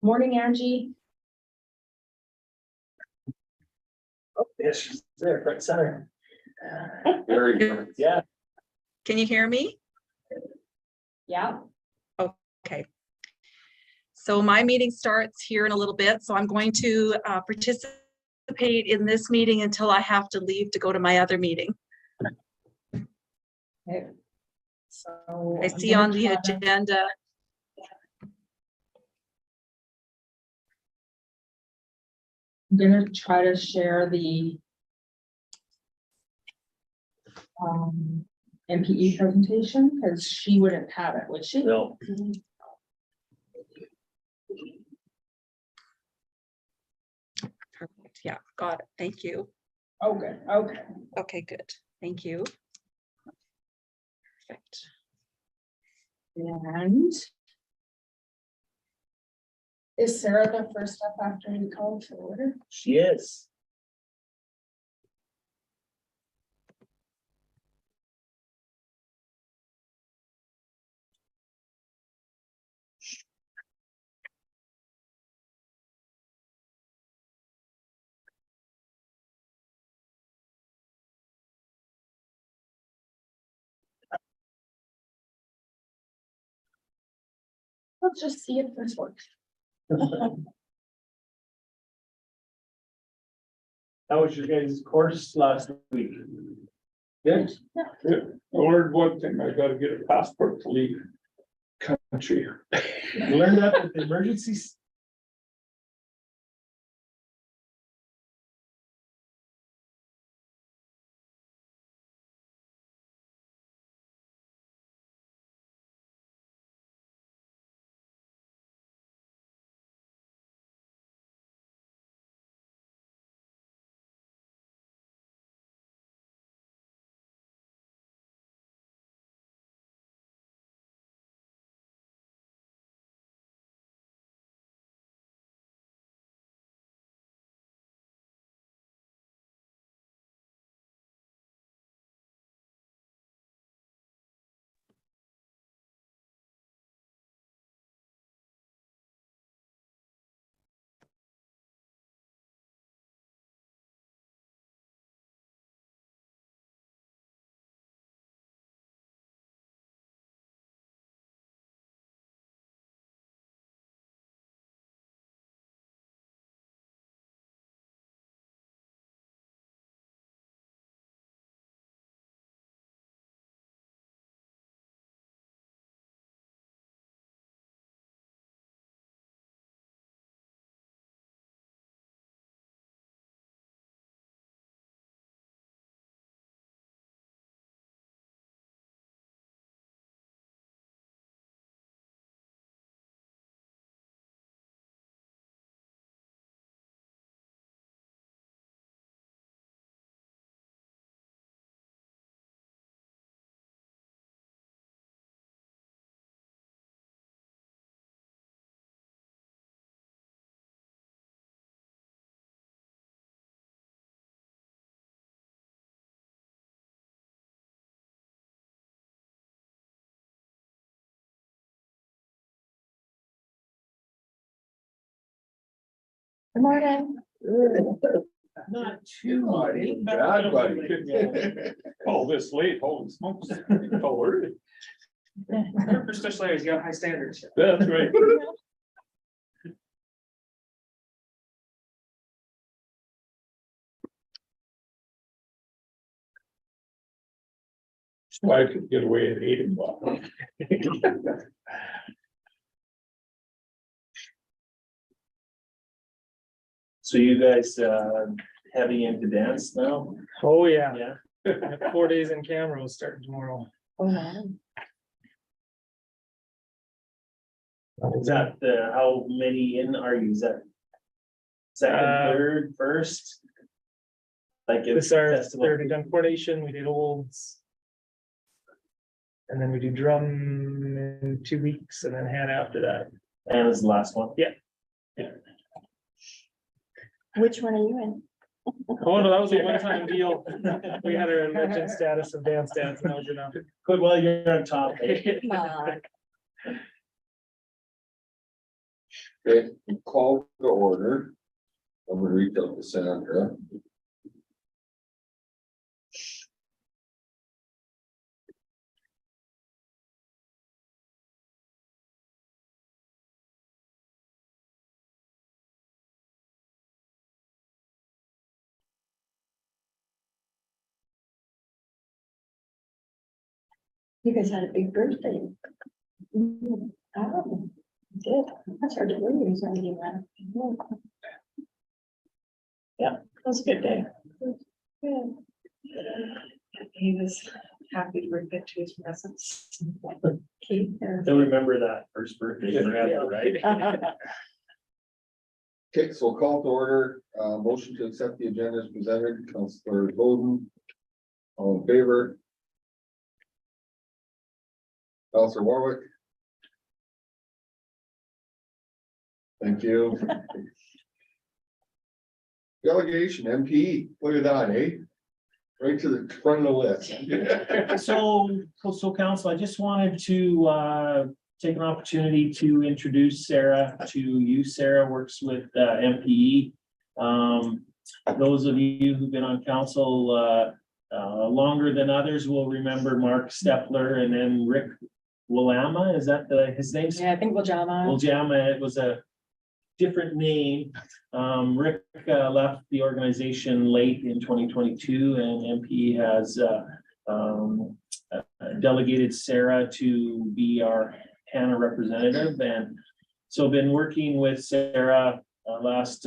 Morning, Angie. Oh, yes, she's there, front center. Very good. Yeah. Can you hear me? Yeah. Okay. So my meeting starts here in a little bit, so I'm going to participate in this meeting until I have to leave to go to my other meeting. Okay. So I see on the agenda. I'm gonna try to share the MPE presentation because she wouldn't have it, would she? No. Perfect. Yeah, got it. Thank you. Oh, good. Okay. Okay, good. Thank you. Perfect. And is Sarah the first up after you call to order? She is. Let's just see if this works. How was your guys' course last week? Good. I learned one thing, I gotta get a passport to leave country. You learned that with the emergencies? Good morning. Not too muddy. Bad, buddy. Oh, this late, holy smokes. Oh, early. For special areas, you got high standards. That's right. That's why I could get away at 8 o'clock. So you guys, heavy into dance now? Oh, yeah. Yeah. 4 days in camera will start tomorrow. Oh, wow. Is that how many in are you? Is that second, third, first? Like This it's is our festival. third. We've done coordination, we did olds. And then we do drum in 2 weeks and then Hanna after that. And it's the last one. Yeah. Which one are you in? Oh, no, that was a one-time deal. We had our legend status of dance and that was enough. Good, well, you're on top. Eh? Come on. Okay, call to order. I'm gonna reach out to Sandra. You guys had a big birthday. Oh, did. That's hard to believe. It was already that. Yeah, it was a good day. He was happy to bring it to his presence. Keith. Don't remember that first birthday forever, right? Okay, so call to order, motion to accept the agenda as presented, Councilor Bowden. All in favor? Councilor Warwick? Thank you. Delegation, MP, look at that, eh? Right to the front of the list. So council, I just wanted to take an opportunity to introduce Sarah to you. Sarah works with MPE. Those of you who've been on council longer than others will remember Mark Stepler and then Rick Willama. Is that his name? Yeah, I think Wajama. Willama, it was a different name. Rick left the organization late in 2022 and MP has delegated Sarah to be our Hanna representative. And so been working with Sarah last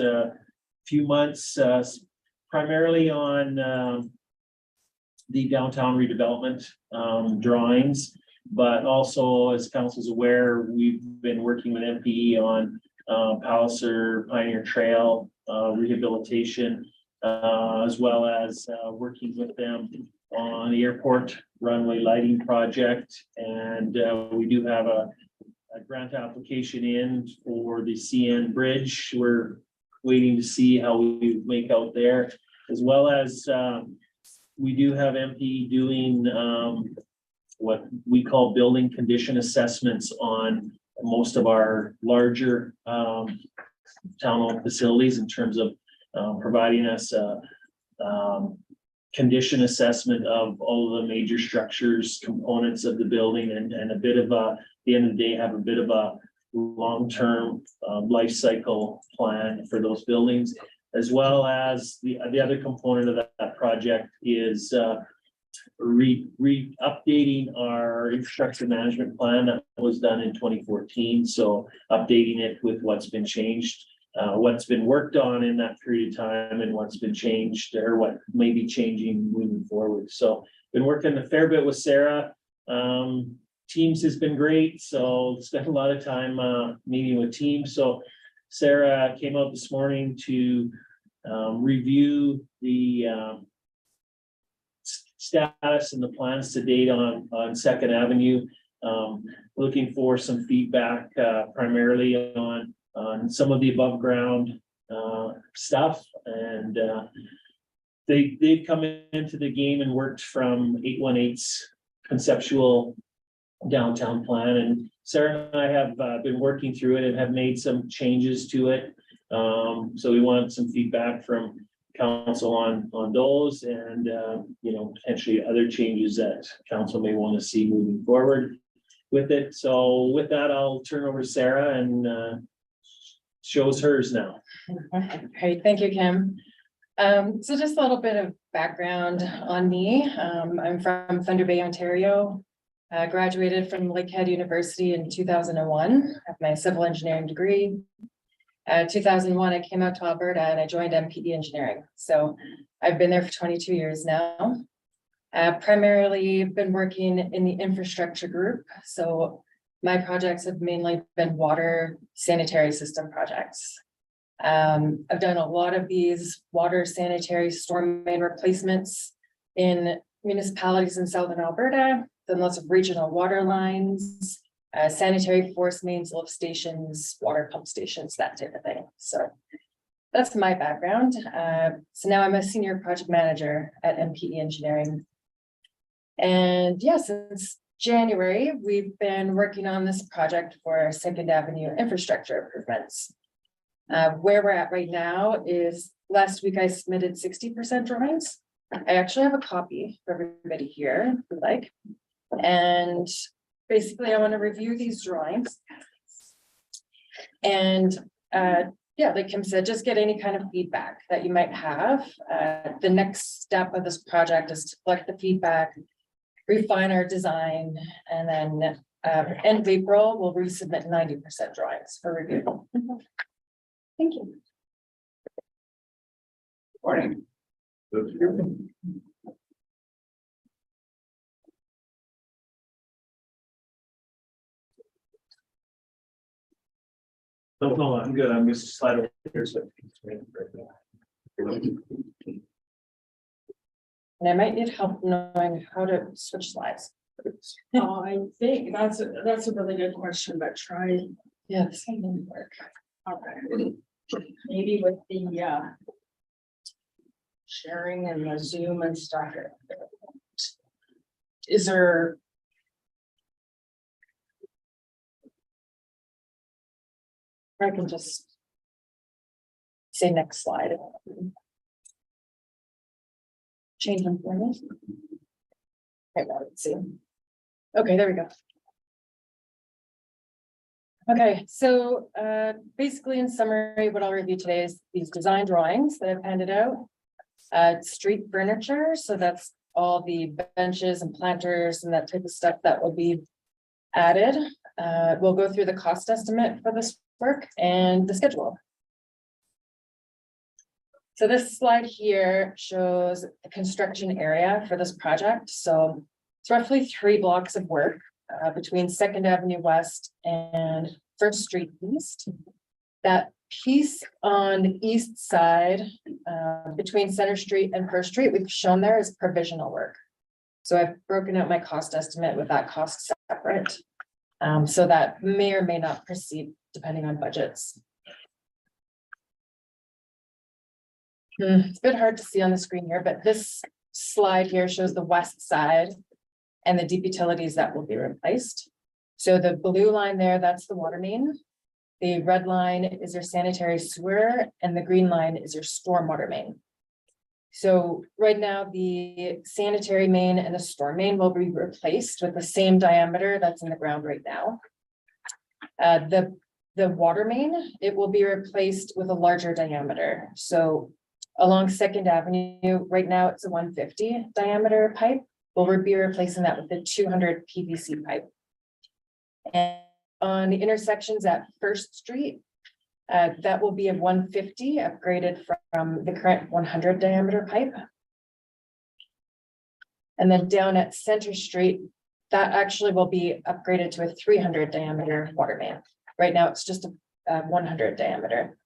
few months, primarily on the downtown redevelopment drawings, but also, as council's aware, we've been working with MPE on Palliser Pioneer Trail rehabilitation, as well as working with them on the airport runway lighting project. And we do have a grant application in for the CN Bridge. We're waiting to see how we make out there, as well as we do have MP doing what we call building condition assessments on most of our larger town-owned facilities in terms of providing us condition assessment of all of the major structures, components of the building, and a bit of at the end of the day, have a bit of a long-term life cycle plan for those buildings, as well as the other component of that project is updating our infrastructure management plan that was done in 2014. So updating it with what's been changed, what's been worked on in that period of time, and what's been changed or what may be changing moving forward. So been working a fair bit with Sarah. Teams has been great. So spent a lot of time meeting with teams. So Sarah came out this morning to review the status and the plans to date on Second Avenue. Looking for some feedback primarily on some of the above ground stuff. And they've come into the game and worked from 818's conceptual downtown plan. And Sarah and I have been working through it and have made some changes to it. So we want some feedback from council on those and potentially other changes that council may want to see moving forward with it. So with that, I'll turn over to Sarah and shows hers now. Great, thank you, Kim. So just a little bit of background on me. I'm from Thunder Bay, Ontario. Graduated from Lakehead University in 2001. I have my civil engineering degree. 2001, I came out to Alberta and I joined MPE Engineering. So I've been there for 22 years now. Primarily been working in the infrastructure group. So my projects have mainly been water sanitary system projects. I've done a lot of these water sanitary storm main replacements in municipalities in Southern Alberta, done lots of regional water lines, sanitary force mains, lift stations, water pump stations, that type of thing. So that's my background. So now I'm a senior project manager at MPE Engineering. And yeah, since January, we've been working on this project for Second Avenue infrastructure improvements. Where we're at right now is, last week I submitted 60% drawings. I actually have a copy for everybody here, if you'd like. And basically, I want to review these drawings. And yeah, like Kim said, just get any kind of feedback that you might have. The next step of this project is to collect the feedback, refine our design, and then end of April, we'll resubmit 90% drawings for review. Thank you. Morning. No, I'm good. I'm just slide over here. So And I might need help knowing how to switch slides. I think that's a really good question, but try, Yeah, this one didn't work. okay. Maybe with the sharing and the Zoom and stuff. Is there? I can just say next slide. Change them for me. Okay, now let's see. Okay, there we go. Okay, so basically in summary, what I'll review today is these design drawings that I've handed out. Street furniture, so that's all the benches and planters and that type of stuff that will be added. We'll go through the cost estimate for this work and the schedule. So this slide here shows the construction area for this project. So it's roughly 3 blocks of work between Second Avenue West and First Street East. That piece on the east side between Center Street and First Street, we've shown there is provisional work. So I've broken out my cost estimate with that cost separate. So that may or may not proceed depending on budgets. It's a bit hard to see on the screen here, but this slide here shows the west side and the deep utilities that will be replaced. So the blue line there, that's the water main. The red line is your sanitary sewer and the green line is your stormwater main. So right now, the sanitary main and the storm main will be replaced with the same diameter that's in the ground right now. The water main, it will be replaced with a larger diameter. So along Second Avenue, right now it's a 150 diameter pipe. We'll be replacing that with a 200 PVC pipe. And on the intersections at First Street, that will be a 150 upgraded from the current 100 diameter pipe. And then down at Center Street, that actually will be upgraded to a 300 diameter water main. Right now, it's just a 100 diameter.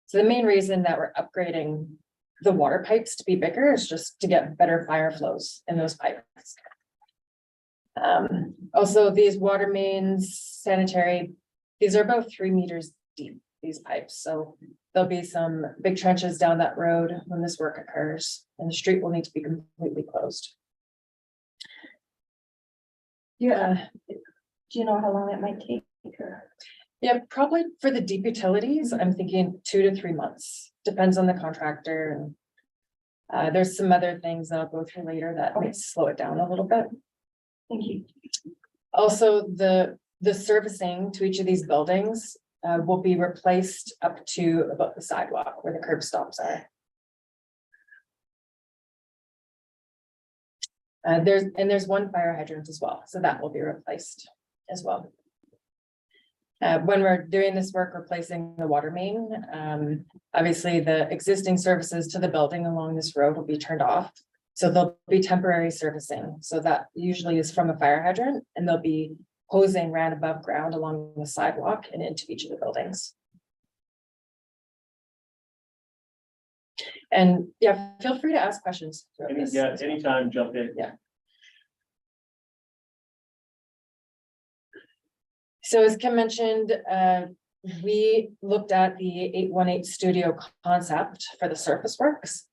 So the main reason that we're upgrading the water pipes to be bigger is just to get better fire flows in those pipes. Also, these water mains, sanitary, these are about 3 meters deep, these pipes. So there'll be some big trenches down that road when this work occurs, and the street will need to be completely closed. Yeah. Do you know how long it might take? Yeah, probably for the deep utilities, I'm thinking 2 to 3 months, depends on the contractor. And there's some other things that I'll go through later that might slow it down a little bit. Thank you. Also, the servicing to each of these buildings will be replaced up to about the sidewalk where the curb stops are. There's one fire hydrant as well, so that will be replaced as well. When we're doing this work, replacing the water main, obviously the existing services to the building along this road will be turned off. So there'll be temporary servicing. So that usually is from a fire hydrant, and there'll be hosing ran above ground along the sidewalk and into each of the buildings. And yeah, feel free to ask questions throughout this. Yeah, anytime, jump in. Yeah. So as Kim mentioned, we looked at the 818 studio concept for the surface works.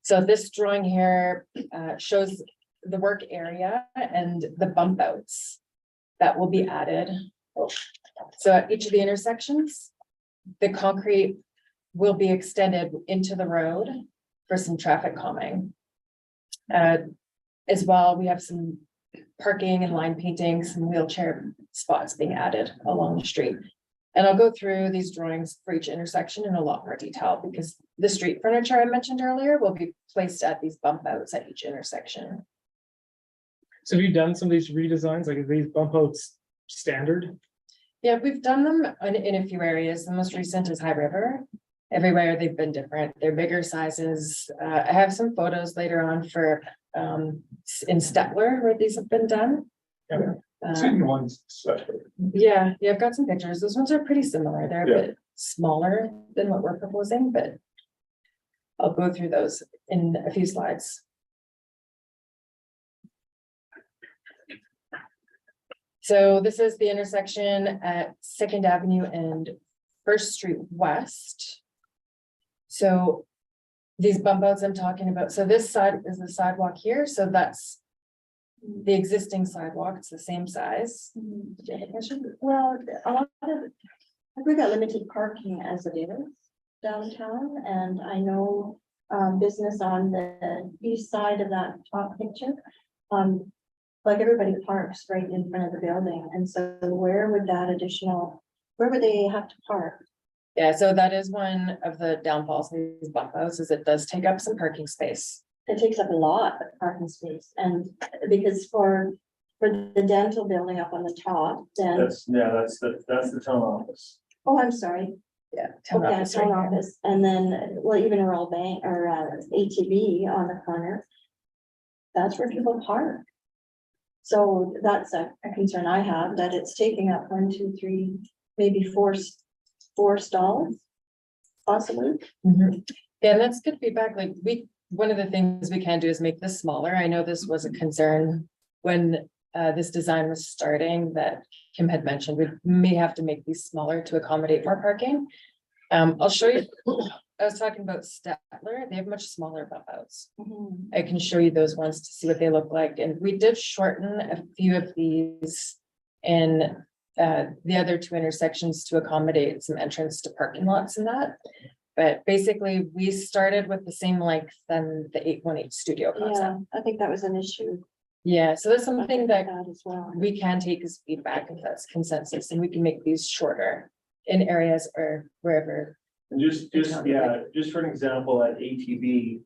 So this drawing here shows the work area and the bump outs that will be added. So at each of the intersections, the concrete will be extended into the road for some traffic calming. As well, we have some parking and line painting, some wheelchair spots being added along the street. And I'll go through these drawings for each intersection in a lot more detail because the street furniture I mentioned earlier will be placed at these bump outs at each intersection. So have you done some of these redesigns, like are these bump outs standard? Yeah, we've done them in a few areas. The most recent is High River. Everywhere they've been different. They're bigger sizes. I have some photos later on for in Stettler where these have been done. Okay. Seen ones, especially. Yeah, I've got some pictures. Those ones are pretty similar. They're Yeah. a bit smaller than what we're proposing, but I'll go through those in a few slides. So this is the intersection at Second Avenue and First Street West. So these bump outs I'm talking about, so this side is the sidewalk here, so that's the existing sidewalk, it's the same size. Did you have a question? Well, a lot of, we've got limited parking as it is downtown, and I know business on the east side of that top picture. Like everybody parks right in front of the building, and so where would they have to park? Yeah, so that is one of the downfalls of these bump outs, is it does take up some parking space. It takes up a lot of parking space, and because for the dental building up on the top, then, That's the town office. oh, I'm sorry. Yeah. Town Okay, office town right here. office, and then, well, even a Royal Bank or ATV on the corner. That's where people park. So that's a concern I have, that it's taking up 1, 2, 3, maybe four stalls. Possibly. Mhm. Yeah, and that's good feedback. Like one of the things we can do is make this smaller. I know this was a concern when this design was starting that Kim had mentioned. We may have to make these smaller to accommodate more parking. I'll show you. I was talking about Stettler. They have much smaller bump outs. Mhm. I can show you those ones to see what they look like. And we did shorten a few of these in the other two intersections to accommodate some entrance to parking lots and that. But basically, we started with the same length than the 818 studio Yeah, concept. I think that was an issue. Yeah, so that's I something think that that as well. we can take as feedback if that's consensus, and we can make these shorter in areas or wherever. And just for an example, at ATV,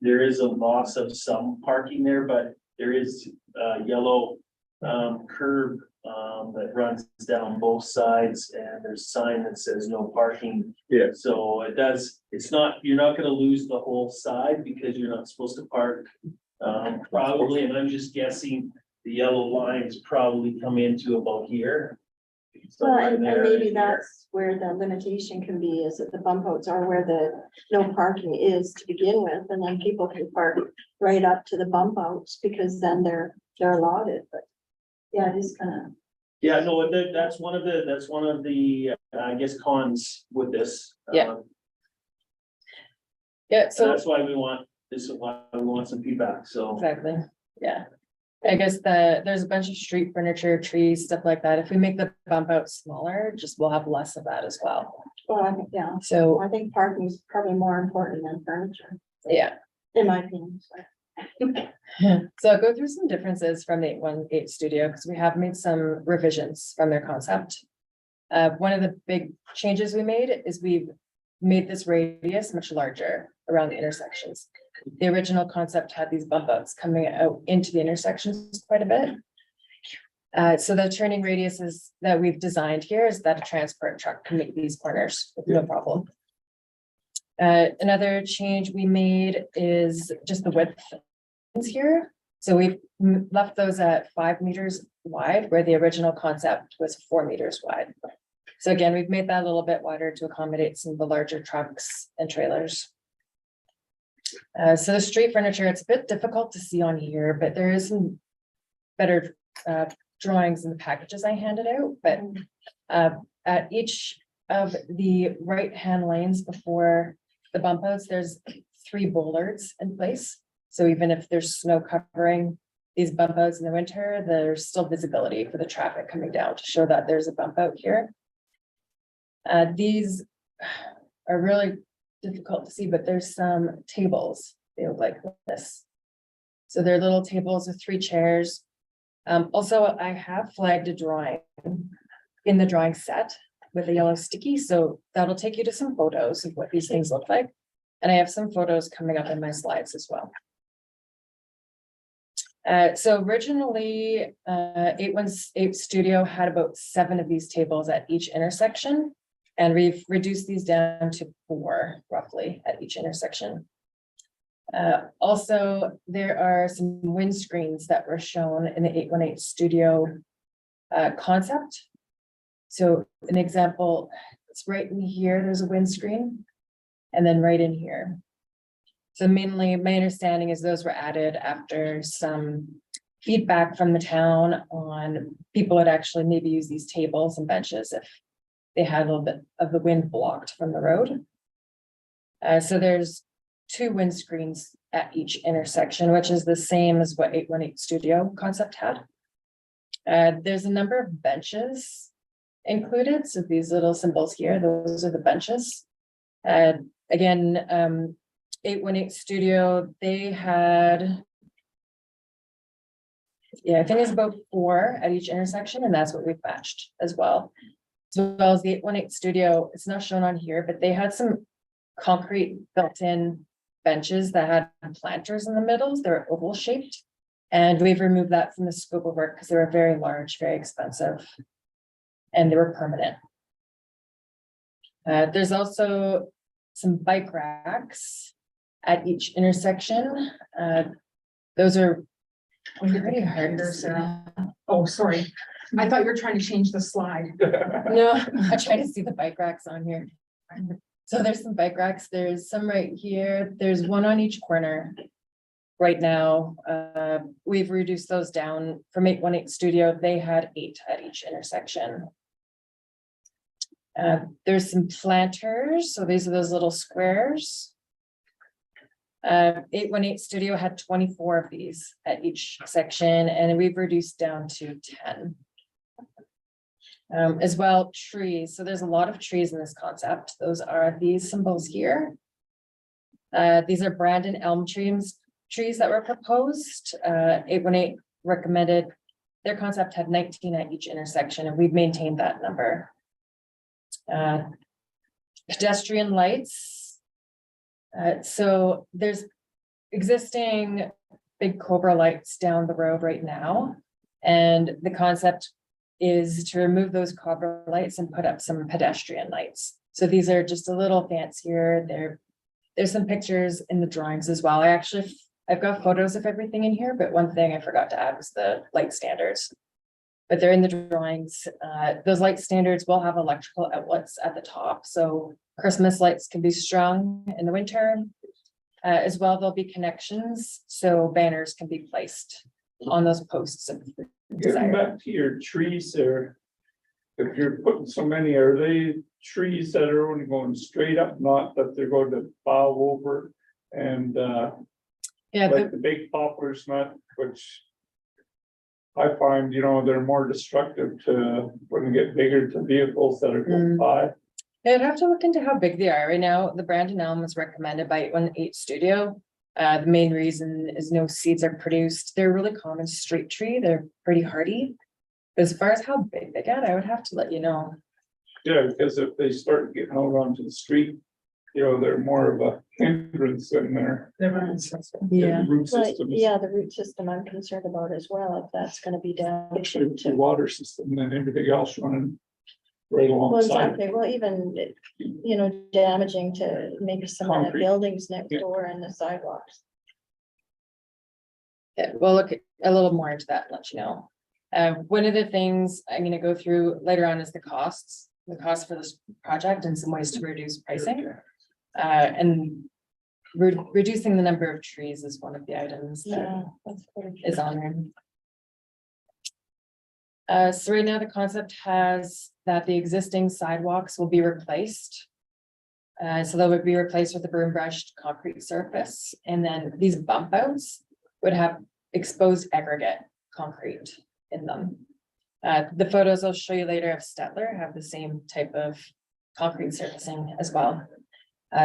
there is a loss of some parking there, but there is a yellow curb that runs down both sides, and there's a sign that says no parking. Yeah. So you're not gonna lose the whole side because you're not supposed to park. Probably, and I'm just guessing, the yellow lines probably come into about here. So Well, right and there, maybe here. that's where the limitation can be, is that the bump outs are where the no parking is to begin with, and then people can park right up to the bump outs, because then they're allotted, but. Yeah, it is kind of, Yeah, no, that's one of the, I guess, cons with this. Yeah. Yeah, So so that's why we want, this is why we want some feedback, so. exactly, yeah. I guess there's a bunch of street furniture, trees, stuff like that. If we make the bump out smaller, just we'll have less of that as well. well, I think, yeah, So, I think parking is probably more important than furniture, yeah. in my opinion. So. So I'll go through some differences from the 818 studio, because we have made some revisions from their concept. One of the big changes we made is we've made this radius much larger around the intersections. The original concept had these bump outs coming out into the intersections quite a bit. So the turning radiuses that we've designed here is that a transport truck can make these corners with no problem. Another change we made is just the width here. So we've left those at 5 meters wide, where the original concept was 4 meters wide. So again, we've made that a little bit wider to accommodate some of the larger trucks and trailers. So the street furniture, it's a bit difficult to see on here, but there is some better drawings in the packages I handed out. But at each of the right-hand lanes before the bump outs, there's 3 bollards in place. So even if there's snow covering these bump outs in the winter, there's still visibility for the traffic coming down to show that there's a bump out here. These are really difficult to see, but there's some tables, they look like this. So they're little tables with 3 chairs. Also, I have flagged a drawing in the drawing set with a yellow sticky, so that'll take you to some photos of what these things look like. And I have some photos coming up in my slides as well. So originally, 818 Studio had about 7 of these tables at each intersection. And we've reduced these down to 4 roughly at each intersection. Also, there are some windscreens that were shown in the 818 Studio concept. So an example, it's right in here, there's a windscreen, and then right in here. So mainly, my understanding is those were added after some feedback from the town on people would actually maybe use these tables and benches if they had a little bit of the wind blocked from the road. So there's 2 windscreens at each intersection, which is the same as what 818 Studio concept had. There's a number of benches included. So these little symbols here, those are the benches. Again, 818 Studio, they had, I think it's about 4 at each intersection, and that's what we've matched as well. As well as the 818 Studio, it's not shown on here, but they had some concrete built-in benches that had planters in the middle. They're oval shaped. And we've removed that from the scope of work because they were very large, very expensive, and they were permanent. There's also some bike racks at each intersection. Those are pretty hard to see. Oh, sorry. I thought you were trying to change the slide. No, I'm trying to see the bike racks on here. So there's some bike racks. There's some right here. There's 1 on each corner. Right now, we've reduced those down from 818 Studio. They had 8 at each intersection. There's some planters. So these are those little squares. 818 Studio had 24 of these at each section, and we've reduced down to 10. As well, trees. So there's a lot of trees in this concept. Those are these symbols here. These are Brandon elm trees that were proposed. 818 recommended, their concept had 19 at each intersection, and we've maintained that number. Pedestrian lights. So there's existing big Cobra lights down the road right now. And the concept is to remove those Cobra lights and put up some pedestrian lights. So these are just a little fancier. There's some pictures in the drawings as well. I've got photos of everything in here, but one thing I forgot to add was the light standards. But they're in the drawings. Those light standards will have electrical outlets at the top. So Christmas lights can be strung in the winter. As well, there'll be connections, so banners can be placed on those posts. Getting back to your trees there. If you're putting so many, are they trees that are only going straight up, not that they're going to bow over? And Yeah, like the big poplars, not, which I find, they're more destructive to, when they get bigger, to vehicles that are going by. I'd have to look into how big they are. Right now, the Brandon elm was recommended by 818 Studio. The main reason is no seeds are produced. They're a really common street tree. They're pretty hardy. As far as how big they get, I would have to let you know. Yeah, because if they start getting out onto the street, they're more of a hindrance than their Yeah. root Well, system. yeah, the root system I'm concerned about as well, if that's gonna be Actually, damaged. the water system and everything else running right Well, alongside. exactly, well, even, damaging to maybe some of the Concrete. buildings next Yeah. door and the sidewalks. Yeah, we'll look a little more into that and let you know. One of the things I'm gonna go through later on is the cost for this project and some ways to reduce pricing. And reducing the number of trees is one of the items that Yeah, that's pretty. is on there. So right now the concept has that the existing sidewalks will be replaced. So they would be replaced with a broom brushed concrete surface, and then these bump outs would have exposed aggregate concrete in them. The photos I'll show you later of Stettler have the same type of concrete surfacing as well.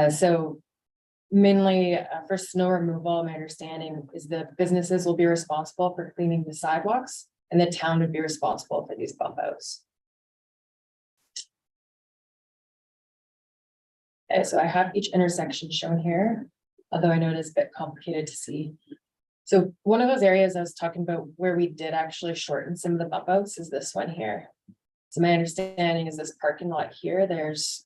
So mainly for snow removal, my understanding is the businesses will be responsible for cleaning the sidewalks and the town would be responsible for these bump outs. Okay, so I have each intersection shown here, although I know it is a bit complicated to see. So one of those areas I was talking about where we did actually shorten some of the bump outs is this one here. So my understanding is this parking lot here, there's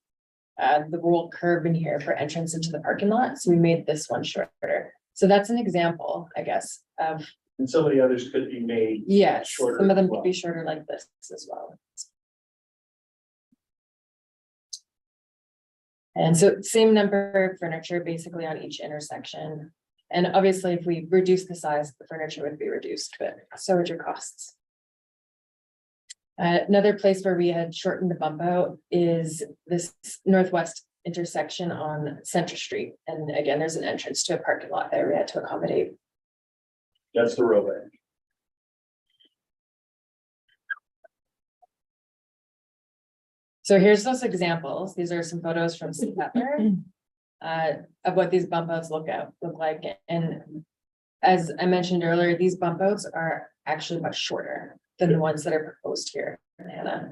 the roll curb in here for entrance into the parking lot. So we made this one shorter. So that's an example, I guess, of, And some of the others could be made. yes, Shorter some of them as well. could be shorter like this as well. And so same number of furniture basically on each intersection. And obviously, if we reduce the size, the furniture would be reduced, but so would your costs. Another place where we had shortened the bump out is this northwest intersection on Center Street. And again, there's an entrance to a parking lot there we had to accommodate. That's the roadway. So here's those examples. These are some photos from September of what these bump outs look like. And as I mentioned earlier, these bump outs are actually much shorter than the ones that are proposed here, Hannah.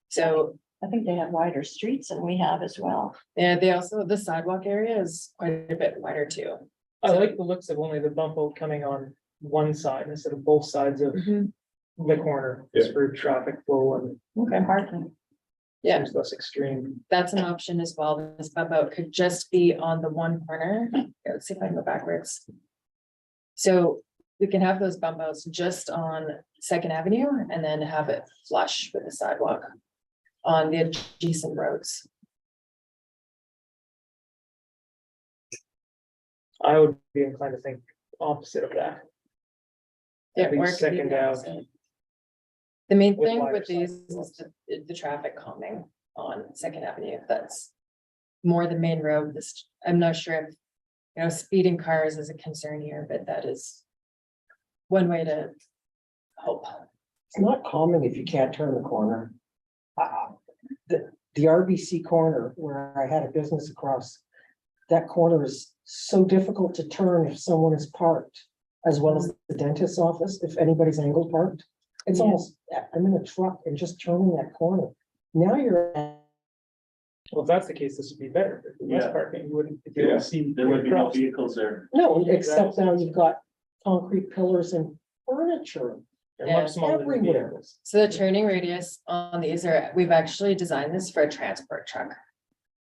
So I think they have wider streets than we have as well. yeah, they also, the sidewalk area is quite a bit wider too. I like the looks of only the bump out coming on one side instead of both sides of the corner, just for traffic flow and Okay, Parking. yeah, seems less extreme. that's an option as well. This bump out could just be on the one corner. Yeah, let's see if I can go backwards. So we can have those bump outs just on Second Avenue and then have it flush with the sidewalk on the adjacent roads. I would be inclined to think opposite of that. Yeah, I think or it could be second the out. opposite. The main With thing wider with these sidewalks. is the traffic calming on Second Avenue. That's more the main road. This, I'm not sure if, you know, speeding cars is a concern here, but that is one way to help. It's not calming if you can't turn the corner. The RBC corner where I had a business across, that corner is so difficult to turn if someone is parked, as well as the dentist's office, if anybody's angle parked. It's Yeah. almost, I'm in a truck and just turning that corner. Now you're, Well, if that's the case, this would be better. If less Yeah. parking, you wouldn't be able to see. There would be no across. vehicles there. no, except now you've got concrete pillars and furniture They're Yeah. much smaller than everywhere. vehicles. So the turning radius on these are, we've actually designed this for a transport truck.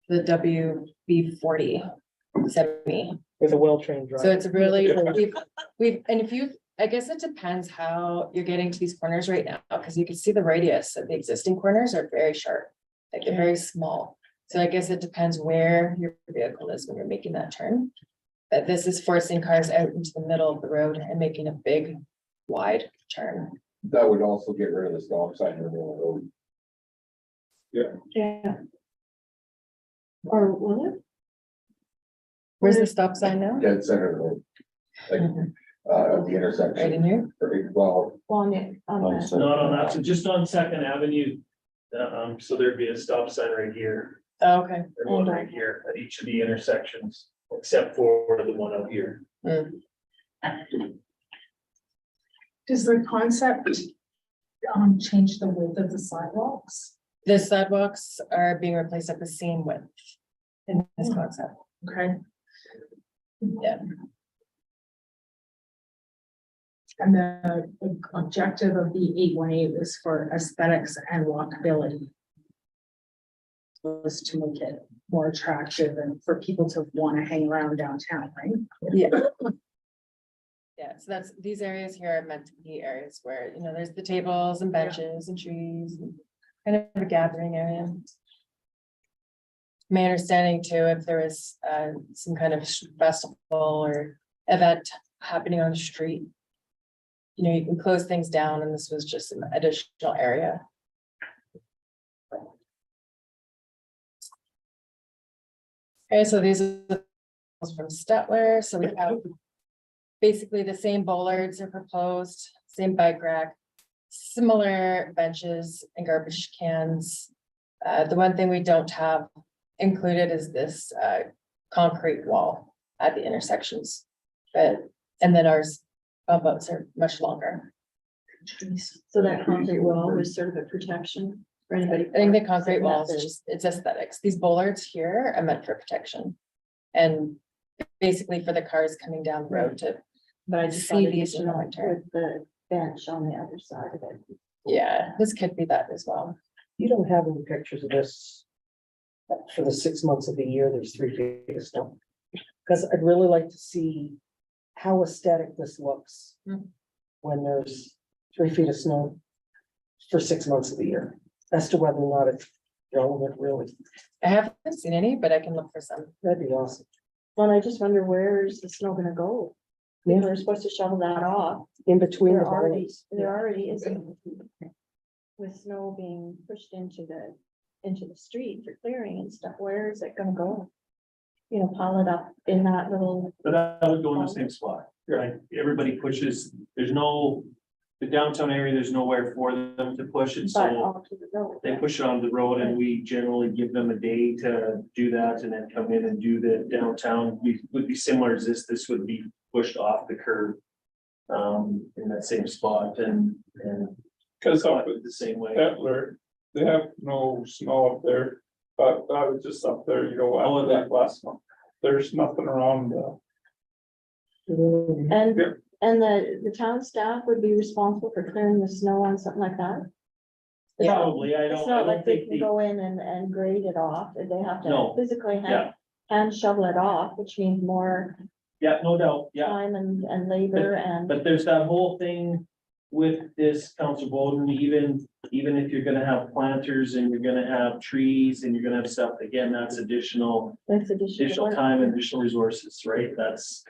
The WB40 semi. With a well-trained driver. So it's really, we've, and if you, I guess it depends how you're getting to these corners right now, because you can see the radius of the existing corners are very sharp. Like they're very small. So I guess it depends where your vehicle is when you're making that turn. But this is forcing cars out into the middle of the road and making a big wide turn. That would also get rid of the stop sign in the middle of the road. Yeah. Or will it? Where's the stop sign now? Dead center of the road. Like, at the Right in intersection, here? well, On it, on the. Not on that, so just on Second Avenue. So there'd be a stop sign right here, Oh, okay. and one right here at each of the intersections, except for the one out here. Does the concept change the width of the sidewalks? The sidewalks are being replaced at the same width in this concept. Okay. Yeah. And the objective of the 818 was for aesthetics and walkability. Was to make it more attractive and for people to want to hang around downtown, right? Yeah. Yeah, so that's, these areas here are meant to be areas where, you know, there's the tables and benches and trees, and kind of a gathering area. My understanding too, if there was some kind of festival or event happening on the street, you know, you can close things down and this was just an additional area. Okay, so these are the from Stettler, so we have basically the same bollards are proposed, same bike rack, similar benches and garbage cans. The one thing we don't have included is this concrete wall at the intersections. But, and then ours bump outs are much longer. So that concrete wall was sort of a protection for anybody. I think the concrete walls, just, it's aesthetics. These bollards here are meant for protection. And basically for the cars coming down the road to, But I just see wanted these to in the know winter. with the bench on the other side of it. yeah, this could be that as well. You don't have any pictures of this. For the 6 months of the year, there's 3 feet of snow. Because I'd really like to see how aesthetic this looks. Hmm. When there's 3 feet of snow for 6 months of the year, as to whether or not it's relevant, really. I haven't seen any, but I can look for some. That'd be awesome. Well, I just wonder where's the snow gonna go? Yeah. We're supposed to shovel that off. In between the There bollards. already isn't. With snow being pushed into the street for clearing and stuff, where is it gonna go? You know, pile it up in that little, But that would go in the same spot, right? Everybody pushes, there's no, the downtown area, there's nowhere for them to push it, but so off to the road. they push it on the road and we generally give them a day to do that and then come in and do the downtown. We would be similar as this would be pushed off the curb. In that same spot and Cause up cut it the same way. at Etler, they have no snow up there, but I was just up there, you know, Oh, after that last month. There's nothing around, And, Yeah. and the town staff would be responsible for clearing the snow on something like that? Probably, I It's don't not like they think can the, go in and grade it off, they have No. to physically Yeah. hand shovel it off, which means more yeah, no doubt, yeah. time and labor and. But there's that whole thing with this Council Bowden, even if you're gonna have planters and you're gonna have trees and you're gonna have stuff, again, that's additional That's additional. time and additional resources, right? That's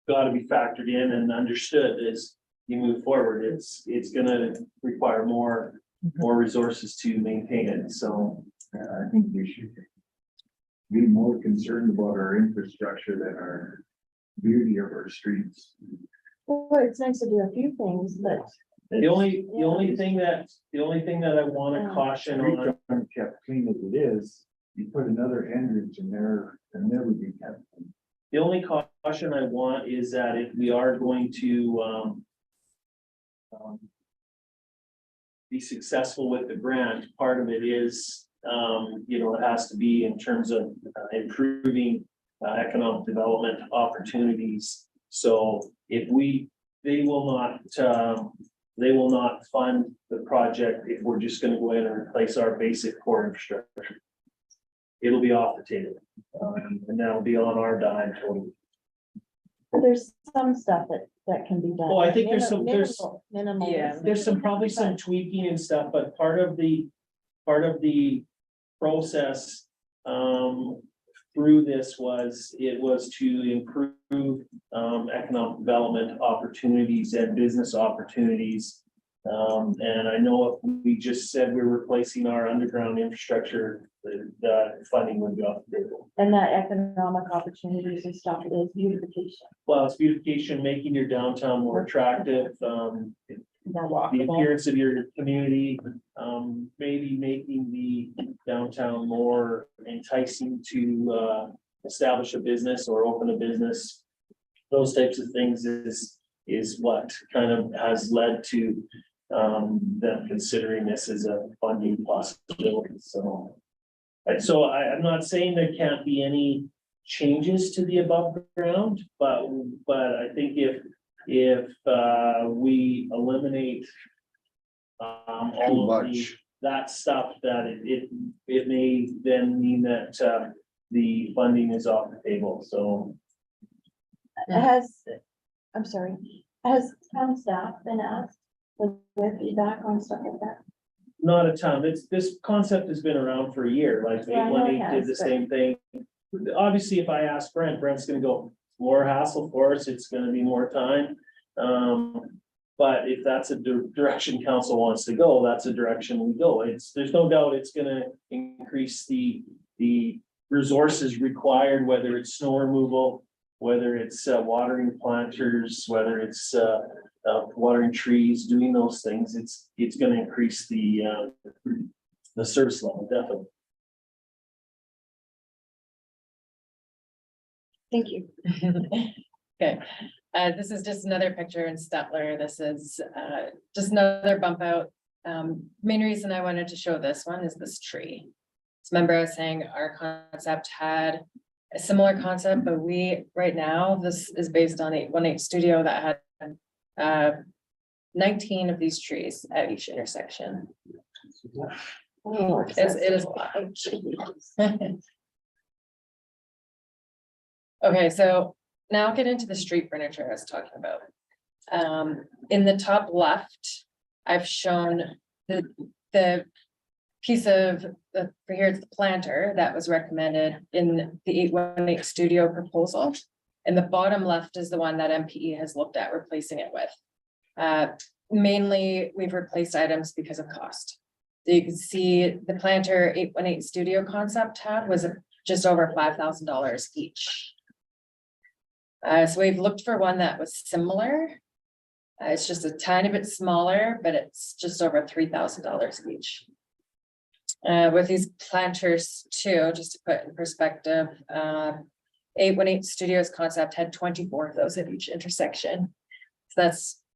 gotta be factored in and understood as you move forward. It's gonna require more resources to maintain it, so. I think we should be more concerned about our infrastructure than our beauty of our streets. Well, it's nice to do a few things, but. The only thing that I wanna caution Streets on, aren't kept clean as it is, you put another hindrance in there and never be kept. the only caution I want is that if we are going to, be successful with the grant, part of it is, it has to be in terms of improving economic development opportunities. So if they will not fund the project if we're just gonna go in and replace our basic core infrastructure. It'll be off the table, and that'll be on our dime totally. There's some stuff that can be done. Oh, I think there's Minimal. Yeah. There's probably some tweaking and stuff, but part of the process through this was to improve economic development opportunities and business opportunities. And I know if we just said we're replacing our underground infrastructure, the funding would be off the table. And that economic opportunities and stuff is beautification. Well, it's beautification, making your downtown more attractive, the appearance of your community, maybe making the downtown more enticing to establish a business or open a business. Those types of things is what kind of has led to them considering this as a funding possibility, so. I'm not saying there can't be any changes to the above ground, but I think if we eliminate all of that stuff, that it may then mean that the funding is off the table, so. I'm sorry, has town staff been asked with feedback on stuff like that? Not a ton. This concept has been around for a year, like Yeah, I know it 818 did the has, but- same thing. Obviously, if I ask Brent's gonna go, more hassle for us, it's gonna be more time. But if that's a direction council wants to go, that's a direction we go. There's no doubt it's gonna increase the resources required, whether it's snow removal, whether it's watering planters, whether it's watering trees, doing those things, it's going to increase the service level, definitely. Thank you. Okay, this is just another picture in Stettler. This is just another bump out. Main reason I wanted to show this one is this tree. So remember I was saying our concept had a similar concept, but right now, this is based on 818 Studio that had 19 of these trees at each intersection. It is a lot. Okay, so now I'll get into the street furniture I was talking about. In the top left, I've shown the piece of for here, it's the planter that was recommended in the 818 Studio proposal. And the bottom left is the one that MPE has looked at replacing it with. Mainly, we've replaced items because of cost. So you can see the planter 818 Studio concept had was just over $5,000 each. So we've looked for one that was similar. It's just a tiny bit smaller, but it's just over $3,000 each. With these planters too, just to put in perspective, 818 Studios concept had 24 of those at each intersection. So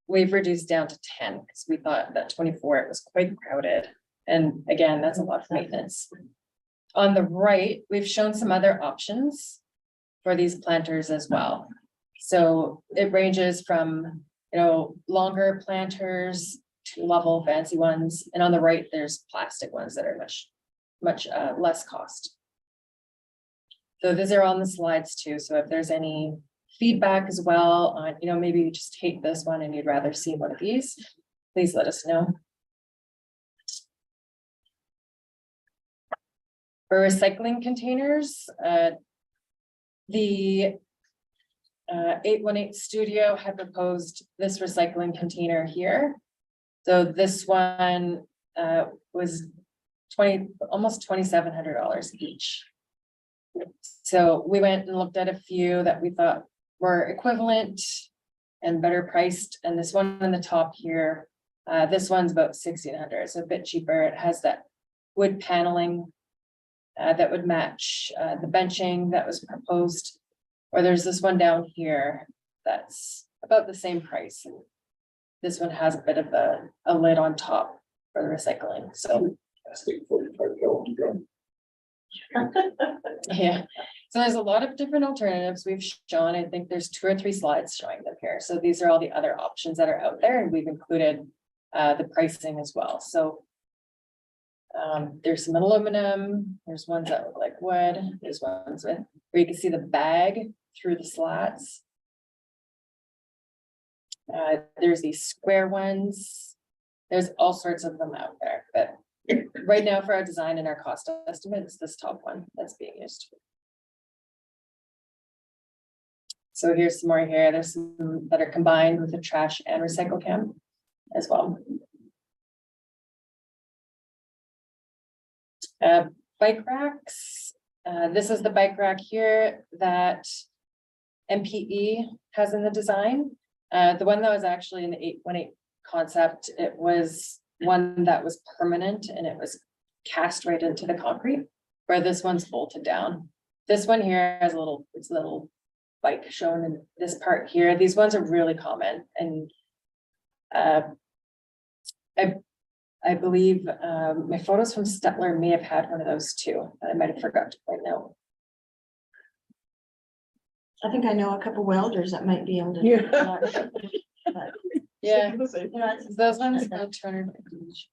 we've reduced down to 10 because we thought that 24, it was quite crowded. And again, that's a lot of maintenance. On the right, we've shown some other options for these planters as well. So it ranges from, longer planters to level fancy ones. And on the right, there's plastic ones that are much less cost. So these are on the slides too. So if there's any feedback as well on, maybe you just hate this one and you'd rather see one of these, please let us know. For recycling containers, the 818 Studio had proposed this recycling container here. So this one was almost $2,700 each. So we went and looked at a few that we thought were equivalent and better priced. And this one on the top here, this one's about $1,600, so a bit cheaper. It has that wood paneling that would match the benching that was proposed. Or there's this one down here that's about the same price. This one has a bit of a lid on top for the recycling, so. Yeah, so there's a lot of different alternatives we've shown. I think there's 2 or 3 slides showing them here. So these are all the other options that are out there, and we've included the pricing as well. So there's some aluminum, there's ones that look like wood, there's ones with where you can see the bag through the slats. There's these square ones. There's all sorts of them out there, but right now for our design and our cost estimate, it's this top one that's being used. So here's some more here. There's some that are combined with the trash and recycle can as well. Bike racks. This is the bike rack here that MPE has in the design. The one that was actually in the 818 concept, it was one that was permanent and it was cast right into the concrete, where this one's bolted down. This one here has a little bike shown in this part here. These ones are really common, and I believe my photos from Stettler may have had one of those too. I might have forgot to point out. I think I know a couple welders that might be able to. Yeah, You know, those ones are 200 each.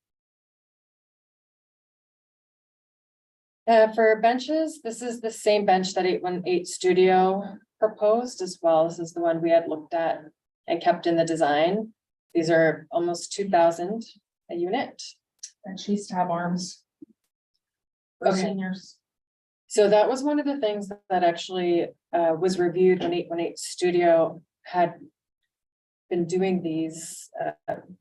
For benches, this is the same bench that 818 Studio proposed as well. This is the one we had looked at and kept in the design. These are almost 2,000 a unit. And she used to have arms. For Okay. seniors. So that was one of the things that actually was reviewed when 818 Studio had been doing these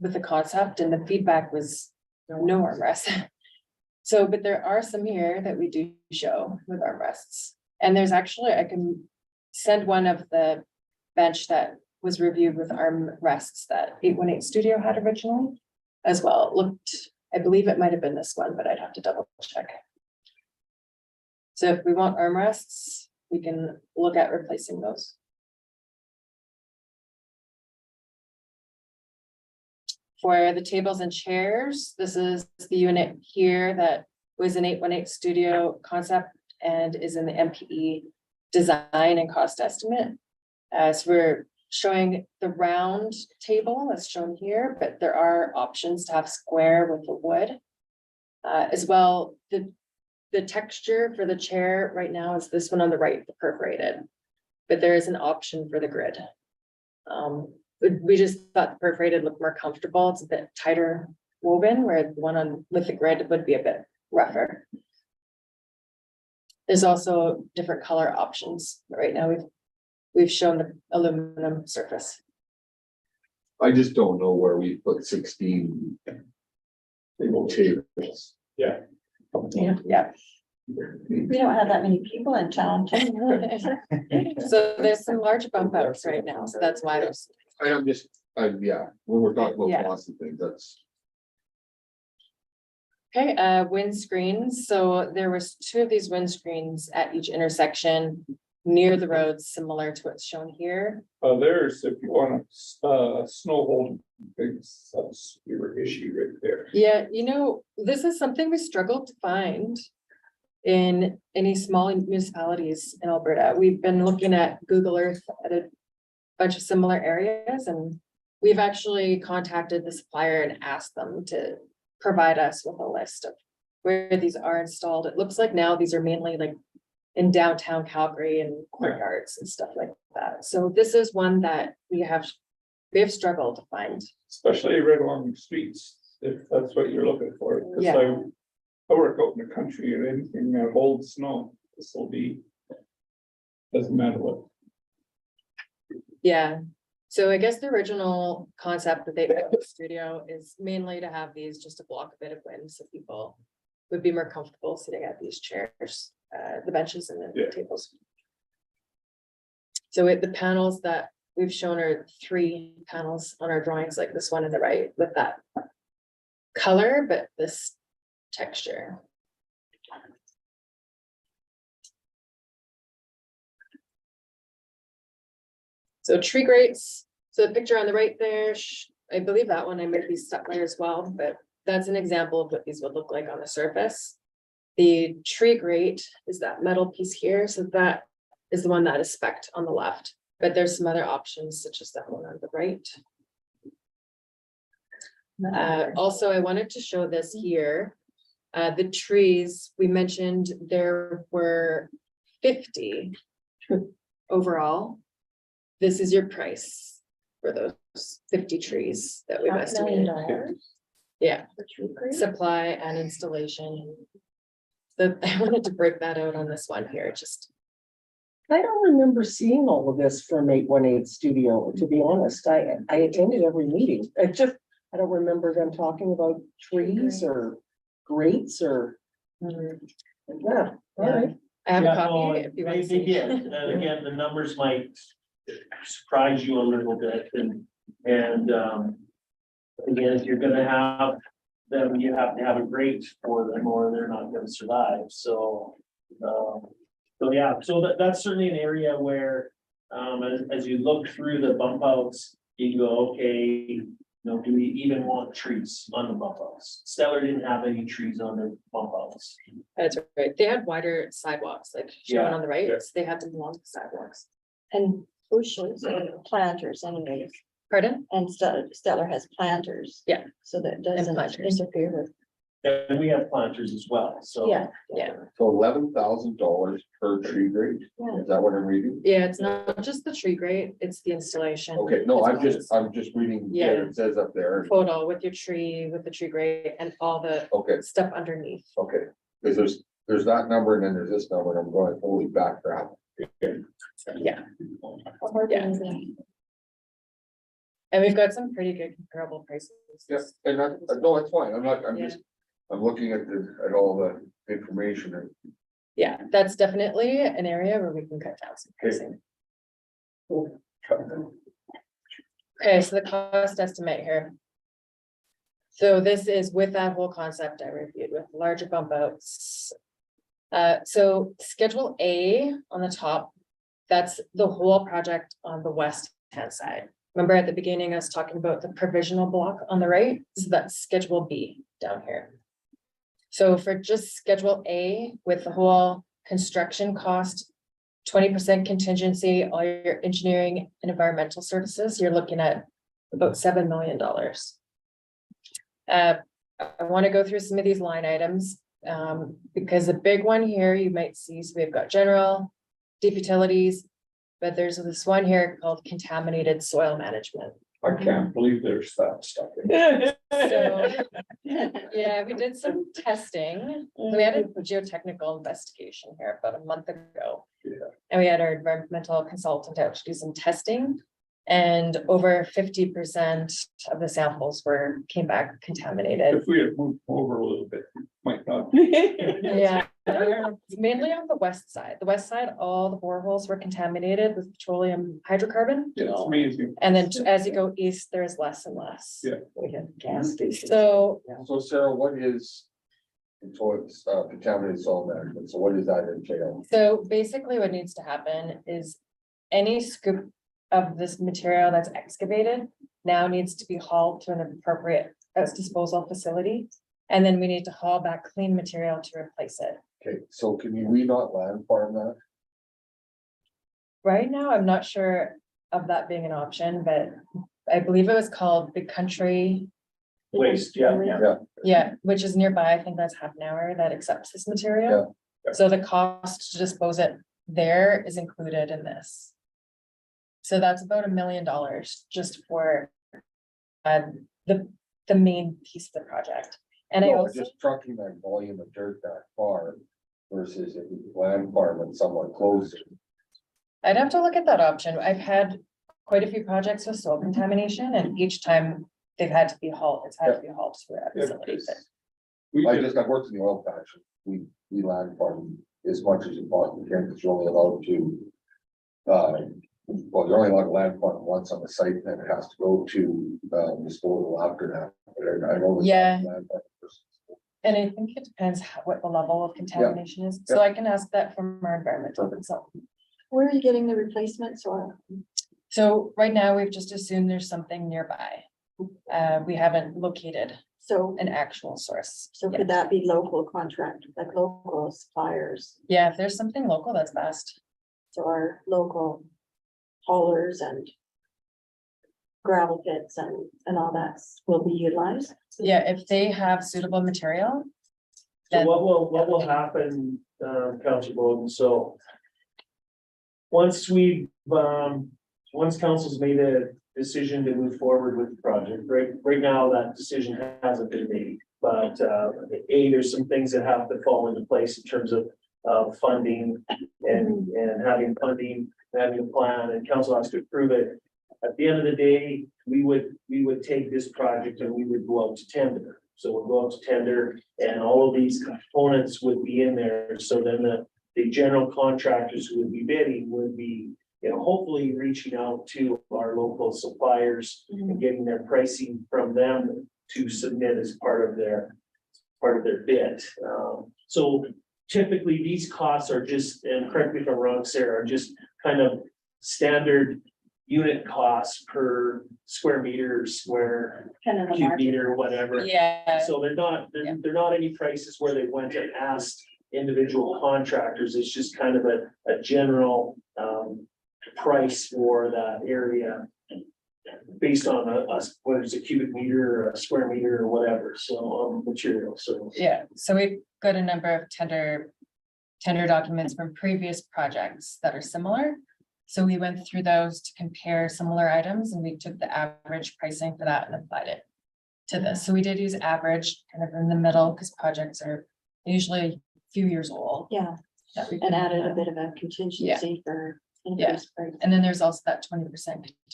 with the concept, and the feedback was no armrests. So, but there are some here that we do show with armrests. And there's actually, I can send one of the bench that was reviewed with arm rests that 818 Studio had originally as well. It looked, I believe it might have been this one, but I'd have to double check. So if we want armrests, we can look at replacing those. For the tables and chairs, this is the unit here that was an 818 Studio concept and is in the MPE design and cost estimate. So we're showing the round table that's shown here, but there are options to have square with the wood. As well, the texture for the chair right now is this one on the right, the perforated, but there is an option for the grid. We just thought the perforated looked more comfortable. It's a bit tighter woven, where the one on with the grid would be a bit rougher. There's also different color options. Right now, we've shown the aluminum surface. I just don't know where we put 16 tables. Yeah. We don't have that many people in town. So there's some large bump outs right now, so that's why there's. I'm just, yeah, when we're talking about Yeah. costs and things, that's. Okay, wind screens. So there was 2 of these wind screens at each intersection near the roads, similar to what's shown here. There's, if you want a snow hold, it's a severe issue right there. Yeah, you know, this is something we struggled to find in any small municipalities in Alberta. We've been looking at Google Earth at a bunch of similar areas, and we've actually contacted the supplier and asked them to provide us with a list of where these are installed. It looks like now these are mainly like in downtown Calgary and courtyards and stuff like that. So this is one that we have struggled to find. Especially right along the streets, if that's what you're looking for. 'Cause Yeah. I work out in the country and anything that holds snow, this will be. Doesn't matter what. Yeah, so I guess the original concept that they put in the studio is mainly to have these just to block a bit of wind, so people would be more comfortable sitting at these chairs, the benches and the Yeah. tables. So the panels that we've shown are 3 panels on our drawings, like this one on the right with that color, but this texture. So tree grates, so the picture on the right there, I believe that one I might be stuck there as well, but that's an example of what these would look like on the surface. The tree grate is that metal piece here, so that is the one that is spec'd on the left, but there's some other options such as that one on the right. Also, I wanted to show this here. The trees, we mentioned there were 50 overall. This is your price for those 50 trees that we've estimated. Yeah, supply and installation. I wanted to break that out on this one here, just. I don't remember seeing all of this from 818 Studio, to be honest. I attended every meeting. I don't remember them talking about trees or grates or. Yeah, all right. I have a Yeah, copy no, if you want they to see. did. And again, the numbers might surprise you a little bit and again, if you're gonna have them, you have to have a grate for them or they're not gonna survive. So yeah, so that's certainly an area where as you look through the bump outs, you go, okay, do we even want trees on the bump outs? Stellar didn't have any trees on their bump outs. That's right. They had wider sidewalks, like shown Yeah, on the right. yeah. They had them along the sidewalks. And bushes or planters anyways, Pardon? and Stellar has planters. Yeah. So that doesn't planters. interfere with, And we have planters as well, so. yeah. So $11,000 per tree grate, Yeah. is that what I'm reading? Yeah, it's not just the tree grate, it's the installation. Okay, no, as I'm well just reading what Yeah. it says up there. as Photo with your tree, with the tree grate and all the Okay, stuff underneath. okay, because there's that number and then there's this number and I'm going, holy background. Yeah, Or Yeah. anything. and we've got some pretty good comparable prices. Yes, and no, it's fine, I'm Yeah. I'm looking at all the information and Yeah, that's definitely an area where we can cut down some pricing. Okay, so the cost estimate here. So this is with that whole concept I reviewed with larger bump outs. So Schedule A on the top, that's the whole project on the west hand side. Remember at the beginning, I was talking about the provisional block on the right, so that's Schedule B down here. So for just Schedule A with the whole construction cost, 20% contingency, all your engineering and environmental services, you're looking at about $7 million. I want to go through some of these line items, because the big one here you might see, so we've got general, deep utilities, but there's this one here called contaminated soil management. I can't believe there's that stuff. in it. So, yeah, we did some testing. We had a geotechnical investigation here about a month ago. Yeah. And we had our environmental consultant out to do some testing. And over 50% of the samples came back contaminated. If we had moved over a little bit, might not. Yeah, it's mainly on the west side. The west side, all the boreholes were contaminated with petroleum hydrocarbon. It's amazing. And then as you go east, there's less and less. Yeah. We had gas stations. So So Sarah, what is contaminated soil management? So what does that entail? So basically what needs to happen is any scoop of this material that's excavated now needs to be hauled to an appropriate disposal facility. And then we need to haul back clean material to replace it. Okay, so can we not land farm that? Right now, I'm not sure of that being an option, but I believe it was called Big Country. Waste, yeah. Yeah, which is nearby. I think that's half an hour that accepts this material. Yeah. So the cost to dispose it there is included in this. So that's about $1 million just for the main piece of the project. And I No, also, just trucking that volume of dirt that far versus if you land farm and somewhat closer. I'd have to look at that option. I've had quite a few projects with soil contamination and each time they've had to be hauled, it's had to be hauled to a Yeah, facility. because But we I did, just, I've worked in the oil patch. We land farm as much as you possibly can, because you're only allowed to. Well, you're only allowed to land farm once on the site, and then it has to go to disposal after that. But I know there's Yeah. land farm versus- And I think it depends what the level of contamination is. So I can ask that from our environmental consultant. Where are you getting the replacement soil? So right now, we've just assumed there's something nearby. We haven't located So, an actual source. so yet. could that be local contract, like local suppliers? Yeah, if there's something local, that's best. So our local haulers and gravel pits and all that will be utilized? Yeah, if they have suitable material. So Then, what will happen, Councilor Bowden, so. Once once council's made a decision to move forward with the project, right now, that decision hasn't been made. But, there's some things that have to fall into place in terms of, funding and having funding, having a plan, and council has to approve it. At the end of the day, we would take this project and we would go out to tender. So we'll go out to tender and all of these components would be in there. So then the general contractors who would be bidding would be, hopefully reaching out to our local suppliers and getting their pricing from them to submit as part of their bid. So typically these costs are just, and correct me if I'm wrong, Sarah, are just kind of standard unit costs per square meter, square Kind of the cubic market. meter, whatever. yeah, So they're not any prices where they went and asked individual contractors. It's just kind of a general price for that area based on whether it's a cubic meter or a square meter or whatever, so material, so. yeah. So we've got a number of tender documents from previous projects that are similar. So we went through those to compare similar items and we took the average pricing for that and applied it to this. So we did use average kind of in the middle because projects are usually a few years old. Yeah, that we and can- added a bit of a contingency for increased price. And then there's also that 20%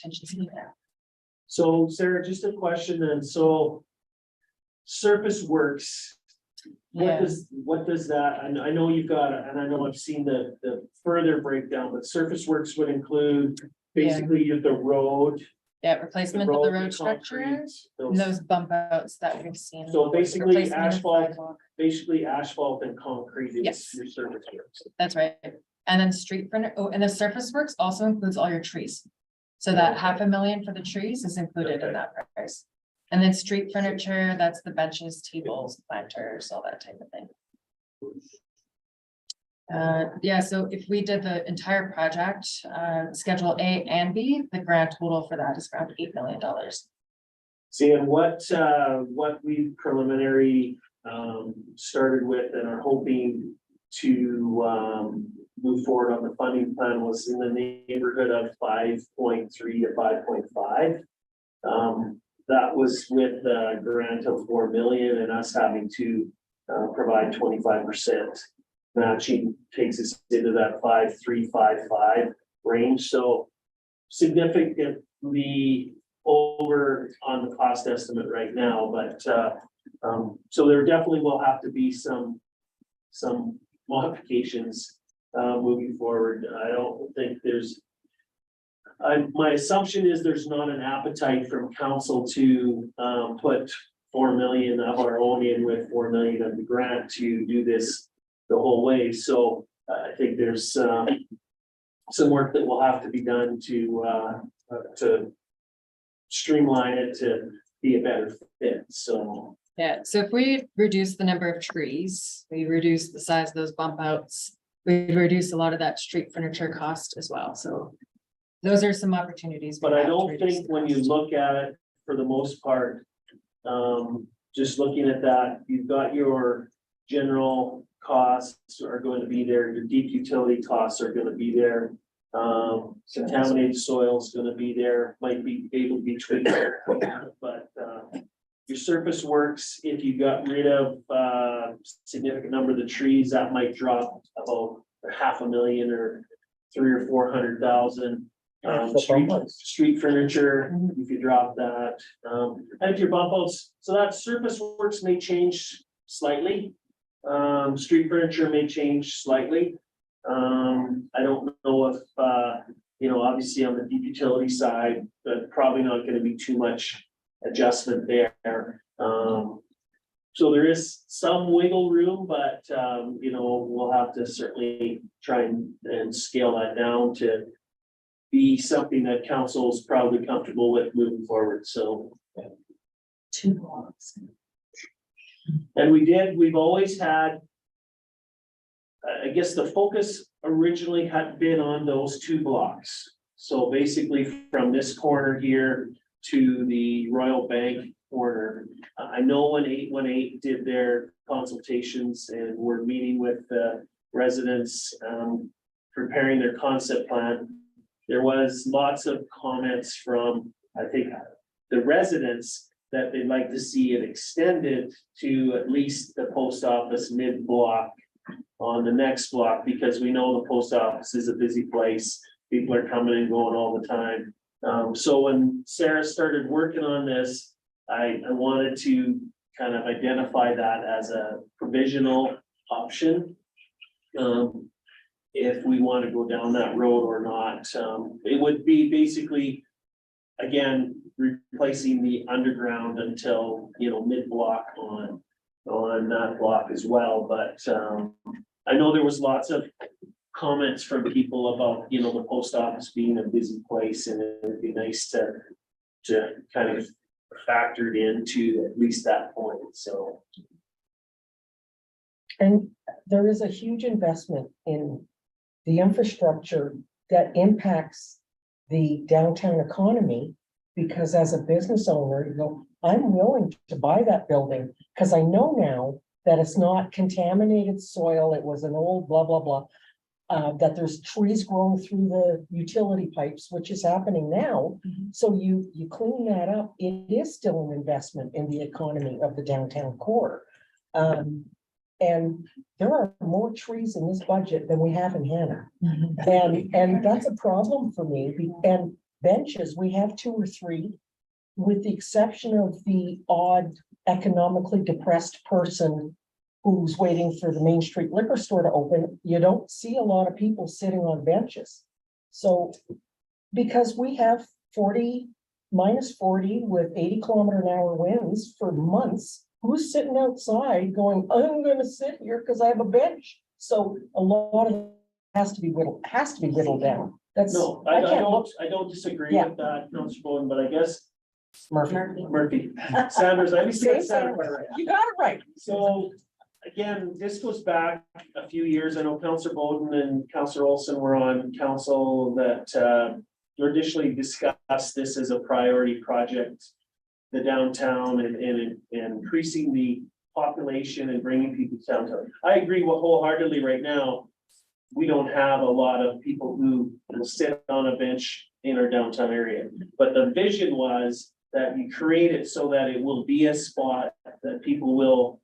contingency there. So Sarah, just a question then, so surface works. Yeah. What does that, I know you've got, and I know I've seen the further breakdown, but surface works would include basically the road. Yeah, replacement of the road structure, concrete, and those bump outs that we've seen. So basically Replacement of asphalt. sidewalk. Basically asphalt and concrete is Yes. your surface works. That's right. And then street furniture, oh, and the surface works also includes all your trees. So that $500,000 for the trees is included in that price. And then street furniture, that's the benches, tables, planters, all that type of thing. Yeah, so if we did the entire project, schedule A and B, the grand total for that is around $8 million. Seeing what we preliminary, started with and are hoping to, move forward on the funding plan was in the neighborhood of 5.3 to 5.5. That was with a grant of 4 million and us having to, provide 25%. Matching takes us into that 5.355 range, so significantly over on the cost estimate right now, but so there definitely will have to be some modifications moving forward. I don't think there's my assumption is there's not an appetite from council to put 4 million of our own in with 4 million of the grant to do this the whole way. So I think there's some work that will have to be done to streamline it to be a better fit. So Yeah, so if we reduce the number of trees, we reduce the size of those bump outs, we reduce a lot of that street furniture cost as well, so. Those are some opportunities. we but I have to don't reduce think the when you cost. look at it, for the most part, just looking at that, you've got your general costs are going to be there, your deep utility costs are gonna be there. Contaminated soil is gonna be there, might be able to be tweaked, but your surface works, if you got rid of significant number of the trees, that might drop about $500,000 or 300,000 or 400,000. Street furniture, if you drop that, and if your bump outs, so that surface works may change slightly. Street furniture may change slightly. I don't know if, obviously on the deep utility side, but probably not gonna be too much adjustment there. So there is some wiggle room, but, we'll have to certainly try and scale that down to be something that council is probably comfortable with moving forward, so. 2 blocks. And we've always had. I guess the focus originally had been on those 2 blocks. So basically from this corner here to the Royal Bank corner. I know when 818 did their consultations and were meeting with the residents, preparing their concept plan. There was lots of comments from, I think, the residents that they'd like to see it extended to at least the post office mid-block on the next block, because we know the post office is a busy place. People are coming and going all the time. So when Sarah started working on this, I wanted to kind of identify that as a provisional option. If we want to go down that road or not, it would be basically, again, replacing the underground until, mid-block on that block as well, but, I know there was lots of comments from people about, the post office being a busy place, and it would be nice to kind of factor it into at least that point, so. And there is a huge investment in the infrastructure that impacts the downtown economy. Because as a business owner, I'm willing to buy that building because I know now that it's not contaminated soil. It was an old blah, blah, blah. That there's trees growing through the utility pipes, which is happening now. So you clean that up. It is still an investment in the economy of the downtown core. And there are more trees in this budget than we have in Hanna. And that's a problem for me. And benches, we have 2 or 3, with the exception of the odd economically depressed person who's waiting for the Main Street liquor store to open. You don't see a lot of people sitting on benches. So Because we have 40, -40 with 80 km/h winds for months. Who's sitting outside going, I'm gonna sit here because I have a bench? So a lot of it has to be whittled down. That's. No, I don't disagree Yeah. with that, Councilor Bowden, but I guess Murphy. Murphy, Sanders, I always say Sanders. You got it right. So, again, this goes back a few years. I know Councilor Bowden and Councilor Olson were on council that initially discussed this as a priority project, the downtown and increasing the population and bringing people downtown. I agree wholeheartedly right now. We don't have a lot of people who will sit on a bench in our downtown area. But the vision was that you create it so that it will be a spot that people will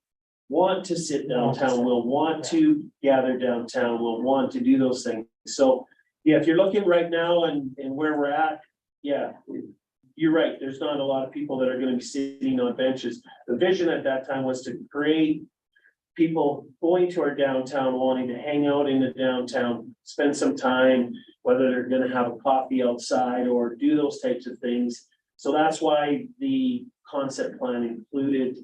want to sit downtown, will want to gather downtown, will want to do those things. So, yeah, if you're looking right now and where we're at, yeah, you're right. There's not a lot of people that are gonna be sitting on benches. The vision at that time was to create people going to our downtown, wanting to hang out in the downtown, spend some time, whether they're gonna have a coffee outside or do those types of things. So that's why the concept plan included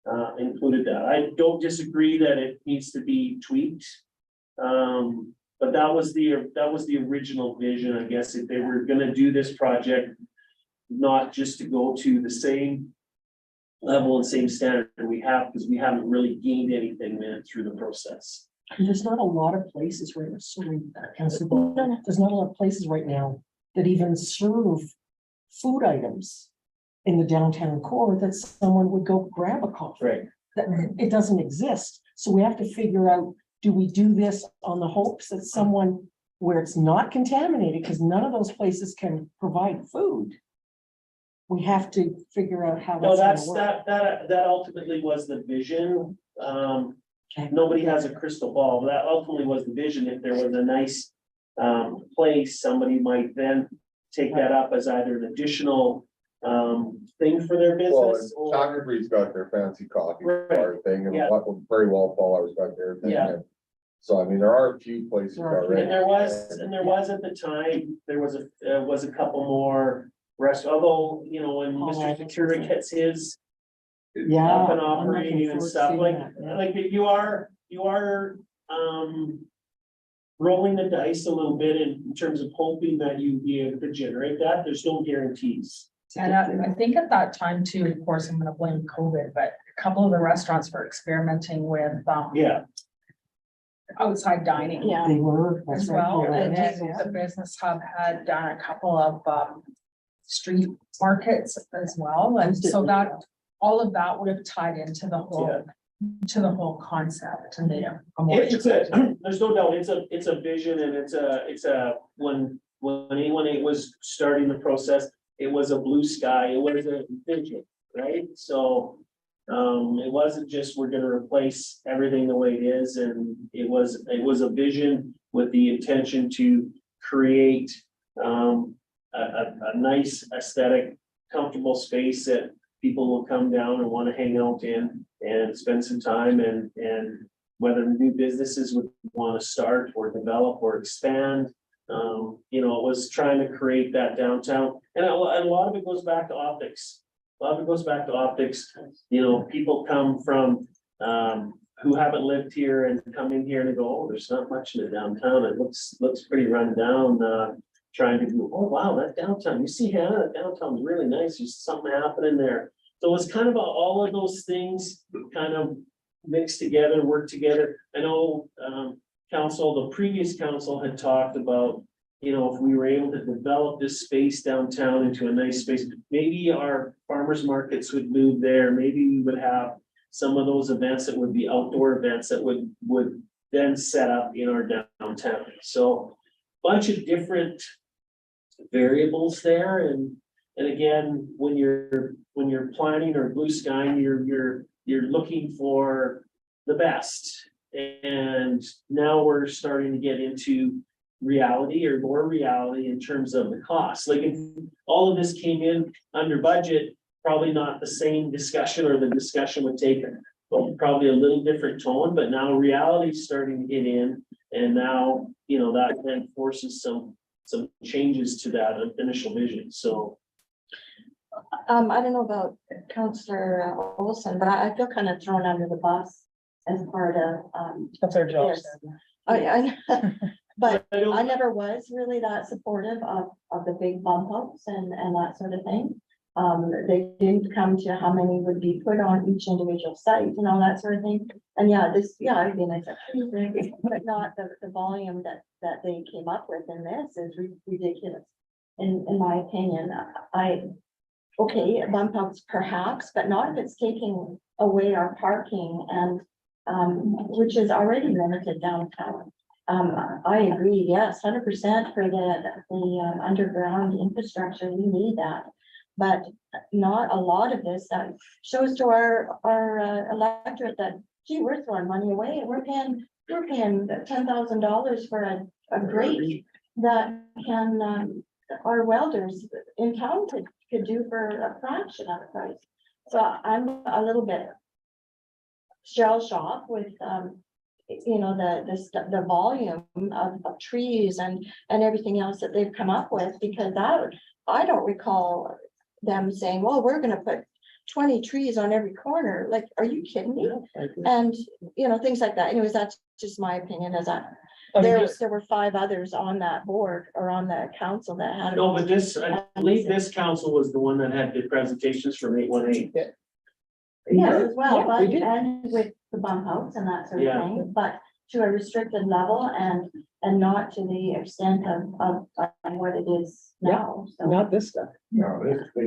that. I don't disagree that it needs to be tweaked. But that was the original vision, I guess, if they were gonna do this project, not just to go to the same level and same standard that we have, because we haven't really gained anything through the process. There's not a lot of places right now, sorry, there's not a lot of places right now that even serve food items in the downtown core that someone would go grab a coffee. Right. That it doesn't exist. So we have to figure out, do we do this on the hopes that someone where it's not contaminated, because none of those places can provide food. We have to figure out how. No, that's gonna work. that ultimately was the vision. Okay. Nobody has a crystal ball. That ultimately was the vision. If there was a nice place, somebody might then take that up as either an additional thing for their Well, business and or. Shakopree's got their fancy coffee Right. bar thing, and Yeah. what very well Paula's got their thing. Yeah. So I mean, there are a few places There are a few. already. And there was at the time, there was a couple more although, you know, when Mr. Secura gets his Yeah. up and I'm looking operating and forward to stuff seeing like, that, yeah. like you are rolling the dice a little bit in terms of hoping that you be able to generate that. There's no guarantees. And I think at that time too, of course, I'm gonna blame COVID, but a couple of the restaurants were experimenting with Yeah, outside dining. Yeah. They were. that's As right, well, yeah. and then the business hub had done a couple of street markets as well, and so that, all of that would have tied into the whole concept and the. there's no doubt, it's a vision and it's a, when A18 was starting the process, it was a blue sky, it was a vision, right? So it wasn't just, we're gonna replace everything the way it is, and it was a vision with the intention to create a nice aesthetic, comfortable space that people will come down and want to hang out in and spend some time, and whether new businesses would want to start or develop or expand. You know, it was trying to create that downtown, and a lot of it goes back to optics. You know, people come from who haven't lived here and come in here and go, oh, there's not much in the downtown. It looks pretty run down. Trying to do, oh, wow, that downtown, you see, Hanna, that downtown's really nice. There's something happening there. So it's kind of all of those things kind of mixed together, work together. I know the previous council had talked about, you know, if we were able to develop this space downtown into a nice space, maybe our farmers markets would move there. Maybe we would have some of those events that would be outdoor events that would then set up in our downtown. So bunch of different variables there, and again, when you're planning or blue sky, you're looking for the best. And now we're starting to get into reality or more reality in terms of the cost. Like if all of this came in under budget, probably not the same discussion, or the discussion would take probably a little different tone, but now reality is starting to get in, and now, you know, that then forces some some changes to that initial vision, so. I don't know about Counselor Olson, but I feel kind of thrown under the bus as part of, That's our job. Yes. I, but I don't- I never was really that supportive of the big bump ups and that sort of thing. They didn't come to how many would be put on each individual site and all that sort of thing. And yeah, I mean, it's but not the volume that they came up with in this is ridiculous. In my opinion, okay, bump ups perhaps, but not if it's taking away our parking and, which is already limited downtown. I agree, yes, 100% for the underground infrastructure, we need that. But not a lot of this that shows to our electorate that, gee, we're throwing money away and we're paying $10,000 for a grate that can, our welders in town could do for a fraction of the price. So I'm a little bit shell shocked with, you know, the volume of trees and everything else that they've come up with, because that, I don't recall them saying, well, we're gonna put 20 trees on every corner. Like, are you kidding me? And, you know, things like that. Anyways, that's just my opinion, as there were 5 others on that board or on the council that had. No, but this, I believe this council was the one that had the presentations from 818. Yes, as well, Yeah, but we did. and with the bump outs and that sort of Yeah. thing, but to a restricted level and not to the extent of what it is now, so. Not this stuff. No,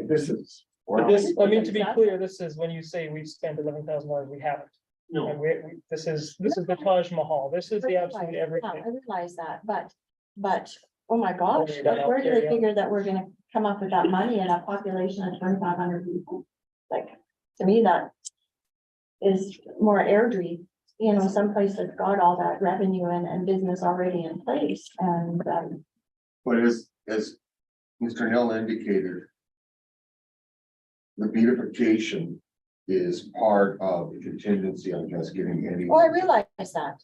this is. But this, I mean, to be Exactly. clear, this is when you say we've spent $11,000, we haven't. No, And this is the Taj Mahal. This is the absolute Yeah, everything. I realize that, but, oh my gosh, Only that where do out they there, yeah. figure that we're gonna come up with that money in a population of 2,500 people? Like, to me, that is more airdrie, you know, someplace that's got all that revenue and business already in place, and, But as Mr. Hill indicated, the beautification is part of the contingency on just getting any. oh, I realize that,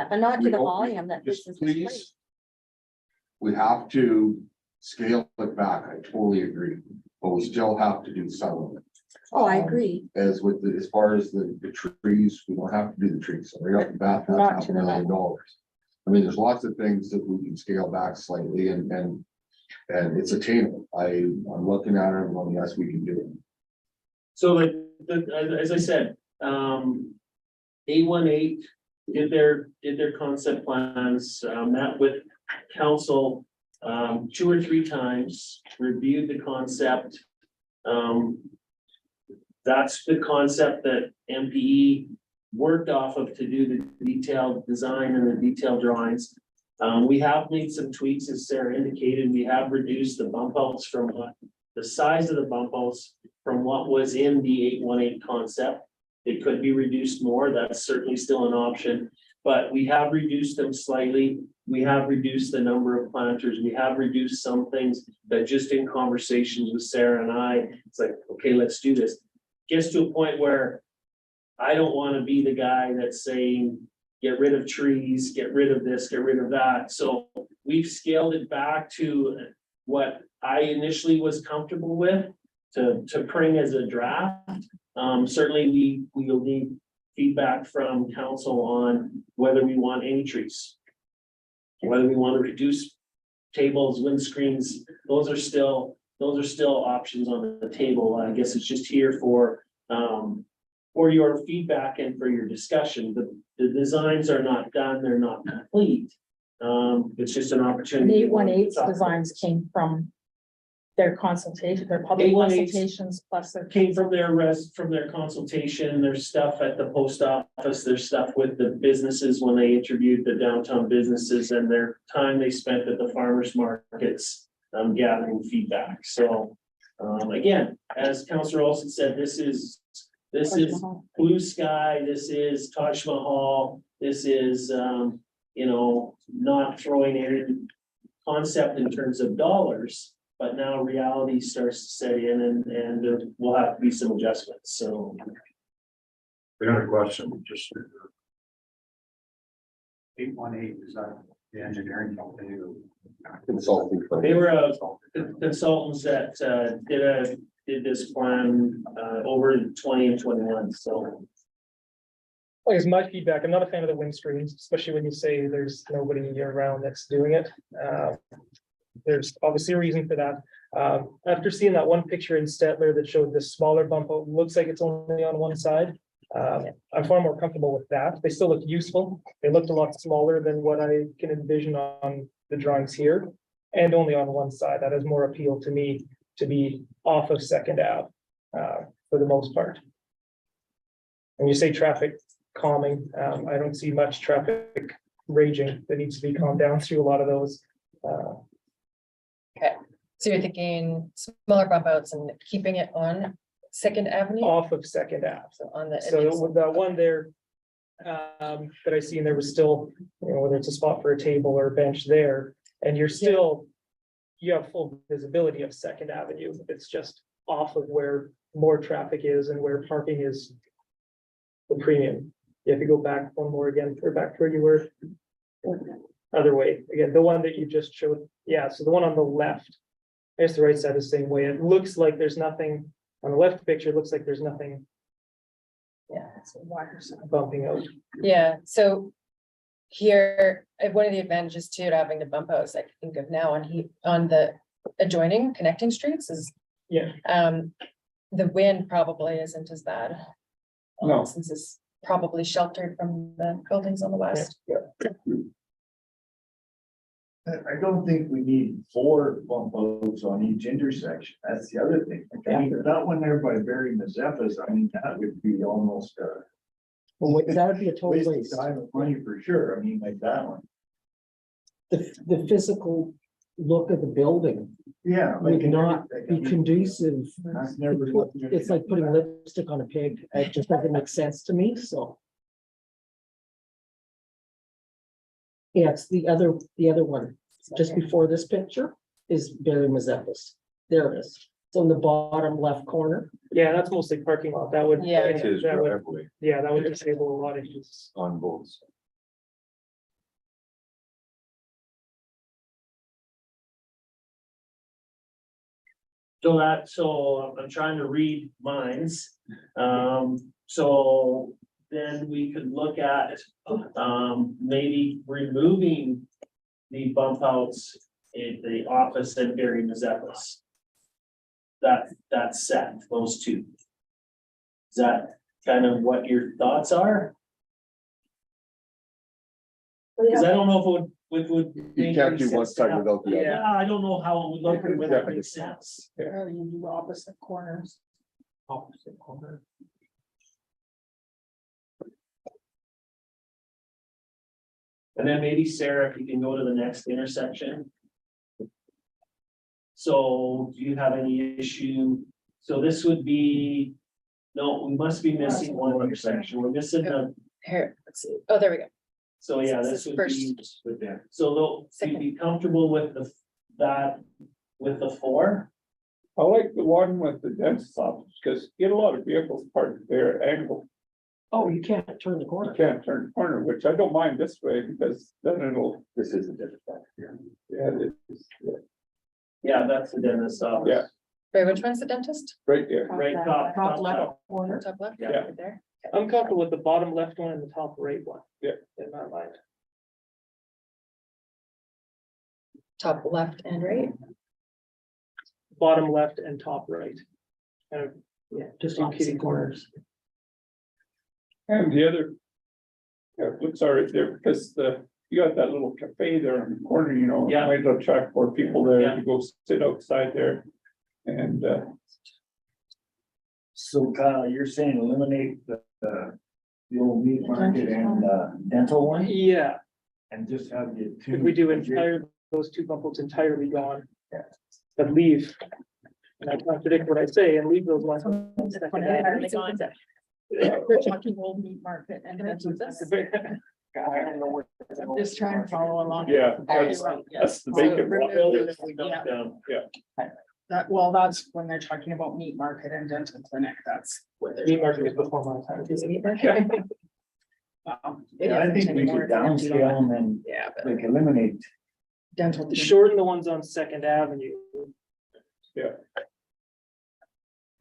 but not to the volume that this Just is. please. We have to scale it back, I totally agree, but we still have to do some of it. Oh, I agree. As far as the trees, we don't have to do the trees, so right off the bat, that's Not half to $1 the million. I mean, there's lots of things that we can scale back slightly and it's attainable. I'm looking at it, well, yes, we can do it. so as I said, 818 did their concept plans, met with council 2 or 3 times, reviewed the concept. That's the concept that MPE worked off of to do the detailed design and the detailed drawings. We have made some tweaks, as Sarah indicated. We have reduced the bump outs from the size of the bump outs from what was in the 818 concept. It could be reduced more. That's certainly still an option, but we have reduced them slightly. We have reduced the number of planters. We have reduced some things that just in conversations with Sarah and I, it's like, okay, let's do this. Gets to a point where I don't want to be the guy that's saying, get rid of trees, get rid of this, get rid of that. So we've scaled it back to what I initially was comfortable with to bring as a draft. Certainly we will need feedback from council on whether we want any trees, whether we want to reduce tables, windscreens. Those are still options on the table. I guess it's just here for your feedback and for your discussion. The designs are not done, they're not complete. It's just an The opportunity. 818's designs came from their consultation, their public 818's consultations, plus their. Came from their consultation, their stuff at the post office, their stuff with the businesses when they interviewed the downtown businesses, and their time they spent at the farmers markets, gathering feedback. So, again, as Councillor Olson said, this is blue sky, this is Taj Mahal, this is, not throwing any concept in terms of dollars, but now reality starts to set in and there will have to be some adjustments, so. We had a question, just. 818, is that the engineering company who. Consulting. They were consultants that did this plan over 20 and 21, so. Like, it's my feedback. I'm not a fan of the wind screens, especially when you say there's nobody around that's doing it. There's obviously a reason for that. After seeing that one picture in Stettler that showed this smaller bump out, looks like it's only on one side. I'm far more comfortable with that. They still look useful. They looked a lot smaller than what I can envision on the drawings here, and only on one side. That has more appeal to me to be off of Second Ave for the most part. And you say traffic calming, I don't see much traffic raging that needs to be calmed down through a lot of those. Okay, so you're thinking smaller bump outs and keeping it on Second Avenue? Off of Second Ave. So on the. So with the one there, that I see, and there was still, whether it's a spot for a table or a bench there, and you're still, you have full visibility of Second Avenue. It's just off of where more traffic is and where parking is the premium. You have to go back one more again, or back to where you were. Other way, again, the one that you just showed, yeah, so the one on the left, I guess the right side is the same way. It looks like there's nothing, on the left picture, it looks like there's nothing Yeah, it's a wider side. bumping out. Yeah, so here, one of the advantages to having the bump outs I can think of now on the adjoining connecting streets is. Yeah. The wind probably isn't as bad. No. Since it's probably sheltered from the buildings on the west. I don't think we need 4 bump outs on each intersection. That's the other thing. I mean, that one there by Barry Mazeppa's, I mean, that would be almost Well, that would be a total waste waste. of time and money for sure. I mean, like that one. The physical look of the building Yeah. would like, not I be mean, conducive. I've never looked at It's like putting lipstick on a pig. It just doesn't make sense to me, so. Yeah, it's the other one, just before this picture is Barry Mazeppa's. There it is. It's on the bottom left corner. Yeah, that's mostly parking lot. That would. Yeah. It's his that would- driveway Yeah, that would disable a lot of use. on both sides. So I'm trying to read minds. So then we could look at, maybe removing the bump outs in the office and Barry Mazeppa's. That's set, those two. Is that kind of what your thoughts are? Cause I don't know if it would. You make can't any do one sense to side have- without the other. Yeah, I don't know how it would look or whether it makes sense. Or you do opposite corners. Opposite corner. And then maybe Sarah, if you can go to the next intersection. So do you have any issue? So this would be, no, we must be missing one intersection. We're missing the, Here, let's see. Oh, there we go. so yeah, This this is would first. be, so they'll, you'd be comfortable with with the 4? I like the one with the dentist office, because you get a lot of vehicles parked there at angle. Oh, you can't turn the You corner. can't turn the corner, which I don't mind this way, because then it'll, This is a different one here. yeah, it's Yeah, that's the dentist office. Yeah. Wait, which one's the dentist? right there. Right, top left corner. Top left? Yeah. Right there. I'm comfortable with the bottom left one and the top right one. Yeah. In my mind. Top left and right. Bottom left and top right. Kind of, Yeah, just in opposite kitty corners. And the other. Yeah, it looks all right there, because you got that little cafe there in the corner, Yeah. might attract more people there Yeah. to go sit outside there. And, So Kyle, you're saying eliminate the old meat market and dental one Yeah, and just have the two. if we do those 2 bump outs entirely gone. But leave. And I contradict what I say and leave those ones. We're talking old meat market and then I'm just trying to follow along. yeah, Yes. that's the So vacant remove lot. this, yeah. That's when they're talking about meat market and dental clinic, that's where they're. Meat market is before my time. Is it meat market? Yeah, I think we could downscale them and Yeah. but like eliminate. Dental. Shorten the ones on Second Avenue.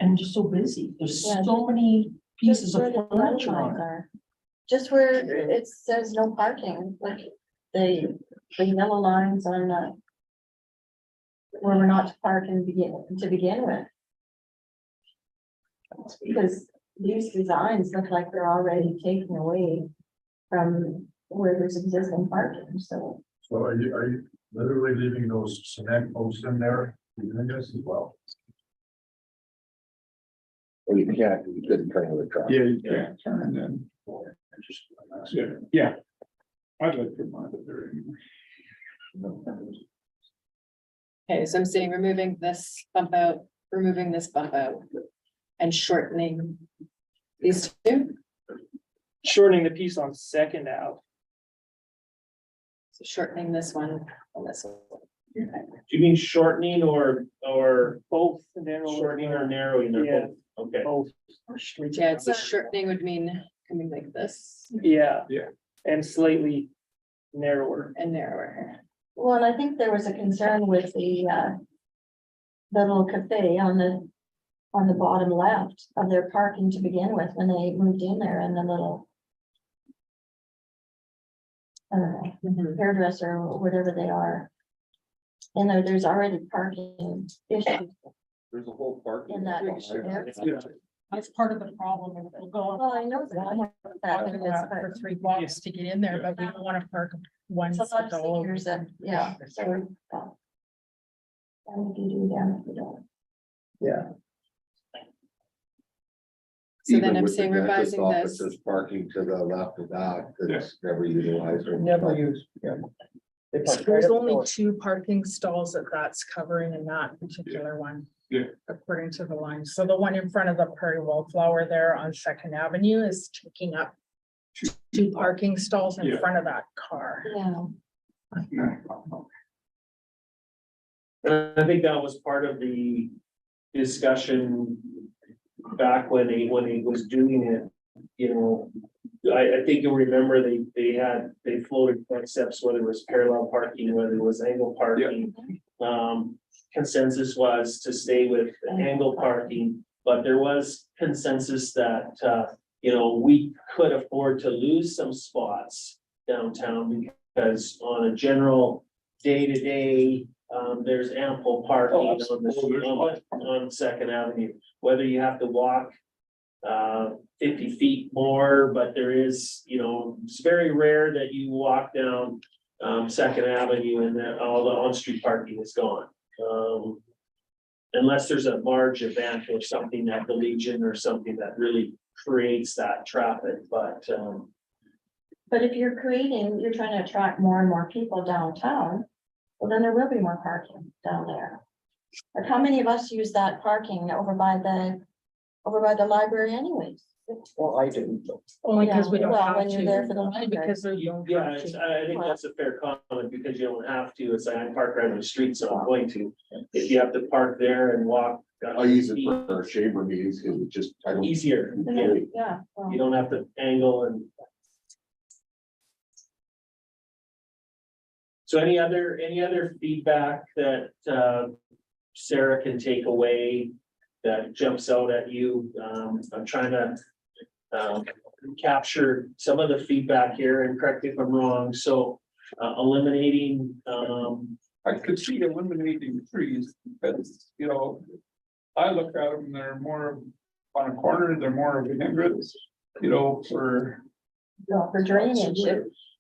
And just so busy. There's Yeah. so many pieces Just where of the furniture lines on it. are. Just where it says no parking, like the yellow lines on the. Where we're not to park and to begin with. Because these designs look like they're already taken away from where there's existing parking, so. So are you literally leaving those cement posts in there, doing this as well? Or you can't, you couldn't turn the truck. Yeah, you can't turn and then. Yeah. I'd like to mind it there anyway. Okay, so I'm saying removing this bump out, removing this bump out. And shortening these two, Shortening the piece on Second Ave. so shortening this one and this one. Do you mean shortening or Both narrow. shortening or narrowing? They're Yeah. both. Okay. Both. Yeah, it's a shortening would mean coming like this Yeah. Yeah. And slightly narrower. and narrower. Well, and I think there was a concern with the little cafe on the bottom left of their parking to begin with, when they moved in there and the little. I don't know, hairdresser or whatever they are. And there's already parking issues There's a whole park. in that area. That's part of the problem. If we'll go Well, I know that. for 3 blocks to get in there, but we don't wanna park one. It's a lot of seniors that, yeah, so. And if you do them, if you don't. Yeah. So Even then I'm with the saying dentist revising office, this. there's parking to the left of that, that's never utilized. or- Never used, yeah. They park right There's at the only door. 2 parking stalls that's covering in that particular one. Yeah. According to the line. So the one in front of the Prairie Wildflower there on Second Avenue is taking up 2 parking stalls in Yeah. front of that car. Yeah. And I think that was part of the discussion back when he was doing it, you know. I think you'll remember they floated concepts, whether it was parallel parking, whether it was angle parking. Consensus was to stay with angle parking, but there was consensus that, we could afford to lose some spots downtown because on a general day-to-day, there's ample parking on Second Avenue, whether you have to walk 50 feet more, but there is, it's very rare that you walk down Second Avenue and then all the on-street parking is gone. Unless there's a large event or something at the Legion or something that really creates that traffic, but But if you're trying to attract more and more people downtown, well, then there will be more parking down there. Like how many of us use that parking over by the library anyways? Well, I didn't. Only because we don't Well, have when you're there to. for the Only library. because there's no. yeah, I think that's a fair comment because you don't have to. It's like I park right on the street, so I'm going to. If you have to park there and walk. I use it for our chamber meetings, because it just, I don't. Easier. Yeah. well, You don't have to angle and. So any other feedback that Sarah can take away that jumps out at you? I'm trying to capture some of the feedback here and correct me if I'm wrong. So eliminating, I could see eliminating trees, because, I look at them, they're more on a corner, they're more of a hindrance, for. no, for drainage,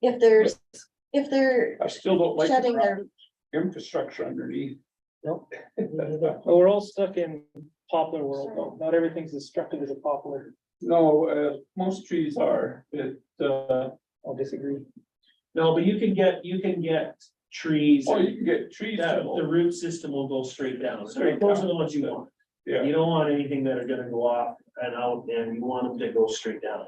if they're I still don't like shedding the their, infrastructure underneath. Nope. But we're all stuck in poplar world, though. Not everything's as destructive as a poplar. No, most trees are, I'll disagree. no, but you can get trees. you can get trees. That the root system will go straight down. Straight Those are down. the ones you want. Yeah, You don't want anything that are gonna go off and out, and you want them to go straight down.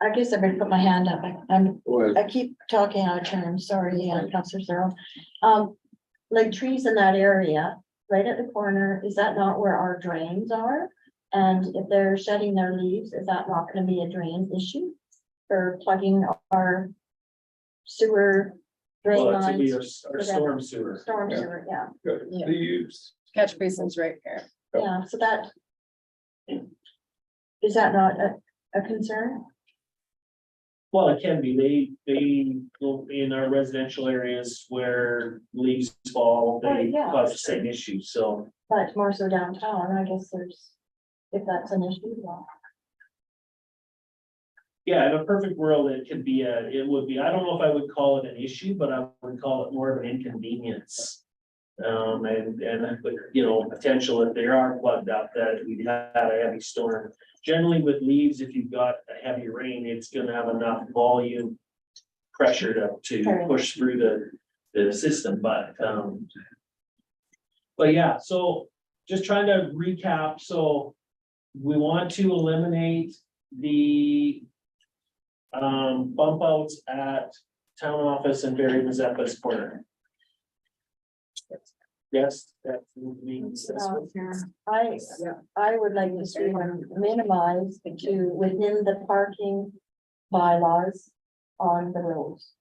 I guess I better put my hand up. I keep talking out of turn, sorry, Councilor Searle. Like trees in that area, right at the corner, is that not where our drains are? And if they're shedding their leaves, is that not gonna be a drain issue? For plugging our sewer drain Well, that's gonna be lines, our storm sewer. storm sewer, yeah, Yeah. Leaves. Catch basins right here. yeah, so that. Is that not a concern? Well, it can be, they go in our residential areas where leaves fall, Oh, they yeah. cause the same issue, so. But more so downtown, I guess there's, if that's an issue, well. Yeah, in a perfect world, it would be, I don't know if I would call it an issue, but I would call it more of an inconvenience. But, you know, potential if they are plugged up, that we'd had a heavy storm. Generally with leaves, if you've got a heavy rain, it's gonna have enough volume pressure to push through the system, but yeah, so just trying to recap, so we want to eliminate the bump outs at town office and Barry Mazeppa's corner. Yes, that means. I would like to see them minimized to within the parking bylaws on the roads.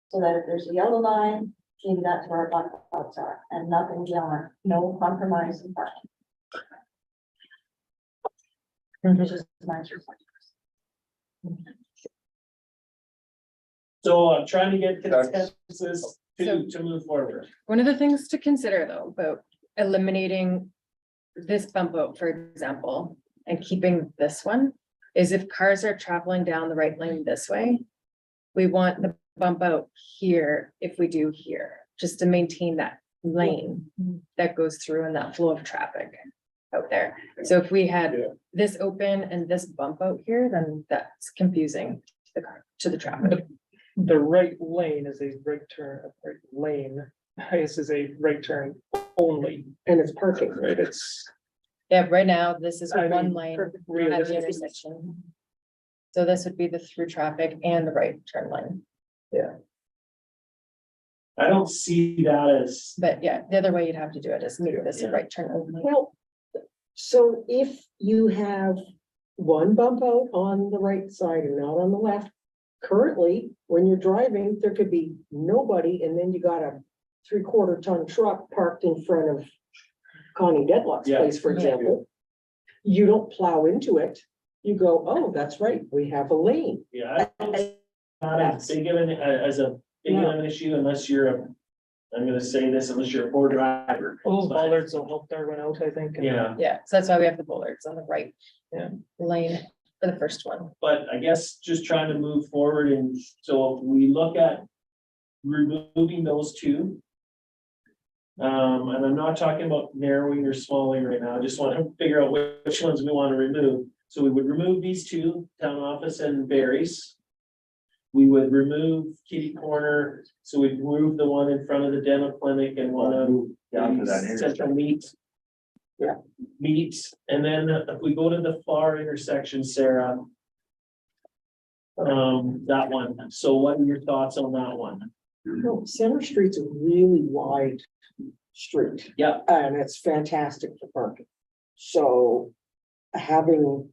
So that if there's a yellow line, maybe that's where our blackouts are, and nothing beyond, no compromise in parking. Which is my So I'm trying to get consensus to move forward. One of the things to consider though, about eliminating this bump out, for example, and keeping this one, is if cars are traveling down the right lane this way, we want the bump out here if we do here, just to maintain that lane that goes through and that flow of traffic out there. So if we had this open and this bump out here, then that's confusing to the traffic. The right lane is a right turn, a right lane. This is a right turn only, And it's parking. right? It's. Yeah, right now, this is I one mean, lane perfect at the realistic. intersection. So this would be the through traffic and the right turn lane. I don't see that as, But yeah, the other way you'd have to do it is make this a right turn only. Well, so if you have one bump out on the right side and not on the left, currently, when you're driving, there could be nobody, and then you got a 3/4 ton truck parked in front of Connie Deadlock's Yeah. place, for example. You don't plow into it. You go, oh, that's right, we have a lane. yeah, I don't see that as big of an issue unless you're I'm gonna say this, unless you're a poor driver. Those But- bollards will help Darwin out, I think. and- Yeah, Yeah, so that's why we have the bollards on the right. Yeah. Lane for the first one. but I guess just trying to move forward, and so if we look at removing those two. And I'm not talking about narrowing or smalling right now, I just want to figure out which ones we want to remove. So we would remove these two, town office and Barry's. We would remove Kitty Corner, so we'd remove the one in front of the dental clinic and one of Down to that the intersection. Central Meat. Yeah. Meats, and then if we go to the far intersection, Sarah. That one, so what are your thoughts on that one? No, Center Street's a really wide street. Yeah. And it's fantastic for parking. So having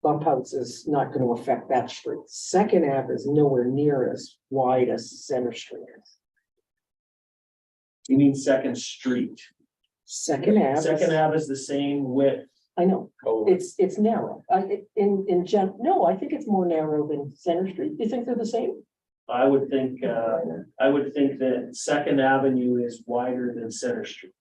bump outs is not gonna affect that street. Second Ave is nowhere near as wide as Center Street is. You mean Second Street? Second Ave. Second Ave is the same width. I know, it's narrow. No, I think it's more narrow than Center Street. Do you think they're the same? I would think that Second Avenue is wider than Center Street.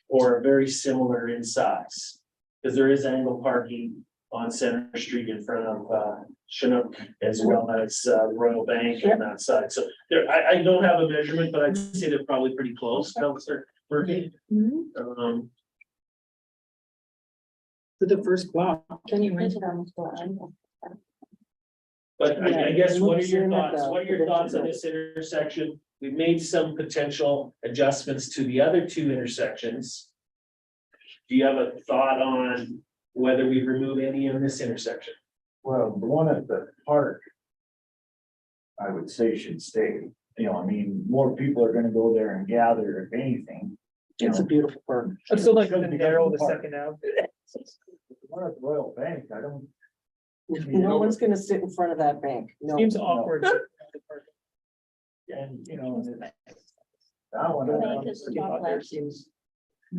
Or very similar in size, because there is angle parking on Center Street in front of Chinook as well as Royal Bank on that side. So there, I don't have a measurement, but I'd say they're probably pretty close, Counselor Murphy. For the first block. Can you print it on the floor? But I guess, what are your Looks in at thoughts? the What are your thoughts on this intersection? We've made some potential adjustments to the other two intersections. Do you have a thought on whether we remove any in this intersection? Well, the one at the park, I would say should stay. You know, I mean, more people are gonna go there and gather if anything. It's a beautiful park. I'd still like to Shouldn't be narrow the park. second out. One at the Royal Bank, I don't. No one's gonna sit in front of that bank. No. Seems awkward. And, you know, that one. Bank is the top There left. seems.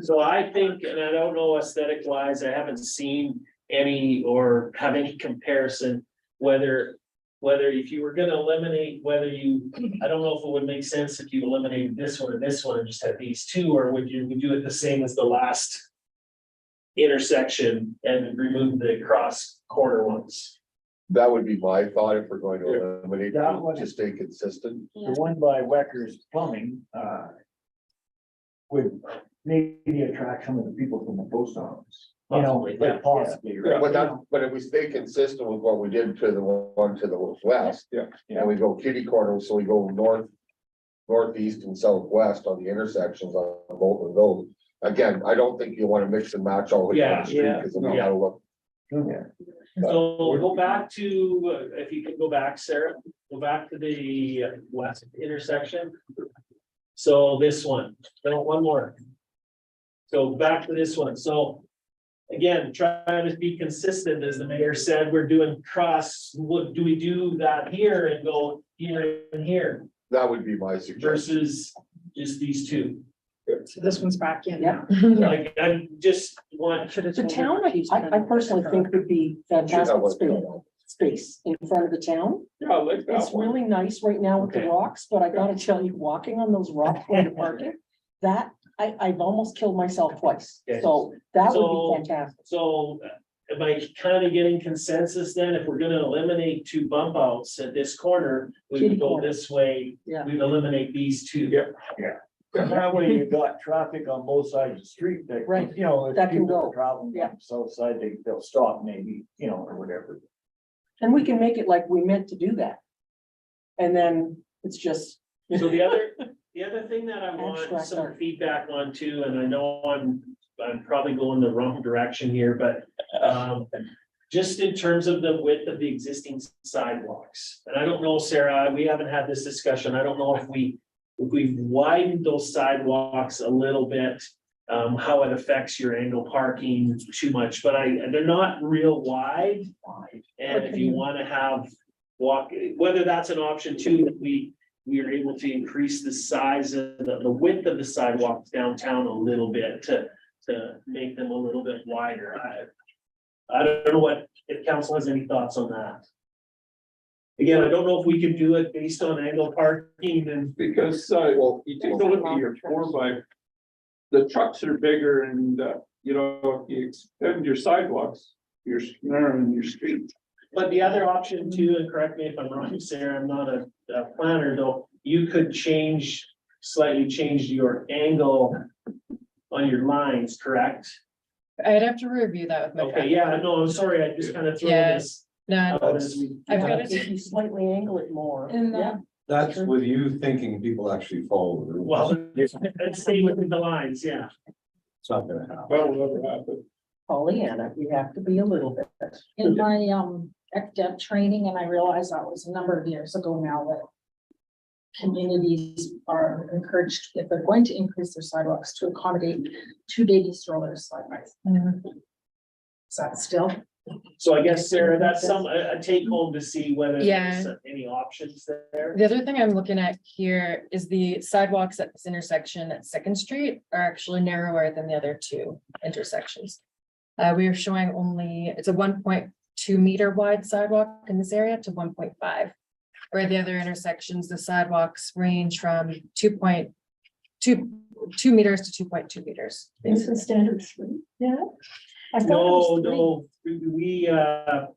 So I think, and I don't know aesthetic wise, I haven't seen any or have any comparison. Whether if you were gonna eliminate, I don't know if it would make sense if you eliminated this one and just had these two, or would you do it the same as the last intersection and remove the cross corner ones? That would be my thought if we're going to eliminate, That one. to stay consistent. The one by Wecker's Plumbing, would maybe attract some of the people from the post office. You know, Possibly, yeah. like possibly, right? But if we stay consistent with what we did to the one to the west. Yeah. And we go kitty corner, so we go northeast and southwest on the intersections on both of those. Again, I don't think you want to mix and match all the way down the street, Yeah, because then we gotta look. So go back to, if you could go back, Sarah, go back to the west intersection. So this one, no, one more. So back to this one, so. Again, trying to be consistent, as the mayor said, we're doing cross, what, do we do that here and go here and here That would be my suggestion. versus just these two? So this one's back in. Yeah. Like, I just want, The town, I personally think would be fantastic space in front of the town. Yeah, I like that It's one. really nice right now with the Okay. rocks, but I gotta tell you, walking on those rocks when you're parking, that, I've almost killed myself twice. Okay. So that So- would be fantastic. so am I kind of getting consensus then? If we're gonna eliminate two bump outs at this corner, we would go this way, Yeah. we'd eliminate these two. Yeah. That way you've got traffic on both sides of the street that, Right. you know, if That can people are go. traveling Yeah. on the south side, they'll stop maybe, you know, or whatever. And we can make it like we meant to do that. And then it's just, So the other thing that I want Abstract some art. feedback on too, and I know I'm probably going the wrong direction here, but just in terms of the width of the existing sidewalks. And I don't know, Sarah, we haven't had this discussion. I don't know if we've widened those sidewalks a little bit, how it affects your angle parking too much, but they're not real wide. And if you want to have whether that's an option too, that we are able to increase the size of the width of the sidewalks downtown a little bit to make them a little bit wider. I don't know if council has any thoughts on that. Again, I don't know if we can do it based on angle parking and. Because, well, you take a look at your 4x, the trucks are bigger and, you know, if you extend your sidewalks, you're narrowing your street. But the other option too, and correct me if I'm wrong, Sarah, I'm not a planner though, you could slightly change your angle on your lines, correct? I'd have to review that with my. Okay, yeah, no, I'm sorry, I just kind of threw Yeah. this. No, out as we- I've got if it. you slightly angle it more. And, Yeah. That's with you thinking people actually follow the rules. Well, let's stay within the lines, yeah. It's not gonna happen. Well, whatever happened. Pollyanna, you have to be a little bit. In my ECDEP training, and I realized that was a number of years ago now, that communities are encouraged, if they're going to increase their sidewalks, to accommodate 2 baby strollers side by side. Is that still? So I guess, Sarah, that's a take home to see whether Yeah. there's any options there. The other thing I'm looking at here is the sidewalks at this intersection at Second Street are actually narrower than the other two intersections. We are showing it's a 1.2 meter wide sidewalk in this area to 1.5. Where the other intersections, the sidewalks range from 2.2 meters to 2.2 meters. It's the standard street. Yeah. I thought it was three. No,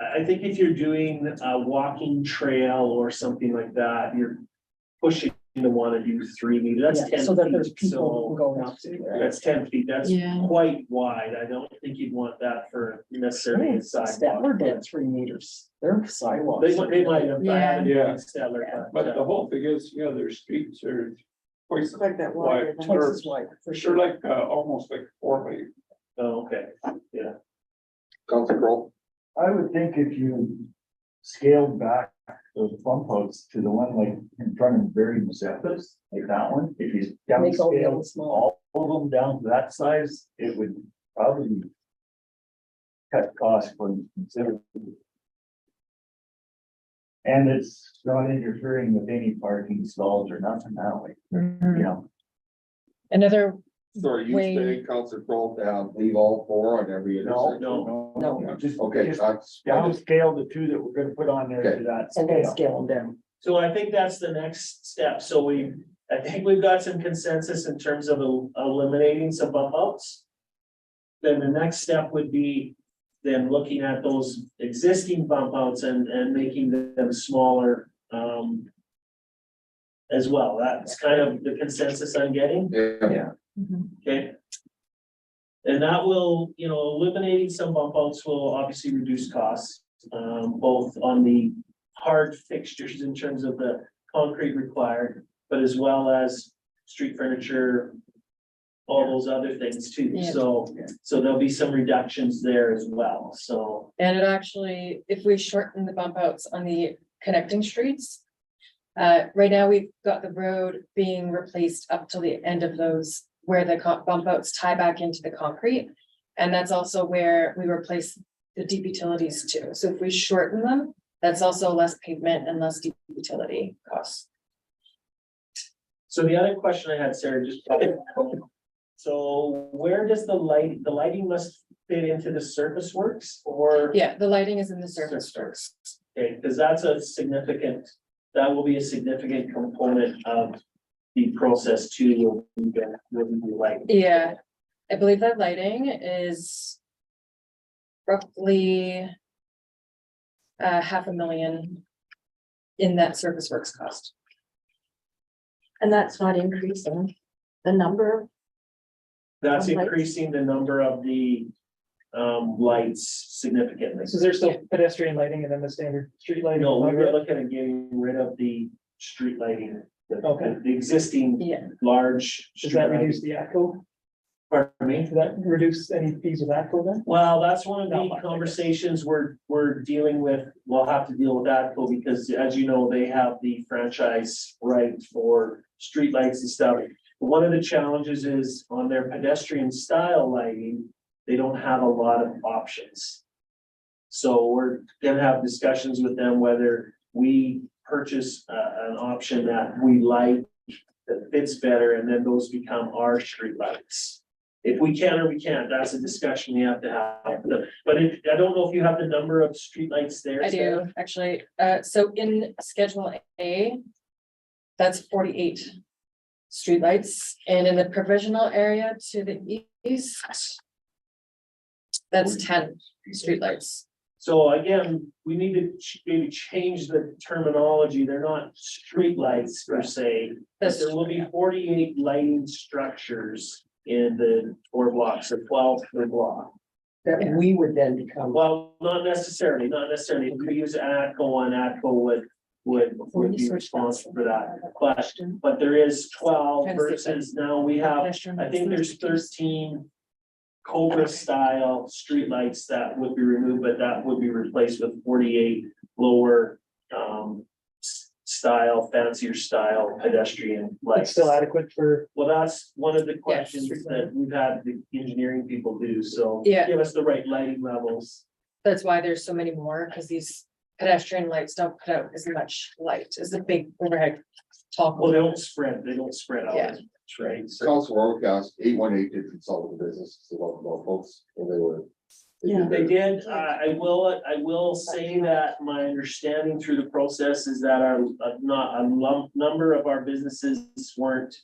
I think if you're doing a walking trail or something like that, you're pushing to want to do 3 meters. That's Yeah, 10 so that there's feet, people so going up to there. that's 10 feet. That's Yeah. quite wide. I don't think you'd want that for necessarily a sidewalk. Statler did 3 meters. Their sidewalks. They might have. I haven't Yeah. been Statler, But but, the whole thing is, you know, their streets are twice, Like that wide, Twice as wide, for they're sure. like, almost like 4-way. oh, okay, yeah. Council Crowe? I would think if you scaled back those bump outs to the one like in front of Barry Mazeppa's, like that one, if you Make all the downscale others small. pull them down to that size, it would probably cut costs for considerably. And it's not interfering with any parking stalls or nothing that way, you know. Another, So are you Wait. saying, Councilor Crowe, to have, leave all four on every No, intersection? no, just, Okay, just that's. down to scale the two that we're gonna put on there to that And then scale. scale them down. So I think that's the next step. So I think we've got some consensus in terms of eliminating some bump outs. Then the next step would be then looking at those existing bump outs and making them smaller, as well. That's kind of the consensus I'm getting. Yeah, Okay. And that will, eliminating some bump outs will obviously reduce costs, both on the hard fixtures in terms of the concrete required, but as well as street furniture, all those other things too. Yeah. So there'll be some reductions there as well. So, and it actually, if we shorten the bump outs on the connecting streets. Right now, we've got the road being replaced up till the end of those, where the bump outs tie back into the concrete. And that's also where we replace the deep utilities too. So if we shorten them, that's also less pavement and less deep utility costs. so the other question I had, Sarah, just. So where does the lighting must fit into the surface works or? Yeah, the lighting is in the surface works. Okay, because that will be a significant component of the process too. Will be lighting. Yeah, I believe that lighting is roughly $500,000 in that surface works cost. And that's not increasing the number. That's Lights. increasing the number of the lights significantly. So there's still pedestrian lighting and then the standard street lighting. No, we were looking at getting rid of the street lighting, Okay. the existing Yeah, large. Does street that lighting. reduce the ATCO? Pardon me? Does that reduce any fees with ATCO then? Well, that's one of Not the much, I guess. conversations we're dealing with. We'll have to deal with that because as you know, they have the franchise right for streetlights and stuff. One of the challenges is on their pedestrian style lighting, they don't have a lot of options. So we're gonna have discussions with them whether we purchase an option that we like that fits better and then those become our streetlights. If we can or we can't, that's a discussion we have to have. But I don't know if you have the number of streetlights there. I Sarah? do, actually. So in Schedule A, that's 48 streetlights, and in the provisional area to the east, that's 10 streetlights. So again, we need to maybe change the terminology. They're not streetlights per se. But That's there will be 48 lighting structures in the 4 blocks or 12 per block. That we would then become. Well, not necessarily. If we use ATCO and ATCO would be responsible for that. But there is 12 versus now we have, I think there's 13 Cobra style streetlights that would be removed, but that would be replaced with 48 lower style, fancier style pedestrian It's lights. still adequate for, Well, that's one of the Yes. questions that we've had the engineering people do, so. Yeah. Give us the right lighting levels. That's why there's so many more, because these pedestrian lights don't put out as much light as the big overhead tall. Well, they don't spread out Yeah. as much, right? So Council Overcast, 818 did consult with the business, about folks, and they were. Yeah. they did, I will say that my understanding through the process is that number of our businesses weren't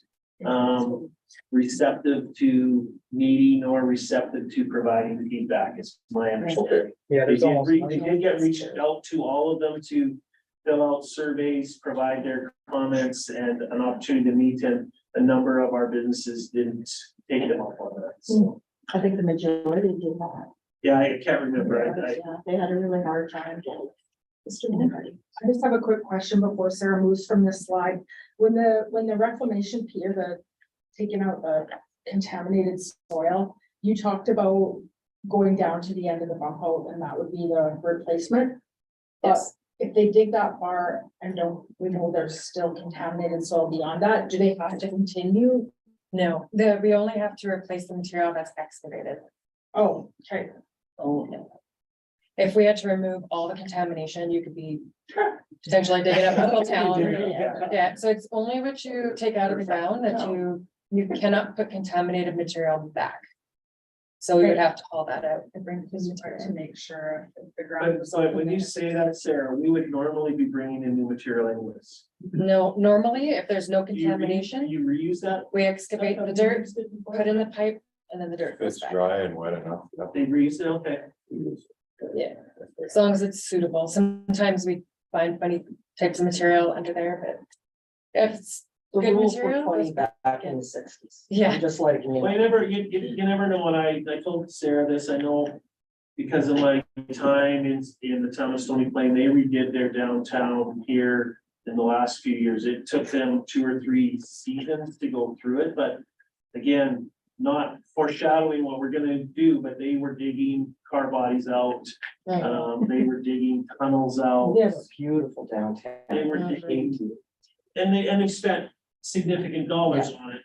receptive to meeting or receptive to providing feedback is my understanding. yeah, They there's did, almost. they did get reached out to all of them to fill out surveys, provide their comments and an opportunity to meet, and a number of our businesses didn't take them up on that. So, I think the majority did that. yeah, I can't remember. Yeah, they had a really hard time getting this to anybody. I just have a quick question before Sarah moves from this slide. When the reclamation pier, the taking out the contaminated soil, you talked about going down to the end of the bump out and that would be the replacement. But Yes. if they dig that far and we know there's still contaminated soil beyond that, do they have to continue No, we only have to replace the material that's excavated. Oh, okay. If we had to remove all the contamination, you could be potentially digging up the whole town. Yeah, so it's only what you take out of the ground that you cannot put contaminated material back. So we would have to haul that out. I bring this to make sure the ground. But when you say that, Sarah, we would normally be bringing in new material anyways. No, normally, if there's no You contamination, You reuse that, we excavate the dirt, put in the pipe, and then the dirt If goes it's back. dry and wet enough. they reuse it, okay. Yeah, as long as it's suitable. Sometimes we find funny types of material under there, but if it's The good rules were material, funny it's- back in the sixties. Yeah. Just like, you Well, know, you never know when I told Sarah this, I know. Because of my time in the town of Stony Plain, they redid their downtown here in the last few years. It took them 2 or 3 seasons to go through it, but again, not foreshadowing what we're gonna do, but they were digging car bodies out. They were digging tunnels out. we have a beautiful downtown. They were digging, and they spent significant dollars on it,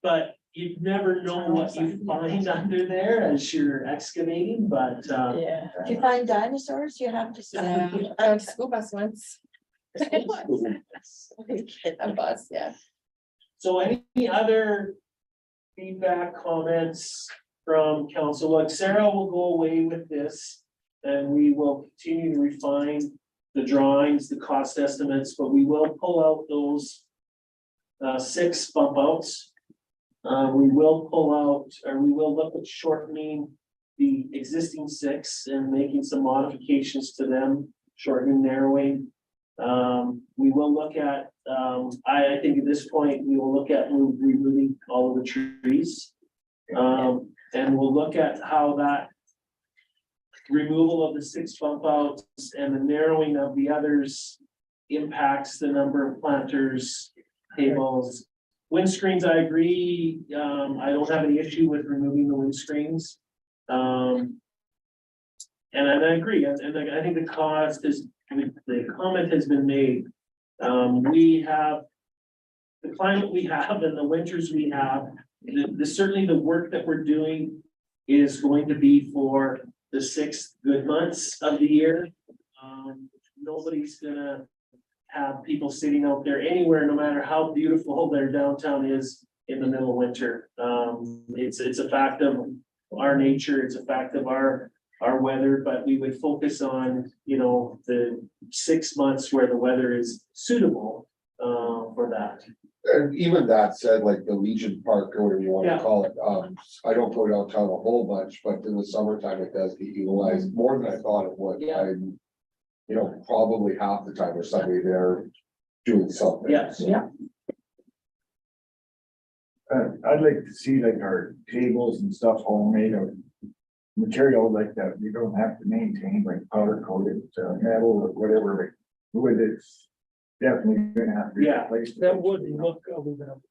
but you never know what you find under there as you're excavating, but, Yeah. If you find dinosaurs, you have to. Yeah, I found a school bus once. A bus, yeah. so any other feedback, comments from council? Look, Sarah will go away with this, and we will continue to refine the drawings, the cost estimates, but we will pull out those 6 bump outs. We will pull out, or we will look at shortening the existing 6 and making some modifications to them, shortening, narrowing. We will look at, I think at this point, we will look at removing all of the trees. And we'll look at how that removal of the 6 bump outs and the narrowing of the others impacts the number of planters, tables. Windscreens, I agree. I don't have any issue with removing the windscreens. And I agree, and I think the cost is, the comment has been made. We have the climate we have and the winters we have, certainly the work that we're doing is going to be for the 6 good months of the year. Nobody's gonna have people sitting out there anywhere, no matter how beautiful their downtown is in the middle of winter. It's a fact of our nature, it's a fact of our weather, but we would focus on, the 6 months where the weather is suitable for that. And even that said, like the Legion Park or whatever you want Yeah. to call it, I don't go downtown a whole bunch, but in the summertime it does get utilized more than I thought it would. Yeah. I'm, probably half the time there's somebody there doing something. Yeah. so. Yeah. I'd like to see like our tables and stuff all made of material like that. You don't have to maintain like powder coated metal or whatever, like wood, it's definitely gonna have to be Yeah, replaced. That would look aluminum.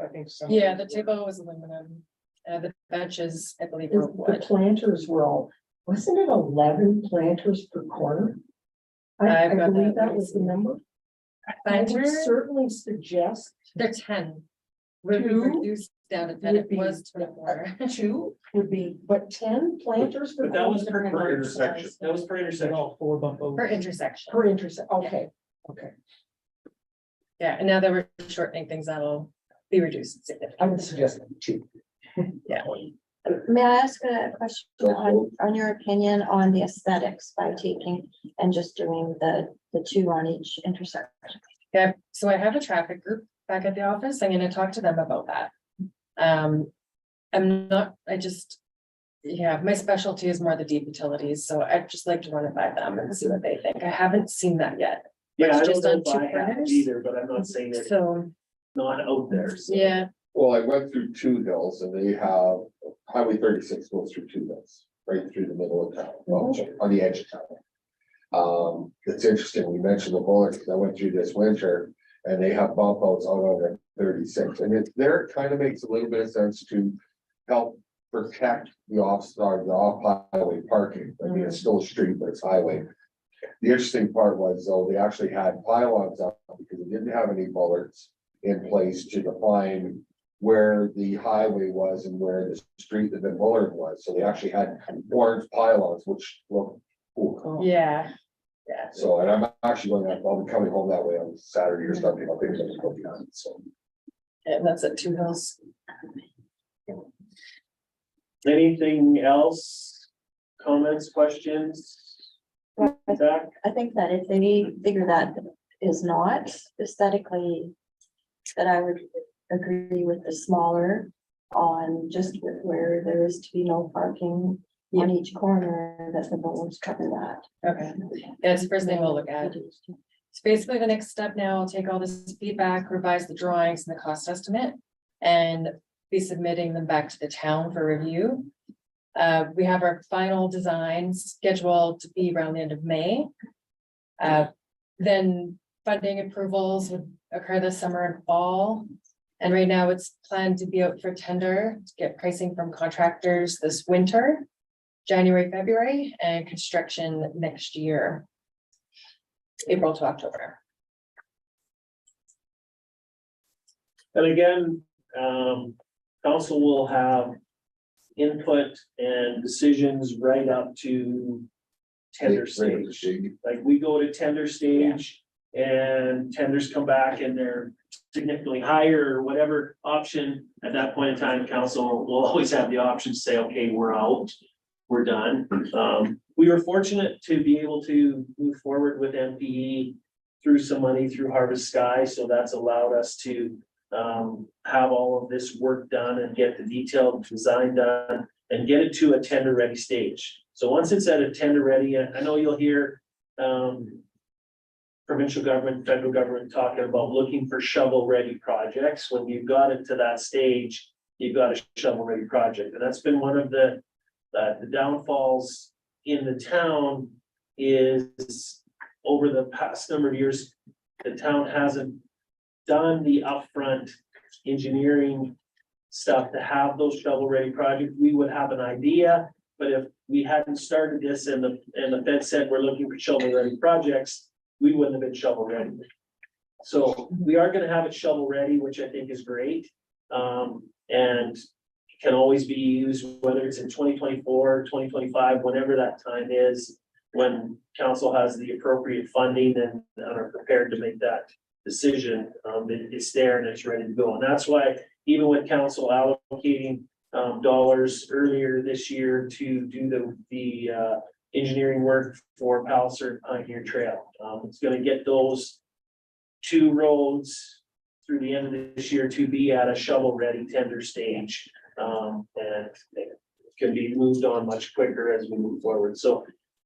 I think so. Yeah, the table was aluminum. The benches, I believe, were The wood. planters were all, wasn't it 11 planters per corner? I I've got believe that. that was the number. I would Planters, certainly suggest they're 10. Would be Two reduced down to 10, would it be- was 24. 2 would be, but 10 planters per. But that was corner? per intersection. That was per They're intersection. all 4 bump Per overs. intersection. Per intersection, okay, okay. Yeah, and now that we're shortening things, that'll be reduced I significantly. would suggest 2. Yeah. May I ask a question on your opinion on the aesthetics by taking and just doing the 2 on each intersection? Yeah, so I have a traffic group back at the office. I'm gonna talk to them about that. My specialty is more the deep utilities, so I'd just like to run it by them and see what they think. I haven't seen that yet. Yeah, I Just don't know on if 2 I have printers? either, but I'm not saying it's So, not out there. so. yeah, Well, I went through 2 hills and they have Highway 36 goes through 2 hills, right through the middle of town, well, on the edge of town. It's interesting, we mentioned the bullets, because I went through this winter and they have bump outs out on the 36, and it kind of makes a little bit of sense to help protect the off-highway parking. I mean, it's still a street, but it's highway. The interesting part was, though, they actually had pylons up because they didn't have any bullets in place to define where the highway was and where the street that the Bullard was, so they actually had orange pylons, which look cool. Yeah. Yeah. So, and I'm actually going, I'll be coming home that way on Saturday or something, I'll think I'm going behind, so. And that's at Two Hills. Anything else? Comments, questions? Zach? I think that if they figure that is not aesthetically, that I would agree with the smaller on just with where there is to be no parking on each corner, that the boards cover that. Okay. Yeah, it's the first thing we'll look at. So basically, the next step now, I'll take all this feedback, revise the drawings and the cost estimate, and be submitting them back to the town for review. We have our final designs scheduled to be around the end of May. Then funding approvals would occur this summer and fall. And right now it's planned to be out for tender to get pricing from contractors this winter, January, February, and construction next year, April to October. And again, council will have input and decisions right up to tender stage. Like we go to tender stage and tenders come back and they're significantly higher or whatever option. At that point in time, council will always have the option to say, okay, we're out, we're done. We were fortunate to be able to move forward with MPE through some money through Harvest Sky. So that's allowed us to have all of this work done and get the detailed design done and get it to a tender ready stage. So once it's at a tender ready, I know you'll hear provincial government, federal government talking about looking for shovel ready projects. When you've got it to that stage, you've got a shovel ready project. And that's been one of the downfalls in the town is over the past number of years, the town hasn't done the upfront engineering stuff to have those shovel ready projects. We would have an idea, but if we hadn't started this and the Fed said we're looking for shovel ready projects, we wouldn't have been shovel ready. So we are gonna have it shovel ready, which I think is great. And can always be used, whether it's in 2024, 2025, whenever that time is, when council has the appropriate funding and are prepared to make that decision, it's there and it's ready to go. And that's why even with council allocating dollars earlier this year to do the engineering work for Palliser and Pioneer Trail, it's going to get those two roads through the end of this year to be at a shovel ready tender stage, and it can be moved on much quicker as we move forward. So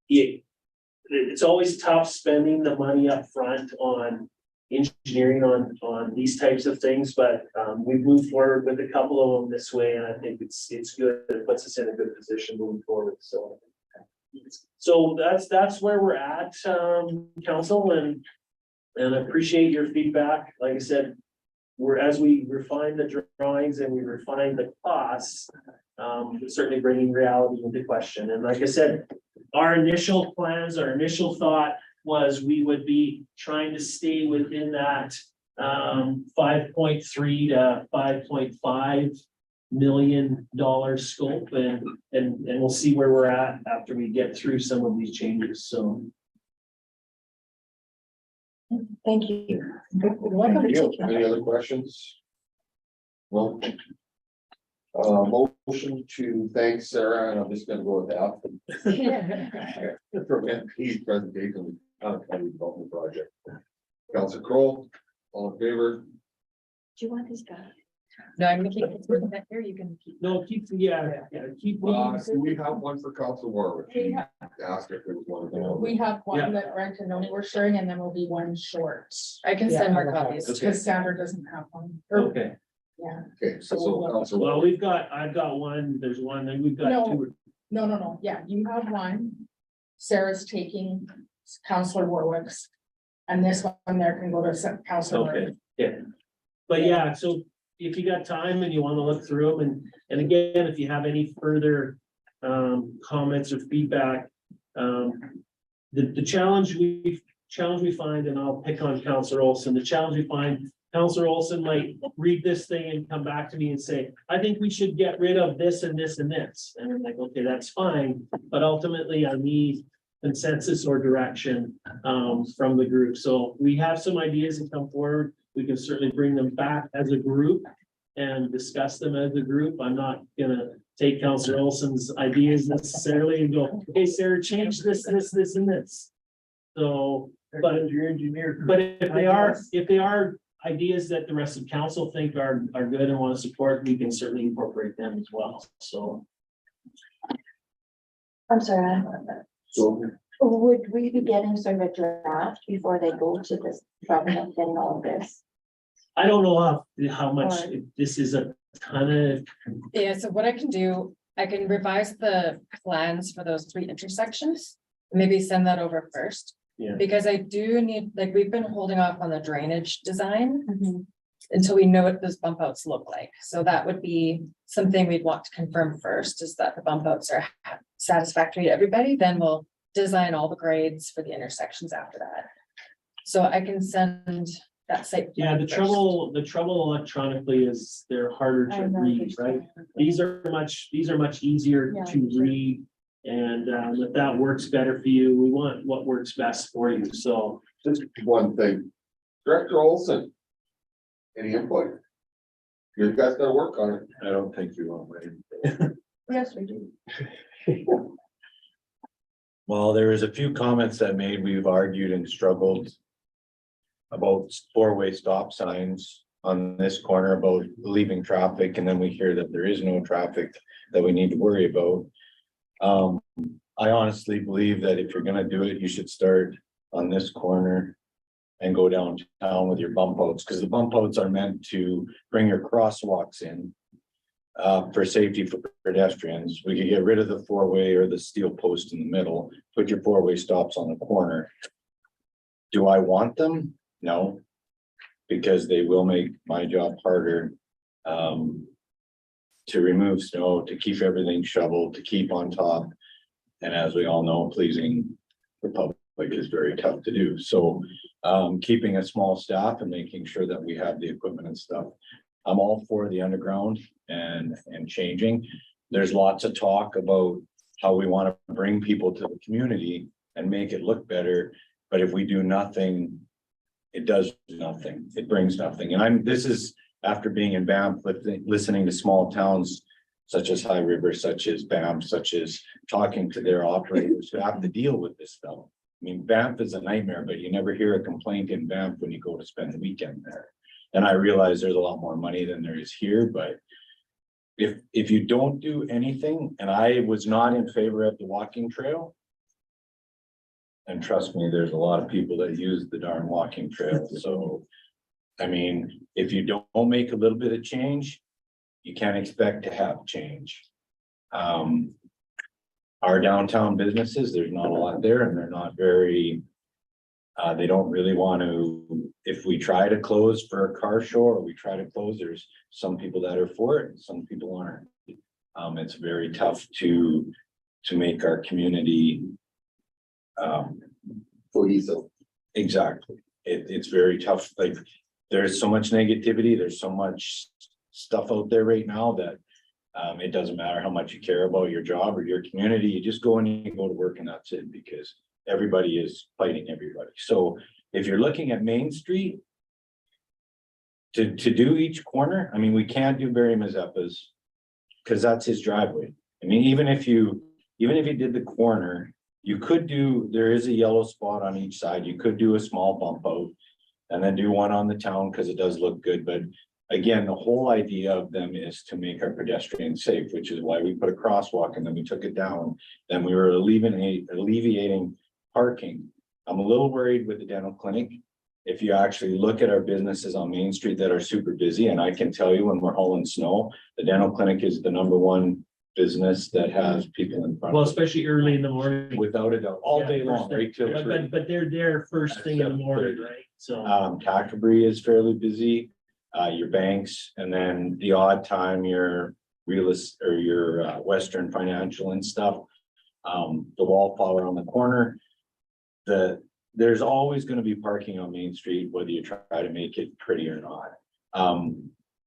it's always tough spending the money up front on engineering on these types of things, but we've moved forward with a couple of them this way, and I think it's good. It puts us in a good position moving forward. So that's where we're at, council, and I appreciate your feedback. Like I said, as we refine the drawings and we refine the costs, certainly bringing reality into question. And like I said, our initial plans, our initial thought was we would be trying to stay within that 5.3 to 5.5 million dollar scope, and we'll see where we're at after we get through some of these changes. So Thank you. Any other questions? Well, motion to thank Sarah, and I'm just gonna go with that. From MP's presentation on the county development project. Councilor Kroll, all in favor? Do you want this guy? No, I'm gonna keep it back here. You can keep. no, keep we have one for Council Warwick. We have- Ask if there was one available. We have Yeah. one that Brent and Noni were sharing, and then will be one short. I can send more copies. Because Sandra doesn't have one. okay. Yeah, Okay, so Council Well, Warwick. I've got one, there's one, then we've got No. two. no, yeah, you have one. Sarah's taking Counselor Warwick's. And this one there can go to Counselor. Okay, yeah. But yeah, so if you got time and you want to look through them, and again, if you have any further comments or feedback, the challenge we find, and I'll pick on Counselor Olson, the challenge we find Counselor Olson might read this thing and come back to me and say, I think we should get rid of this and this and this. And I'm like, okay, that's fine, but ultimately I need consensus or direction from the group. So we have some ideas that come forward. We can certainly bring them back as a group and discuss them as a group. I'm not gonna take Counselor Olson's ideas necessarily and go, okay, Sarah, change this, and this. So, but Your engineer. but if they are ideas that the rest of council think are good and want to support, we can certainly incorporate them as well. So I'm sorry, So would we be getting sort of a draft before they go to this, probably not getting all of this? I don't know how much this is a ton of, Yeah, so what I can do, I can revise the plans for those 3 intersections. Maybe send that over first. Yeah. Because I do need, like, we've been holding off on the drainage design. Until we know what those bump outs look like. So that would be something we'd want to confirm first, is that the bump outs are satisfactory to everybody, then we'll design all the grades for the intersections after that. So I can send that site. yeah, plan the first. trouble electronically is they're harder I to know, read, right? These are much easier Yeah, to sure. read. And if that works better for you, we want what works best for you. So just one thing, Director Olson. Any input? You guys gotta work on it. I don't think you want to. Yes, we do. Well, there was a few comments that made, we've argued and struggled about 4-way stop signs on this corner, about leaving traffic, and then we hear that there is no traffic that we need to worry about. I honestly believe that if you're gonna do it, you should start on this corner and go downtown with your bump outs, because the bump outs are meant to bring your crosswalks in for safety for pedestrians. We could get rid of the 4-way or the steel post in the middle, put your 4-way stops on the corner. Do I want them? No, because they will make my job harder to remove snow, to keep everything shoveled, to keep on top. And as we all know, pleasing the public is very tough to do. So keeping a small staff and making sure that we have the equipment and stuff. I'm all for the underground and changing. There's lots of talk about how we want to bring people to the community and make it look better. But if we do nothing, it does nothing. It brings nothing. And this is after being in Banff, listening to small towns such as High River, such as Banff, such as talking to their operators who have to deal with this stuff. I mean, Banff is a nightmare, but you never hear a complaint in Banff when you go to spend the weekend there. And I realize there's a lot more money than there is here, but if you don't do anything, and I was not in favor of the walking trail. And trust me, there's a lot of people that use the darn walking trail, so. I mean, if you don't make a little bit of change, you can't expect to have change. Our downtown businesses, there's not a lot there, and they're not very. They don't really want to, if we try to close for a car show or we try to close, there's some people that are for it and some people aren't. It's very tough to make our community. Cohesive. Exactly. It's very tough. Like, there's so much negativity. There's so much stuff out there right now that it doesn't matter how much you care about your job or your community. You just go and you go to work and that's it, because everybody is fighting everybody. So if you're looking at Main Street to do each corner, I mean, we can't do Barry Mazeppa's because that's his driveway. I mean, even if you did the corner, you could do, there is a yellow spot on each side. You could do a small bump out and then do one on the town because it does look good. But again, the whole idea of them is to make our pedestrians safe, which is why we put a crosswalk and then we took it down. Then we were alleviating parking. I'm a little worried with the dental clinic. If you actually look at our businesses on Main Street that are super busy, and I can tell you when we're hauling snow, the dental clinic is the #1 business that has people in front. well, of it, especially early in the morning. without a doubt, all Yeah, day first long, thing. right till 3. But they're there first thing in the morning, 7:30. right? So. Tacabri is fairly busy, your banks, and then the odd time your realist or your Western Financial and stuff. The Wallflower on the corner. there's always gonna be parking on Main Street, whether you try to make it pretty or not.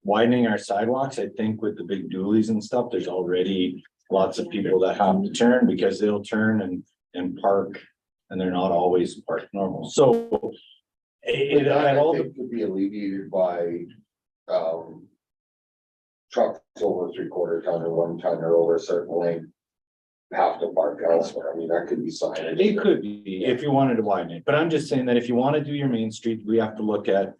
Widening our sidewalks, I think with the big dualies and stuff, there's already lots of people that have to turn because they'll turn and park. And they're not always parked normal, so. It, I at all, think could be alleviated by, trucks over 3/4 ton or 1 ton or over a certain length. Have to park elsewhere, I mean, that could be signed. it could be if you wanted to widen it, but I'm just saying that if you wanna do your Main Street, we have to look at.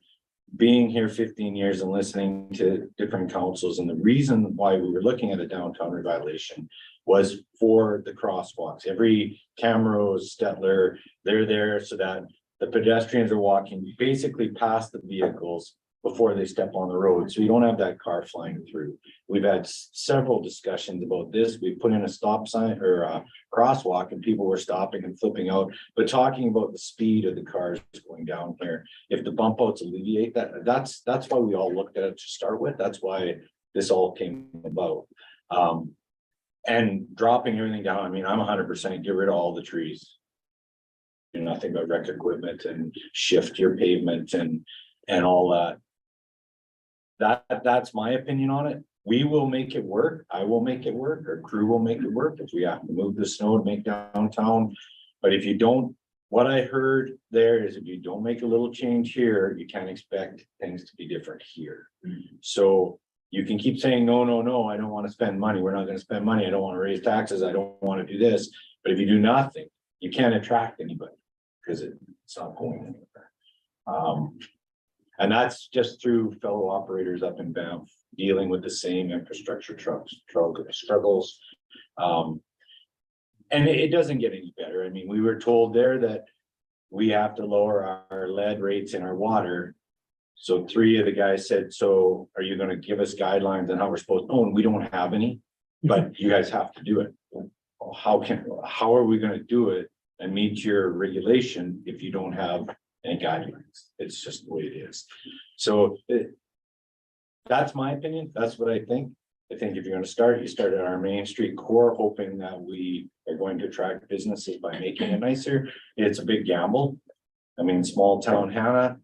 Being here 15 years and listening to different councils, and the reason why we were looking at a downtown revitalization. Was for the crosswalks, every Camrose, Stetler, they're there so that the pedestrians are walking basically past the vehicles. Before they step on the road, so you don't have that car flying through. We've had several discussions about this, we put in a stop sign or a crosswalk and people were stopping and flipping out. But talking about the speed of the cars going down here, if the bump outs alleviate that, that's why we all looked at it to start with, that's why this all came about. And dropping everything down, I mean, I'm 100% get rid of all the trees. Do nothing but wreck equipment and shift your pavement and all that. That's my opinion on it. We will make it work. I will make it work. Our crew will make it work if we have to move the snow to make downtown. But if you don't, what I heard there is if you don't make a little change here, you can't expect things to be different here. So you can keep saying, no, no, no, I don't want to spend money. We're not going to spend money. I don't want to raise taxes. I don't want to do this. But if you do nothing, you can't attract anybody because it's not going anywhere. And that's just through fellow operators up in Banff, dealing with the same infrastructure struggles. And it doesn't get any better. I mean, we were told there that we have to lower our lead rates in our water. So 3 of the guys said, so are you gonna give us guidelines on how we're supposed to, oh, and we don't have any, but you guys have to do it. How are we gonna do it and meet your regulation if you don't have any guidelines? It's just the way it is. So that's my opinion. That's what I think. I think if you're gonna start, you start at our Main Street core, hoping that we are going to attract businesses by making it nicer. It's a big gamble. I mean, small town Hanna,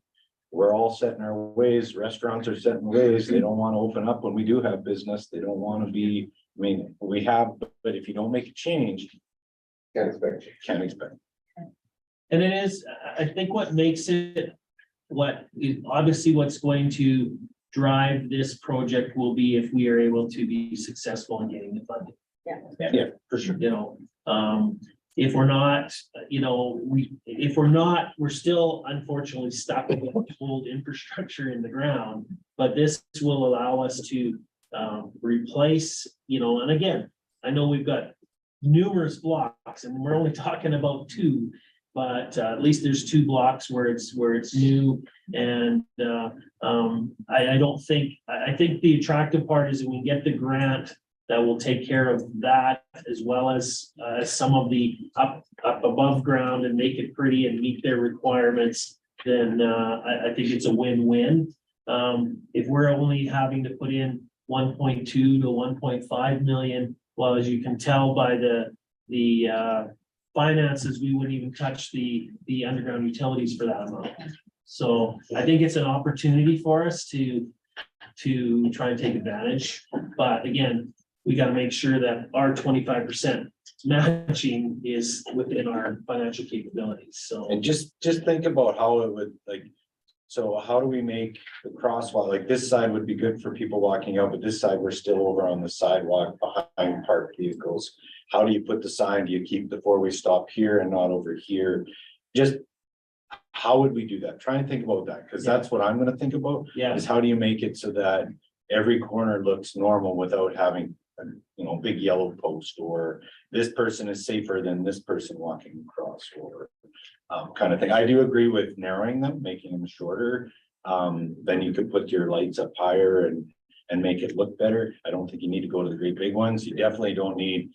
we're all set in our ways. Restaurants are set in ways. They don't want to open up when we do have business. They don't want to be, I mean, we have, but if you don't make a change, Can't expect. can't expect. And it is, I think what makes it, what is obviously what's going to drive this project will be if we are able to be successful in getting the funding. Yeah, for sure. You know, if we're not, you know, if we're not, we're still unfortunately stuck with old infrastructure in the ground. But this will allow us to replace, you know, and again, I know we've got numerous blocks and we're only talking about 2. But at least there's 2 blocks where it's new, and I don't think, I think the attractive part is that we get the grant that will take care of that, as well as some of the up above ground and make it pretty and meet their requirements. Then I think it's a win-win. If we're only having to put in 1.2 to 1.5 million, well, as you can tell by the finances, we wouldn't even touch the underground utilities for that amount. So I think it's an opportunity for us to try and take advantage. But again, we got to make sure that our 25% matching is within our financial capabilities. So. And just think about how it would like, so how do we make the crosswalk, like this side would be good for people walking out, but this side, we're still over on the sidewalk behind parked vehicles. How do you put the sign? Do you keep the 4-way stop here and not over here? Just how would we do that? Try and think about that, because that's what I'm gonna think about. Yeah. Is how do you make it so that every corner looks normal without having a, you know, big yellow post, or this person is safer than this person walking across, or kind of thing. I do agree with narrowing them, making them shorter. Then you could put your lights up higher and make it look better. I don't think you need to go to the great big ones. You definitely don't need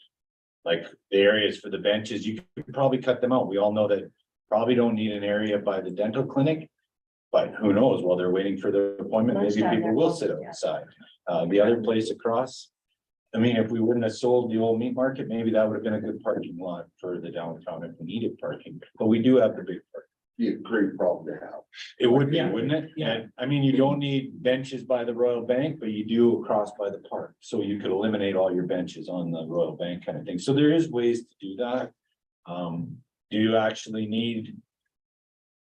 like the areas for the benches. You could probably cut them out. We all know that probably don't need an area by the dental clinic, but who knows, while they're waiting for their appointment, maybe people will sit outside. The other place across, I mean, if we wouldn't have sold the old meat market, maybe that would have been a good parking lot for the downtown if we needed parking, but we do have the big park. be a great problem to have. It would be, Yeah. wouldn't it? Yeah. And, I mean, you don't need benches by the Royal Bank, but you do across by the park. So you could eliminate all your benches on the Royal Bank kind of thing. So there is ways to do that. Do you actually need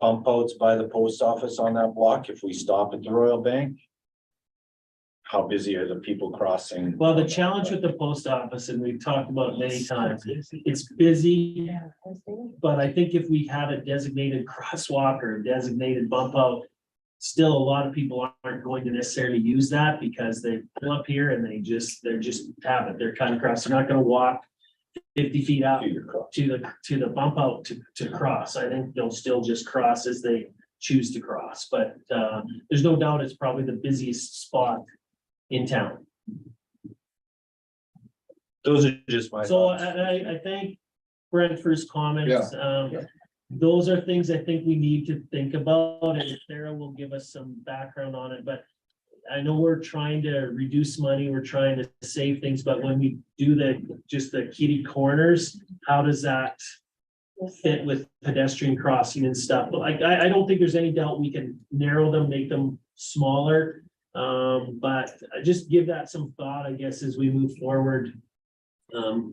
pump outs by the post office on that block if we stop at the Royal Bank? How busy are the people crossing? Well, the challenge with the post office, and we've talked about it many times, it's busy. But I think if we have a designated crosswalk or a designated bump out, still a lot of people aren't going to necessarily use that because they pull up here and they're just have it. They're cutting across. They're not gonna walk 50 feet out to the bump out to cross. I think they'll still just cross as they choose to cross, but there's no doubt it's probably the busiest spot in town. Those are just my So thoughts. I thank Brent for his comments. Those are things I think we need to think about, and Sarah will give us some background on it, but I know we're trying to reduce money, we're trying to save things, but when we do just the kitty corners, how does that fit with pedestrian crossing and stuff? But I don't think there's any doubt we can narrow them, make them smaller. But just give that some thought, I guess, as we move forward. I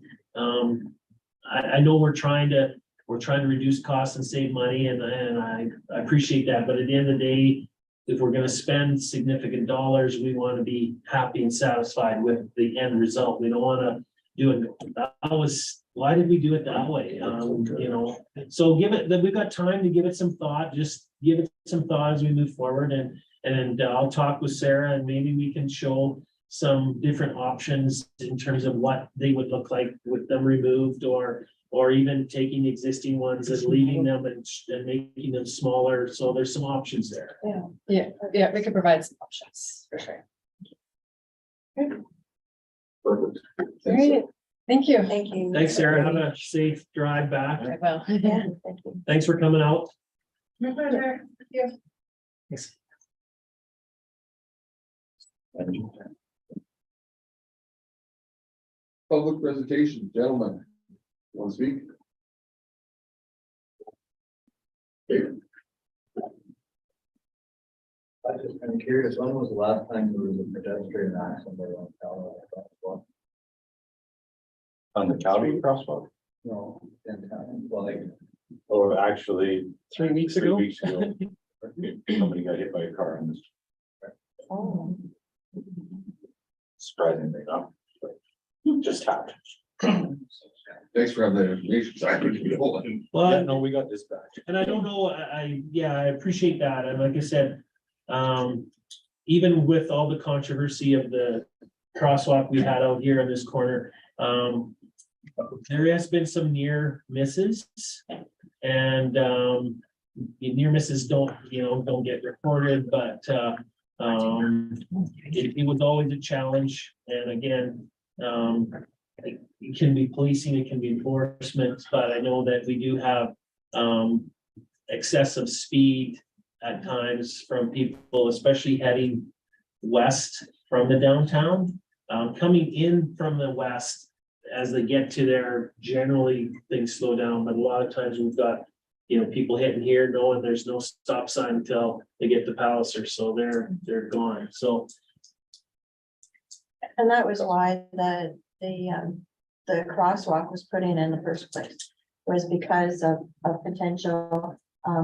know we're trying to reduce costs and save money, and I appreciate that, but at the end of the day, if we're gonna spend significant dollars, we want to be happy and satisfied with the end result. We don't wanna do it, why did we do it that way? So give it, that we've got time to give it some thought, just give it some thought as we move forward, and I'll talk with Sarah, and maybe we can show some different options in terms of what they would look like with them removed, or even taking existing ones and leaving them and making them smaller. So there's some options there. Yeah, we could provide some options, for sure. Perfect. Great, thank you. Thank you. Thanks, Sarah. Have a safe drive back. Well. Yeah, thank you. Thanks for coming out. My pleasure. Thank you. Public presentation, gentlemen. Want to speak? I was just kind of curious, when was the last time there was a pedestrian accident there on Calvary? On the Calgary crosswalk? No, in town, well, like, Or actually, 3 weeks 3 ago. weeks ago, somebody got hit by a car on this. Oh. Surprisingly enough. Just happened. Thanks for having that information. Sorry. Well, Yeah, no, we got this back. and I don't know, I appreciate that. And like I said, even with all the controversy of the crosswalk we had out here in this corner, there has been some near misses, and near misses don't get reported, but it was always a challenge. And again, it can be policing, it can be enforcement, but I know that we do have excessive speed at times from people, especially heading west from the downtown. Coming in from the west, as they get to there, generally things slow down, but a lot of times we've got, people hitting here knowing there's no stop sign until they get to Palliser, so they're gone, so. And that was why the crosswalk was put in the first place, was because of potential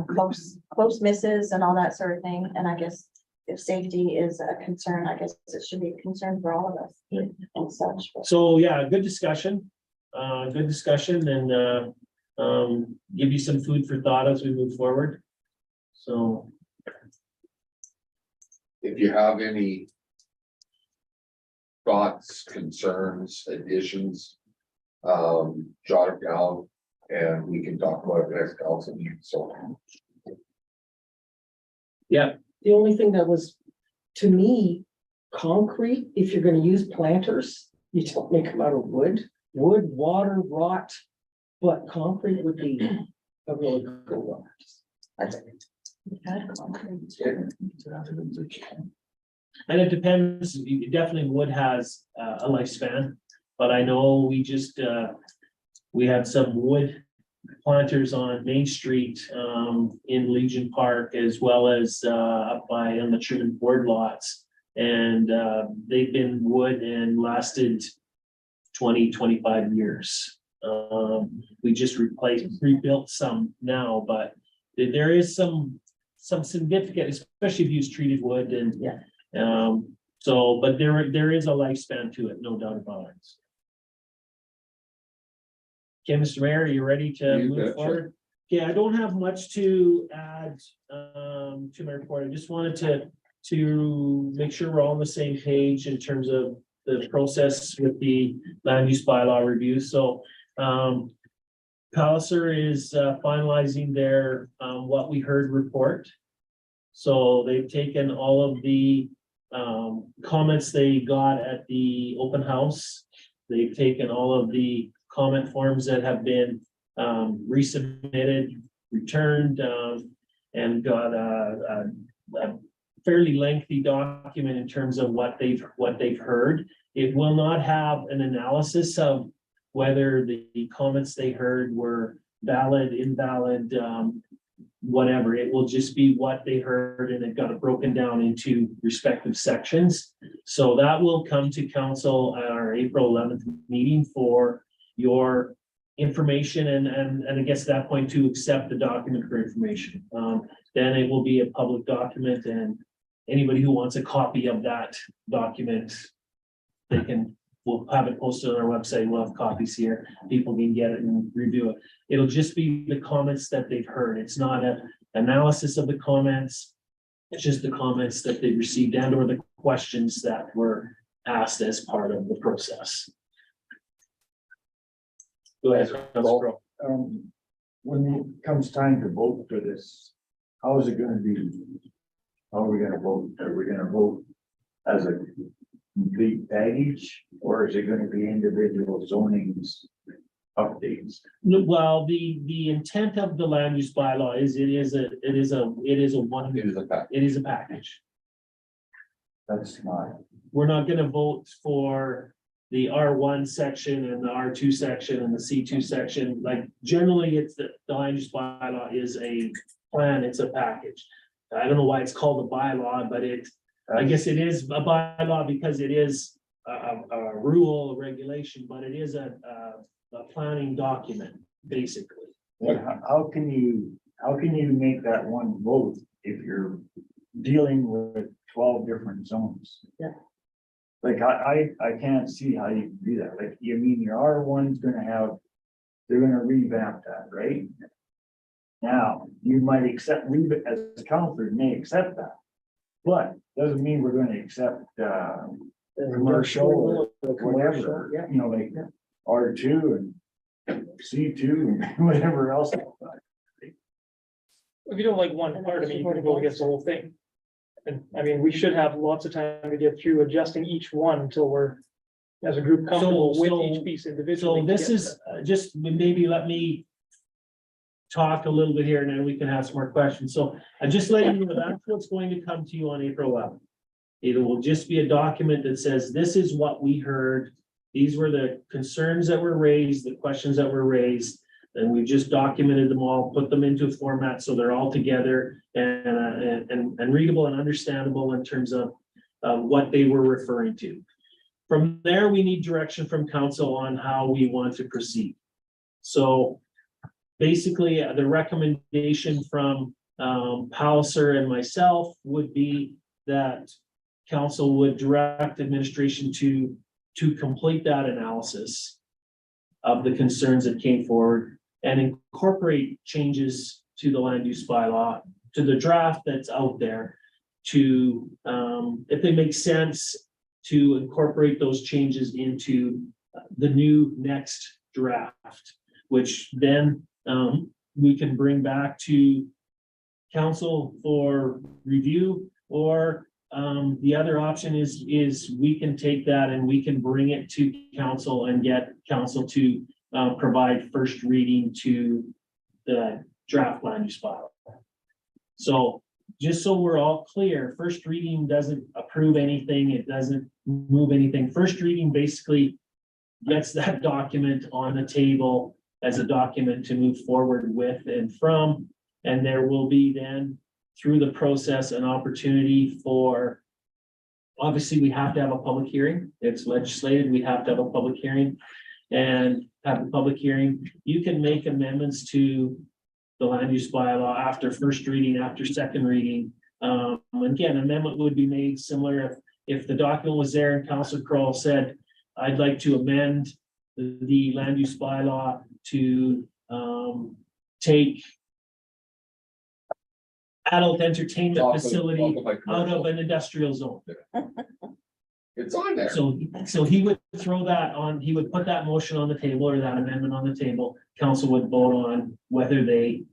close misses and all that sort of thing. And I guess if safety is a concern, I guess it should be a concern for all of us and such. So, yeah, good discussion, and give you some food for thought as we move forward. So, If you have any thoughts, concerns, additions, jot it down and we can talk about it next council meeting. So The only thing that was, to me, concrete, if you're gonna use planters, you don't make them out of wood, water, rot. But concrete would be a really good one. That's it. and it depends, definitely wood has a lifespan, but I know we had some wood planters on Main Street, in Legion Park, as well as, up by on the Truman Ford lots. And, they've been wood and lasted 20-25 years. We just rebuilt some now, but there is some significant, especially if you use treated wood and. Yeah. So, but there is a lifespan to it, no doubt about it. Okay, Mr. Mayor, are you ready to You move betcha. forward? Yeah, I don't have much to add, to my report. I just wanted to make sure we're all on the same page in terms of the process with the land use bylaw review. So, Palliser is finalizing their, what we heard report. So they've taken all of the, comments they got at the open house. They've taken all of the comment forms that have been, resubmitted, returned, and got a fairly lengthy document in terms of what they've heard. It will not have an analysis of whether the comments they heard were valid, invalid, whatever. It will just be what they heard, and it got it broken down into respective sections. So that will come to council at our April 11th meeting for your information and I guess at that point to accept the document for information. Then it will be a public document, and anybody who wants a copy of that document, we'll have it posted on our website. We'll have copies here. People can get it and review it. It'll just be the comments that they've heard. It's not an analysis of the comments. It's just the comments that they received and or the questions that were asked as part of the process. Go ahead. Councilor Crowe. When it comes time to vote for this, how is it gonna be? How are we gonna vote? Are we gonna vote as a complete package, or is it gonna be individual zonings updates? No, well, the intent of the land use bylaw is it is a package. That's not, We're not gonna vote for the R1 section and the R2 section and the C2 section. Like generally, it's the land use bylaw is a plan, it's a package. I don't know why it's called a bylaw, but I guess it is a bylaw because it is a rule, a regulation, but it is a planning document, basically. how can you make that one vote if you're dealing with 12 different zones? Yeah. Like, I can't see how you can do that. Like, you mean your R1's they're gonna revamp that, right? Now, you might leave it as counselor, may accept that. But doesn't mean we're gonna accept, commercial or whatever, Yeah. you know, like R2 and C2 and whatever else. If you don't like one part of it, you can go against the whole thing. And I mean, we should have lots of time to get through adjusting each one until we're, as a group, comfortable with each piece individually. So this is just maybe let me talk a little bit here and then we can have some more questions. So I just let you know that's what's going to come to you on April 11th. It will just be a document that says, this is what we heard. These were the concerns that were raised, the questions that were raised. And we just documented them all, put them into a format so they're all together and readable and understandable in terms of what they were referring to. From there, we need direction from council on how we want to proceed. So basically, the recommendation from Palliser and myself would be that council would direct administration to complete that analysis of the concerns that came forward and incorporate changes to the land use bylaw, to the draft that's out there, to, if they make sense, to incorporate those changes into the new next draft, which then we can bring back to council for review, or the other option is we can take that and we can bring it to council and get council to provide first reading to the draft land use bylaw. So just so we're all clear, first reading doesn't approve anything. It doesn't move anything. First reading basically gets that document on the table as a document to move forward with and from. And there will be then, through the process, an opportunity for, obviously, we have to have a public hearing. It's legislated, we have to have a public hearing. And have a public hearing. You can make amendments to the land use bylaw after first reading, after second reading. Again, amendment would be made similar if the document was there and Councilor Kroll said, I'd like to amend the land use bylaw to take adult entertainment Talk facility about out of an industrial zone. It's on there. So he would throw that on, he would put that motion on the table or that amendment on the table. Council would vote on whether they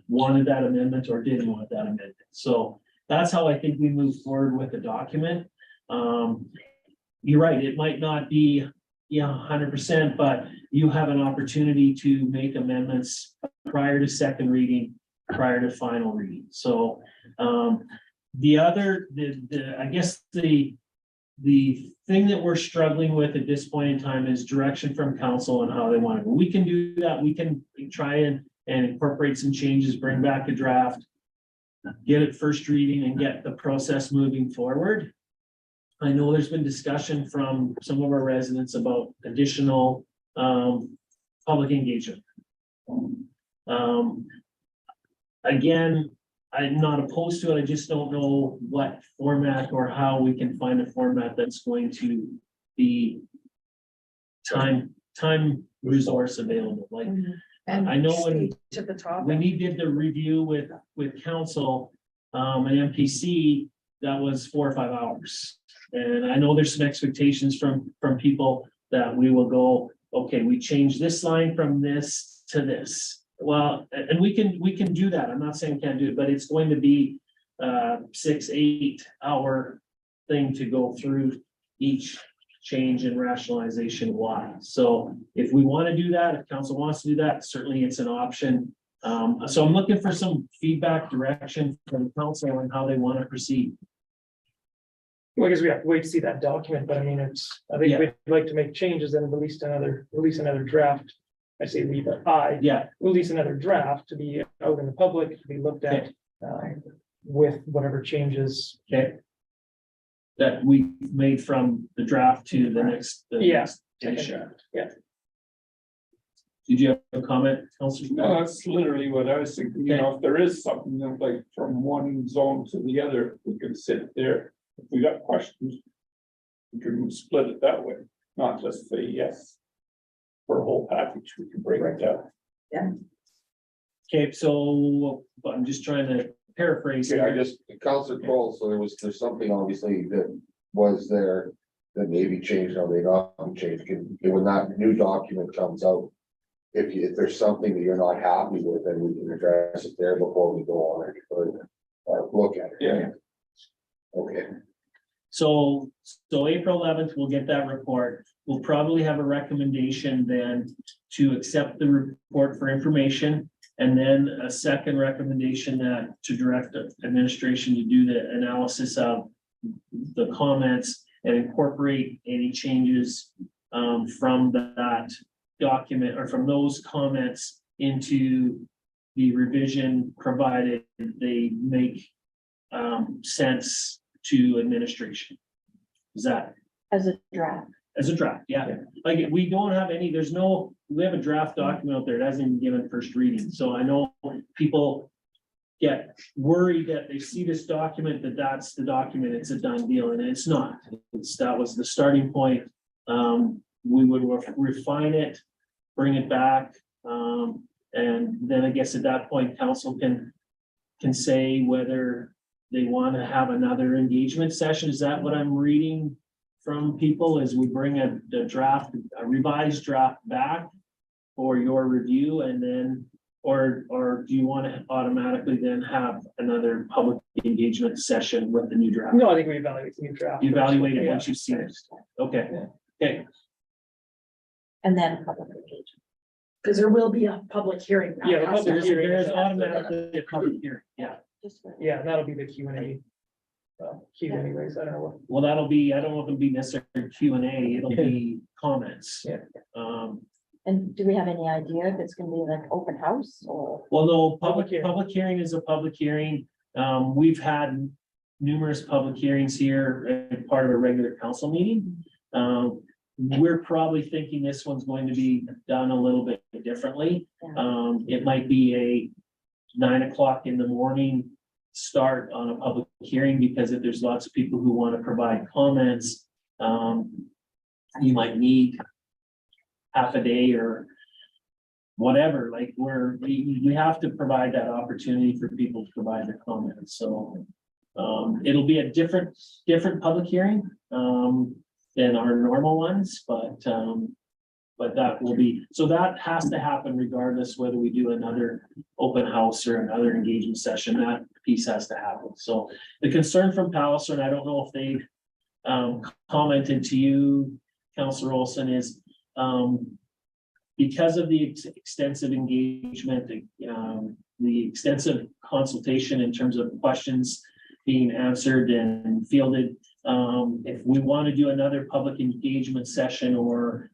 wanted that amendment or didn't want that amendment. So that's how I think we move forward with the document. You're right, it might not be, 100%, but you have an opportunity to make amendments prior to second reading, prior to final reading. So I guess the thing that we're struggling with at this point in time is direction from council on how they want it. We can do that. We can try and incorporate some changes, bring back a draft, get it first reading and get the process moving forward. I know there's been discussion from some of our residents about additional public engagement. Again, I'm not opposed to it. I just don't know what format or how we can find a format that's going to be time resource available. Like, And I know when to the top. when he did the review with council, and MPC, that was 4 or 5 hours. And I know there's some expectations from people that we will go, okay, we changed this line from this to this. Well, and we can do that. I'm not saying we can't do it, but it's going to be 6-8 hour thing to go through each change and rationalization why. So if we want to do that, if council wants to do that, certainly it's an option. So I'm looking for some feedback, direction from council on how they want to proceed. Well, I guess we have to wait to see that document, but I mean, I think Yeah. we'd like to make changes and release another draft. I say Yeah, release another draft to be out in the public, to be looked at, with whatever changes. okay. That we made from the draft to the next. Yeah. Edition. Yeah. Did you have a comment, Councilor? No, that's literally what I was thinking, if there is something, like from one zone to the other, we can sit there. If we got questions, we can split it that way, not just say yes. For a whole package, we can break it down. Okay, so I'm just trying to paraphrase. Yeah, I here. just, Councilor Kroll, so there's something obviously that was there that may be changed, or may not be changed, when that new document comes out. If there's something that you're not happy with, then we can address it there before we go on any further, look at it. Yeah. Okay, So April 11th, we'll get that report. We'll probably have a recommendation then to accept the report for information. And then a second recommendation that to direct the administration to do the analysis of the comments and incorporate any changes from that document or from those comments into the revision, provided they make sense to administration. Is that As a draft. as a draft? Yeah, like we don't have any, we have a draft document out there, it hasn't even given first reading. So I know people get worried that they see this document, that's the document, it's a done deal, and it's not. That was the starting point. We would refine it, bring it back. And then I guess at that point, council can say whether they want to have another engagement session. Is that what I'm reading from people, as we bring a revised draft back for your review, and then, or do you want to automatically then have another public engagement session with the new draft? No, I think we evaluate the new draft. You evaluate it Yeah. once you've seen it. Okay, okay, And then public engagement. Because there will be a public hearing. Yeah, the public hearing. there's automatically a public hearing, yeah. Yeah, and that'll be the Q&A. Q anyways, I don't know what. Well, that'll be, I don't know if it'll be necessarily Q&A, it'll be comments. Yeah. And do we have any idea if it's gonna be like open house or? Well, no, Public hearing. public hearing is a public hearing. We've had numerous public hearings here as part of a regular council meeting. We're probably thinking this one's going to be done a little bit differently. It might be a 9 o'clock in the morning start on a public hearing, because if there's lots of people who want to provide comments, you might need half a day or whatever, like we have to provide that opportunity for people to provide their comments, so. It'll be a different public hearing, than our normal ones, but that will be, so that has to happen regardless whether we do another open house or another engagement session, that piece has to happen. So the concern from Palliser, and I don't know if they've, commented to you, Councillor Olson, is, because of the extensive engagement, the extensive consultation in terms of questions being answered and fielded, if we want to do another public engagement session, or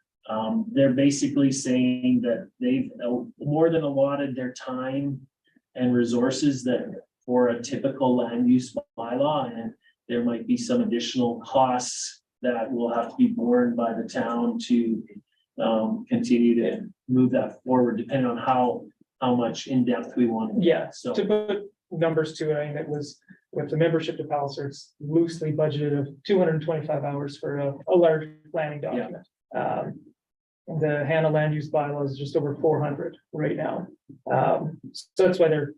they're basically saying that they've more than allotted their time and resources that for a typical land use bylaw, and there might be some additional costs that will have to be borne by the town to continue to move that forward, depending on how much in depth we want to. Yeah, So to put numbers to it, I mean, it was with the membership to Palliser, it's loosely budgeted of 225 hours for a large planning document. The Hanna land use bylaw is just over 400 right now. So that's why they're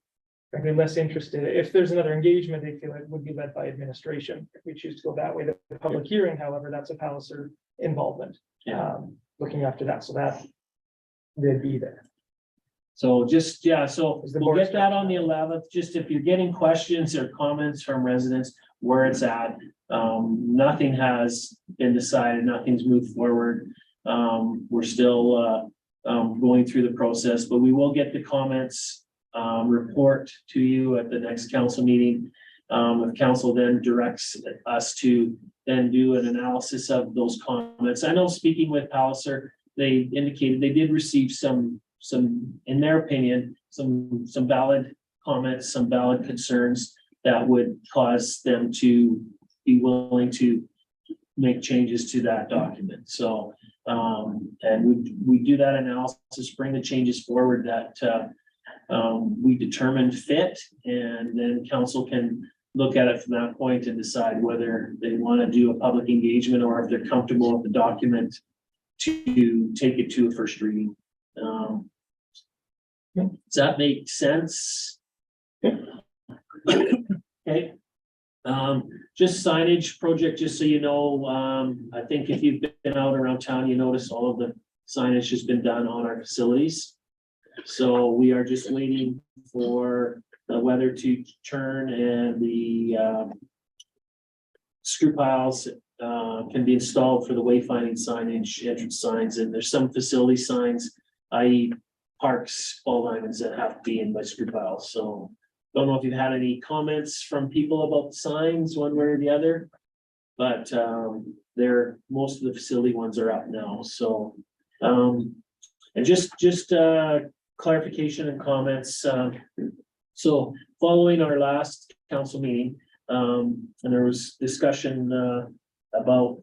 frankly less interested. If there's another engagement, they feel it would be led by administration. If we choose to go that way, the public hearing, however, that's a Palliser involvement. Looking after that, so that they'd be there. So just, yeah, so Is the we'll board get that on the 11th, just if you're getting questions or comments from residents, where it's at. Nothing has been decided, nothing's moved forward. We're still going through the process, but we will get the comments report to you at the next council meeting. If council then directs us to then do an analysis of those comments. I know speaking with Palliser, they indicated they did receive some, in their opinion, some valid comments, some valid concerns that would cause them to be willing to make changes to that document. So, and we do that analysis, bring the changes forward that we determined fit, and then council can look at it from that point and decide whether they want to do a public engagement or if they're comfortable with the document to take it to a first reading. Does that make sense? Okay. Just signage project, just so you know, I think if you've been out around town, you notice all of the signage has been done on our facilities. So we are just waiting for the weather to turn and the screw piles can be installed for the wayfinding signage, entrance signs, and there's some facility signs, i.e. parks, all lines that have to be in by screw piles. So don't know if you've had any comments from people about the signs one way or the other, but most of the facility ones are up now. So and just clarification and comments. So following our last council meeting, and there was discussion about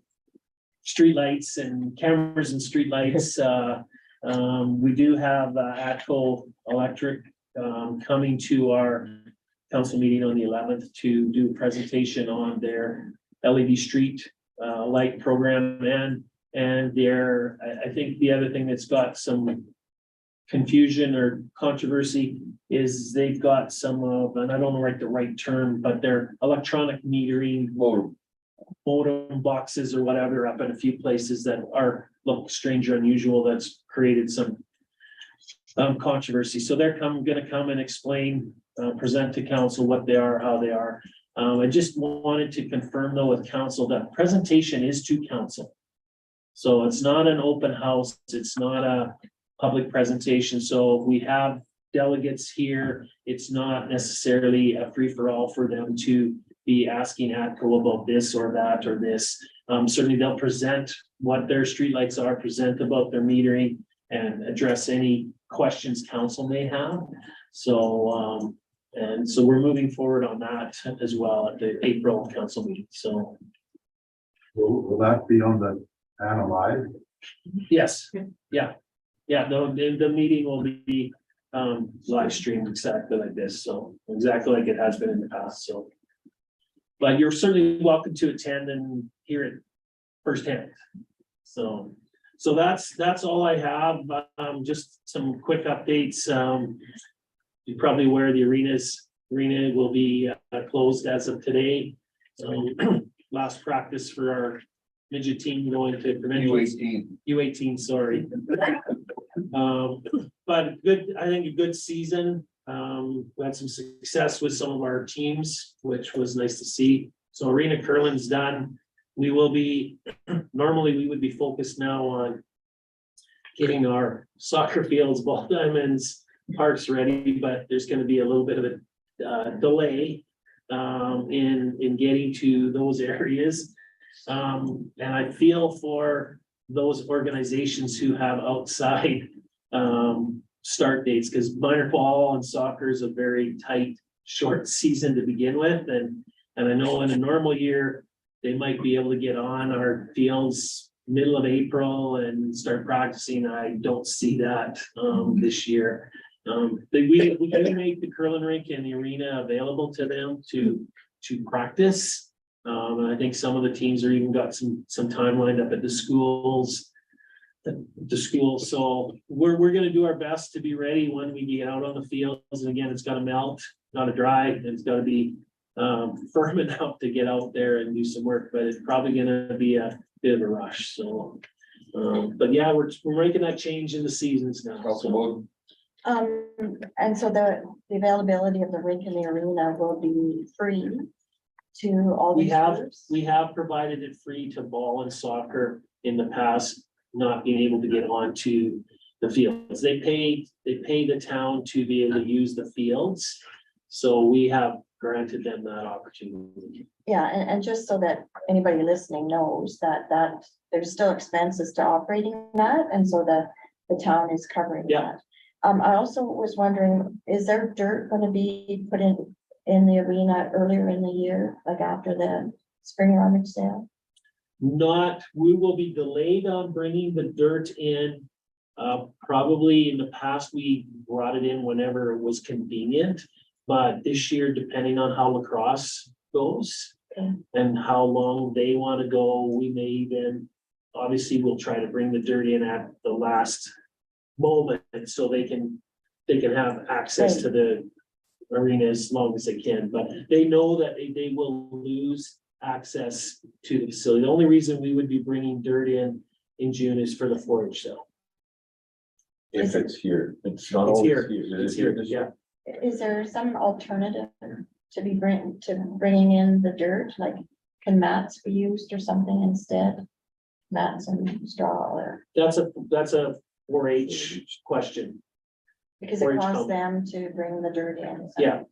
streetlights and cameras and streetlights. We do have ATCO Electric coming to our council meeting on the 11th to do a presentation on their LED street light program, and their, I think the other thing that's got some confusion or controversy is they've got some of, and I don't know the right term, but they're electronic metering modem boxes or whatever up in a few places that look strange or unusual. That's created some controversy. So they're gonna come and explain, present to council what they are, how they are. I just wanted to confirm though with council that presentation is to council. So it's not an open house. It's not a public presentation. So if we have delegates here, it's not necessarily a free-for-all for them to be asking ATCO about this or that or this. Certainly they'll present what their streetlights are, present about their metering, and address any questions council may have. So, and so we're moving forward on that as well at the April council meeting, so. Will that be on the panel live? Yes, yeah, the meeting will be live streamed exactly like this, so exactly like it has been in the past, so. But you're certainly welcome to attend and hear it firsthand. So that's all I have, just some quick updates. You're probably aware the arena will be closed as of today. Last practice for our midget team going to provincials. U18, sorry. But good, I think a good season. We had some success with some of our teams, which was nice to see. So arena curling's done. We will be, normally we would be focused now on getting our soccer fields, ball diamonds, parks ready, but there's gonna be a little bit of a delay in getting to those areas. And I feel for those organizations who have outside start dates, because minor ball and soccer is a very tight, short season to begin with. And I know in a normal year, they might be able to get on our fields middle of April and start practicing. I don't see that this year. We can make the curling rink and the arena available to them to practice. And I think some of the teams are even got some time lined up at the schools. The school, so we're gonna do our best to be ready when we get out on the fields. And again, it's gotta melt, not a dry, and it's gotta be firm enough to get out there and do some work, but it's probably gonna be a bit of a rush, so. But yeah, we're making that change in the seasons now. So. And so the availability of the rink in the arena will be free to all We these have, groups? we have provided it free to ball and soccer in the past, not being able to get onto the fields. They pay the town to be able to use the fields. So we have granted them that opportunity. Yeah, and just so that anybody listening knows that there's still expenses to operating that, and so the town is covering Yeah. that. I also was wondering, is there dirt gonna be put in the arena earlier in the year, like after the spring rummage sale? Not, we will be delayed on bringing the dirt in. Probably in the past, we brought it in whenever it was convenient. But this year, depending on how lacrosse goes Okay. and how long they want to go, we may even, obviously, we'll try to bring the dirt in at the last moment so they can have access to the arena as long as they can. But they know that they will lose access to the facility. The only reason we would be bringing dirt in June is for the 4-H sale. If it's here, it's not It's always here. here. It It's is here here, this yeah. year. Is there some alternative to bringing in the dirt, like can mats be used or something instead? Mats and straw, or, That's a 4-H question. because it 4-H costs company. them to bring the dirt in. so- Yeah.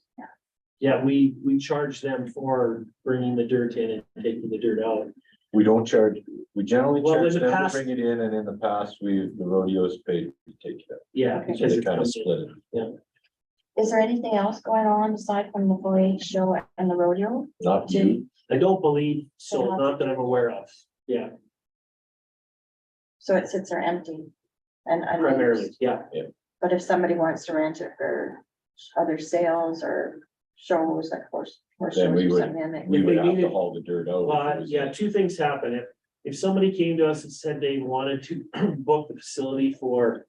Yeah, we charge them for bringing the dirt in and taking the dirt out. We don't charge, we generally Well, in charge the them to past- bring it in, and in the past, the rodeos paid to take it out. Yeah. Okay. So because they it's kind of comes in. split it. Is there anything else going on aside from the 4-H show and the rodeo? Not Do- you. I don't believe so, not that I'm aware of. Yeah, So it sits there empty? And primarily, yeah. but if somebody wants to rent it for other sales or shows, like horse Then shows we or would- something, then We If would they have to needed- haul the dirt out. if it Well, was- yeah, two things happen. If somebody came to us and said they wanted to book the facility for,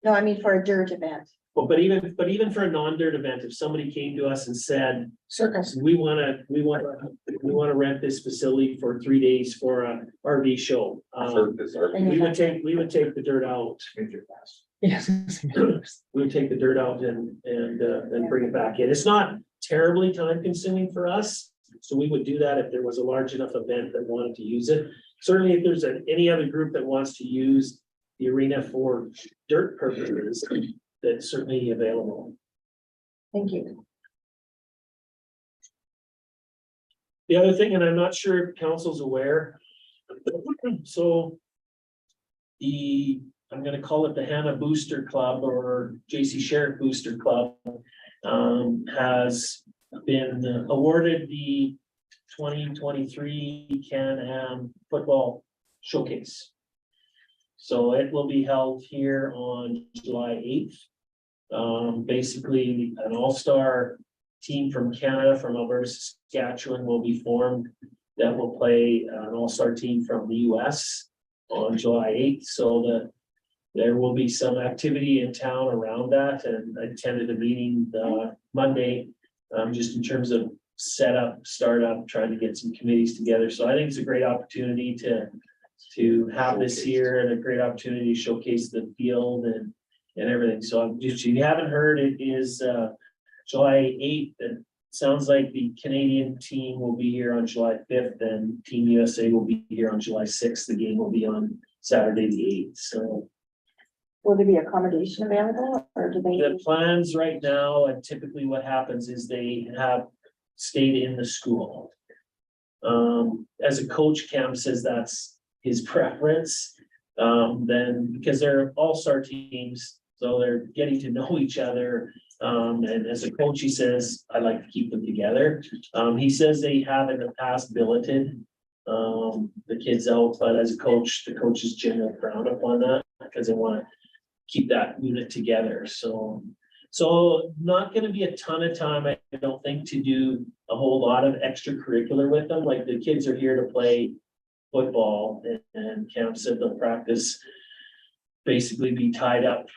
no, I mean for a dirt event. but even for a non-dirt event, if somebody came to us and said, Circus. we wanna rent this facility for 3 days for a RV show. Then We you would have- we would take the dirt out. Yes. We would take the dirt out and bring it back in. It's not terribly time consuming for us. So we would do that if there was a large enough event that wanted to use it. Certainly, if there's any other group that wants to use the arena for dirt purposes, that's certainly available. Thank you. The other thing, and I'm not sure if council's aware, so the I'm gonna call it the Hanna Booster Club or JC Sheriff Booster Club, has been awarded the 2023 Can-Am Football Showcase. So it will be held here on July 8th. Basically, an all-star team from Canada, from Alberta, Saskatchewan will be formed that will play an all-star team from the US on July 8th. So there will be some activity in town around that, and I attended a meeting Monday, just in terms of setup, startup, trying to get some committees together. So I think it's a great opportunity to have this here and a great opportunity to showcase the field and everything. So if you haven't heard, it is July 8th. And sounds like the Canadian team will be here on July 5th, and Team USA will be here on July 6th. The game will be on Saturday the 8th. So Will there be accommodation available or do they? the plans right now, and typically what happens is they have stayed in the school. As a coach, Cam says that's his preference. Then because they're all-star teams, so they're getting to know each other. And as a coach, he says, I like to keep them together. He says they have in the past billeted the kids out, but as a coach, the coaches generally frown upon that because they want to keep that unit together. So not gonna be a ton of time, I don't think, to do a whole lot of extracurricular with them. Like the kids are here to play football, and Cam said they'll practice, basically be tied up,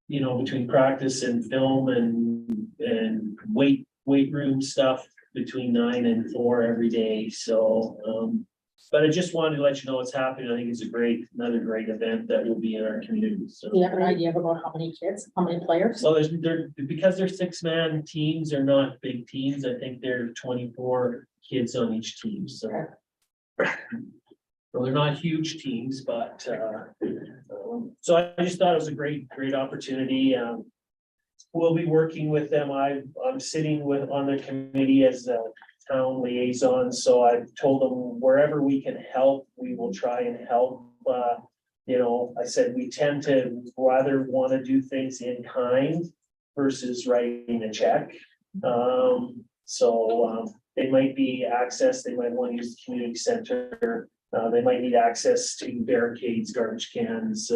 between practice and film and weight room stuff between 9 and 4 every day. So, but I just wanted to let you know what's happening. I think it's another great event that will be in our community. So. Do you have an idea about how many kids, how many players? So because they're 6-man teams, they're not big teams. I think there are 24 kids on each team, so. Well, they're not huge teams, but, so I just thought it was a great opportunity. We'll be working with them. I'm sitting on the committee as a town liaison, so I've told them wherever we can help, we will try and help. I said we tend to rather want to do things in kind versus writing a check. They might be access, they might want to use the community center. They might need access to barricades, garbage cans,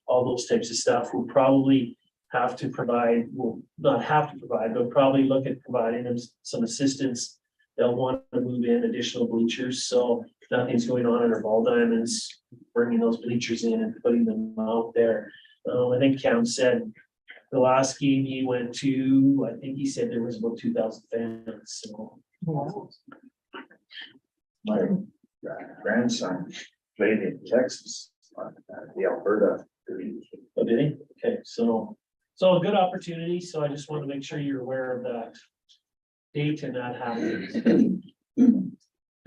all those types of stuff. We'll probably have to provide, will not have to provide, but probably look at providing them some assistance. They'll want to move in additional bleachers. So if nothing's going on in our ball diamonds, bringing those bleachers in and putting them out there. I think Cam said the last game he went to, I think he said there was about 2,000 fans. So. My grandson played in Texas on the Alberta. Oh, did he? Okay, so a good opportunity. So I just want to make sure you're aware of that date and that happening. And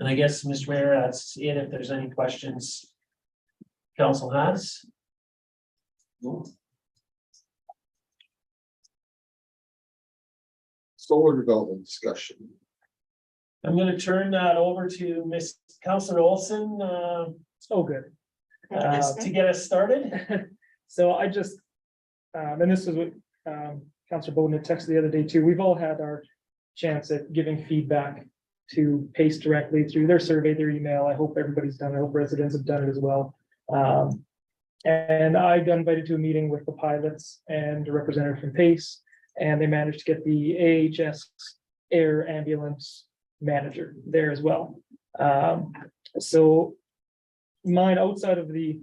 I guess, Mr. Mayor, that's it. If there's any questions council has. Solar development discussion. I'm gonna turn that over to Miss Councilor Olson, Oh, good. to get us started. So I just, and this is what, Councilor Bowden had texted the other day too. We've all had our chance at giving feedback to Pace directly through their survey, their email. I hope everybody's done it. I hope residents have done it as well. And I got invited to a meeting with the pilots and a representative from Pace, and they managed to get the AHS air ambulance manager there as well. So mine outside of the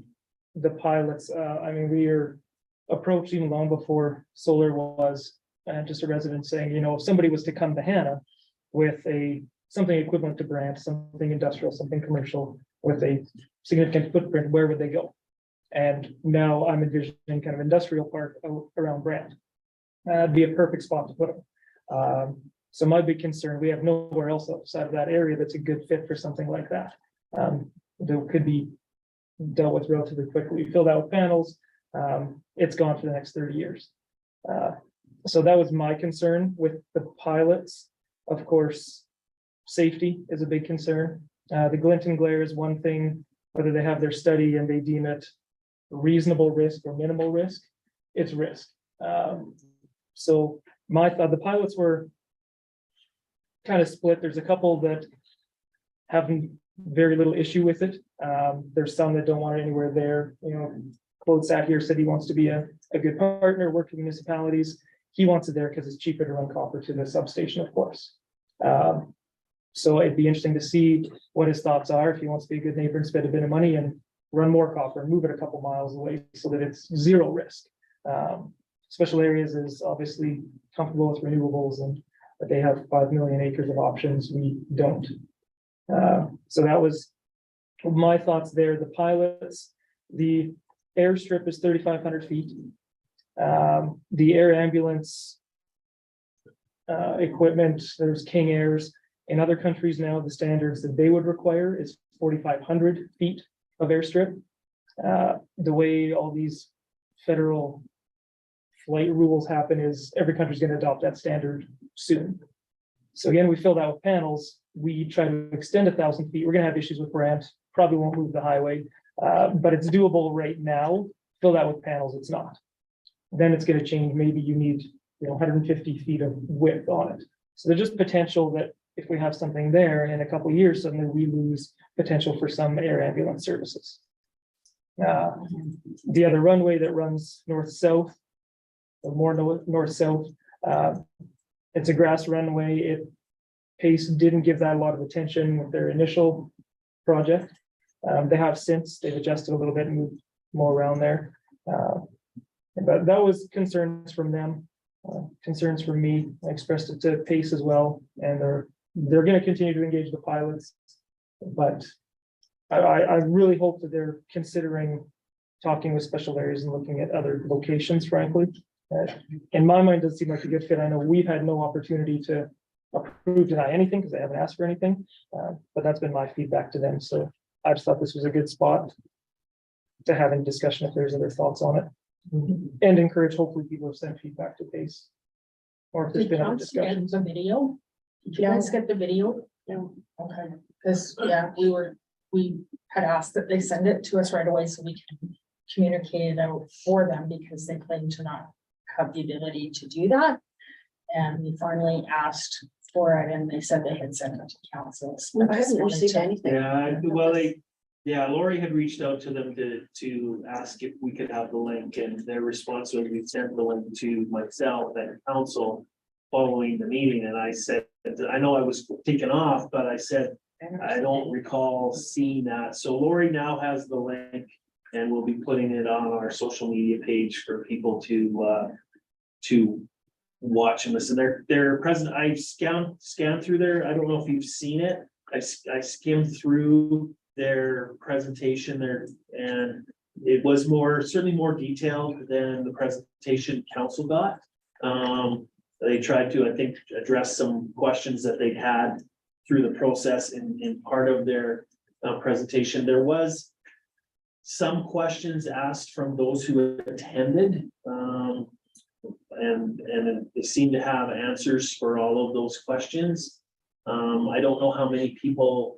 pilots, we are approached even long before solar was just a resident saying, if somebody was to come to Hanna with something equivalent to Brant, something industrial, something commercial with a significant footprint, where would they go? And now I'm envisioning kind of industrial park around Brant. That'd be a perfect spot to put them. So my big concern, we have nowhere else outside of that area that's a good fit for something like that. That could be dealt with relatively quickly. We filled out with panels. It's gone for the next 30 years. So that was my concern with the pilots. Of course, safety is a big concern. The glint and glare is one thing, whether they have their study and they deem it reasonable risk or minimal risk, it's risk. So my thought, the pilots were kind of split. There's a couple that have very little issue with it. There's some that don't want it anywhere there. You know, Claude sat here, said he wants to be a good partner, work with municipalities. He wants it there because it's cheaper to run copper to the substation, of course. So it'd be interesting to see what his thoughts are, if he wants to be a good neighbor and spend a bit of money and run more copper and move it a couple miles away so that it's zero risk. Special areas is obviously comfortable with renewables and but they have 5 million acres of options. We don't. So that was my thoughts there. The pilots, the airstrip is 3,500 feet. The air ambulance equipment, there's King Airs. In other countries now, the standards that they would require is 4,500 feet of airstrip. The way all these federal flight rules happen is every country's going to adopt that standard soon. So again, we fill that with panels. We try to extend 1,000 feet. We're going to have issues with ramps. Probably won't move the highway, but it's doable right now. Fill that with panels. It's not. Then it's going to change. Maybe you need 150 feet of width on it. So there's just potential that if we have something there in a couple of years, suddenly we lose potential for some air ambulance services. The other runway that runs north-south, or more north-south, it's a grass runway. Pace didn't give that a lot of attention with their initial project. They have since, they've adjusted a little bit and moved more around there. But that was concerns from them, concerns from me. I expressed it to Pace as well, and they're going to continue to engage the pilots. But I really hope that they're considering talking with special areas and looking at other locations, frankly. In my mind, it does seem like a good fit. I know we've had no opportunity to approve, deny anything because they haven't asked for anything, but that's been my feedback to them. So I just thought this was a good spot to have a discussion if there's other thoughts on it, and encourage hopefully people have sent feedback to Pace. Or if there's been other discussions. The video? Did you guys get the video? No. Okay, because we had asked that they send it to us right away so we can communicate it out for them because they claim to not have the ability to do that. And we finally asked for it and they said they had sent it to council. So I haven't received anything. Yeah, well, Lori had reached out to them to ask if we could have the link, and their response was we sent the link to myself and council following the meeting, and I said, I know I was taken off, but I said, I don't recall seeing that. So Lori now has the link and we'll be putting it on our social media page for people to watch and listen. They're present. I scanned through there. I don't know if you've seen it. I skimmed through their presentation there, and it was certainly more detailed than the presentation council got. They tried to, I think, address some questions that they had through the process in part of their presentation. There was some questions asked from those who attended, and they seem to have answers for all of those questions. I don't know how many people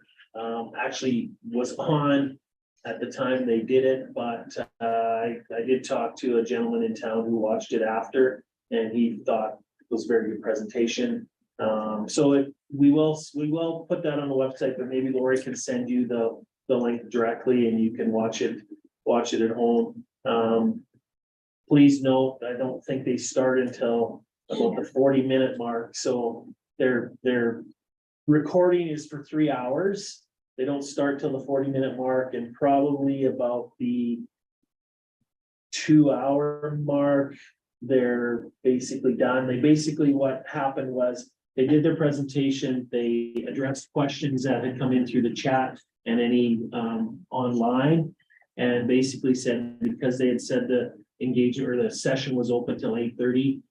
actually was on at the time they did it, but I did talk to a gentleman in town who watched it after, and he thought it was a very good presentation. So we will put that on the website, but maybe Lori can send you the link directly and you can watch it at home. Please note, I don't think they start until about the 40-minute mark. So their recording is for 3 hours. They don't start till the 40-minute mark, and probably about the 2-hour mark, they're basically done. What happened was they did their presentation, they addressed questions that had come in through the chat and any online, and basically said because they had said the engagement or the session was open till 8:30,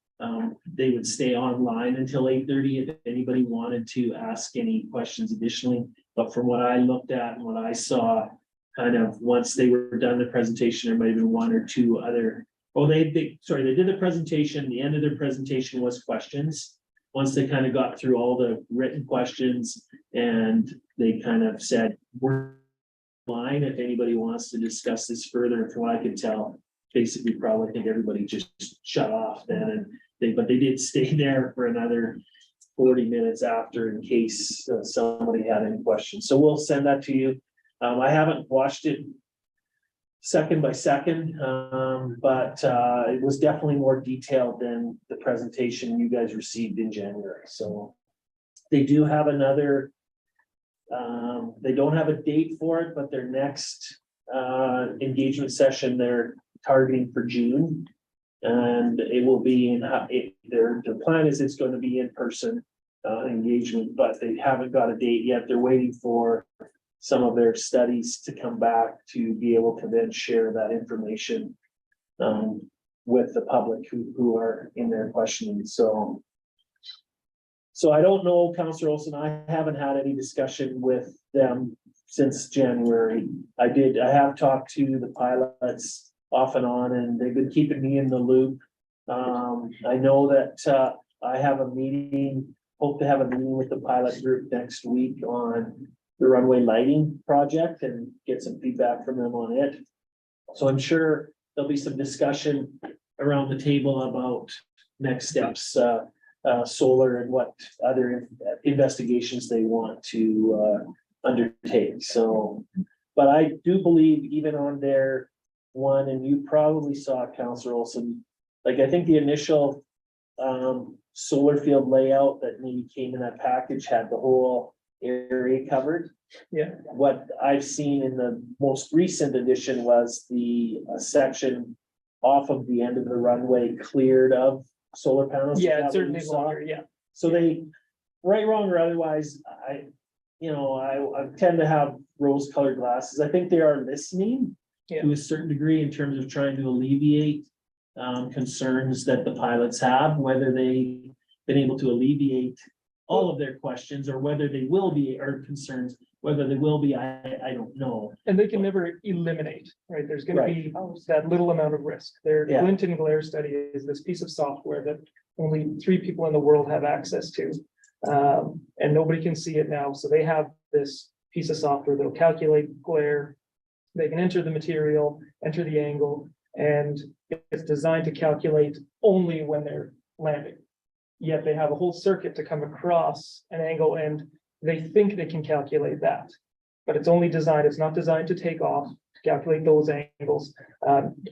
they would stay online until 8:30 if anybody wanted to ask any questions additionally. But from what I looked at and what I saw, kind of once they were done the presentation, there might have been one or two other. Oh, they did the presentation. The end of their presentation was questions. Once they kind of got through all the written questions and they kind of said, we're line if anybody wants to discuss this further. From what I could tell, basically probably think everybody just shut off then, and but they did stay there for another 40 minutes after in case somebody had any questions. So we'll send that to you. I haven't watched it second by second, but it was definitely more detailed than the presentation you guys received in January. So they do have another, they don't have a date for it, but their next engagement session, they're targeting for June. And it will be in, their plan is it's going to be in person engagement, but they haven't got a date yet. They're waiting for some of their studies to come back to be able to then share that information with the public who are in there questioning. So I don't know, Councillor Olson, I haven't had any discussion with them since January. I have talked to the pilots off and on, and they've been keeping me in the loop. I know that I have a meeting, hope to have a meeting with the pilot group next week on the runway lighting project and get some feedback from them on it. So I'm sure there'll be some discussion around the table about next steps, solar and what other investigations they want to undertake. So, but I do believe even on their one, and you probably saw Councillor Olson, like I think the initial solar field layout that maybe came in that package had the whole area covered. Yeah. What I've seen in the most recent edition was the section off of the end of the runway cleared of solar panels. Yeah, Is that it's what certainly you saw? longer, yeah. So they, right, wrong, or otherwise, I tend to have rose-colored glasses. I think they are listening to a certain degree in terms of trying to alleviate concerns that the pilots have, whether they've been able to alleviate all of their questions or whether they will be, or concerns, whether they will be, I don't know. And they can never eliminate, right? There's gonna be that little amount of risk. Their Yeah. glint and glare study is this piece of software that only 3 people in the world have access to. And nobody can see it now. So they have this piece of software that'll calculate glare. They can enter the material, enter the angle, and it's designed to calculate only when they're landing. Yet they have a whole circuit to come across an angle, and they think they can calculate that. But it's only designed, it's not designed to take off, to calculate those angles,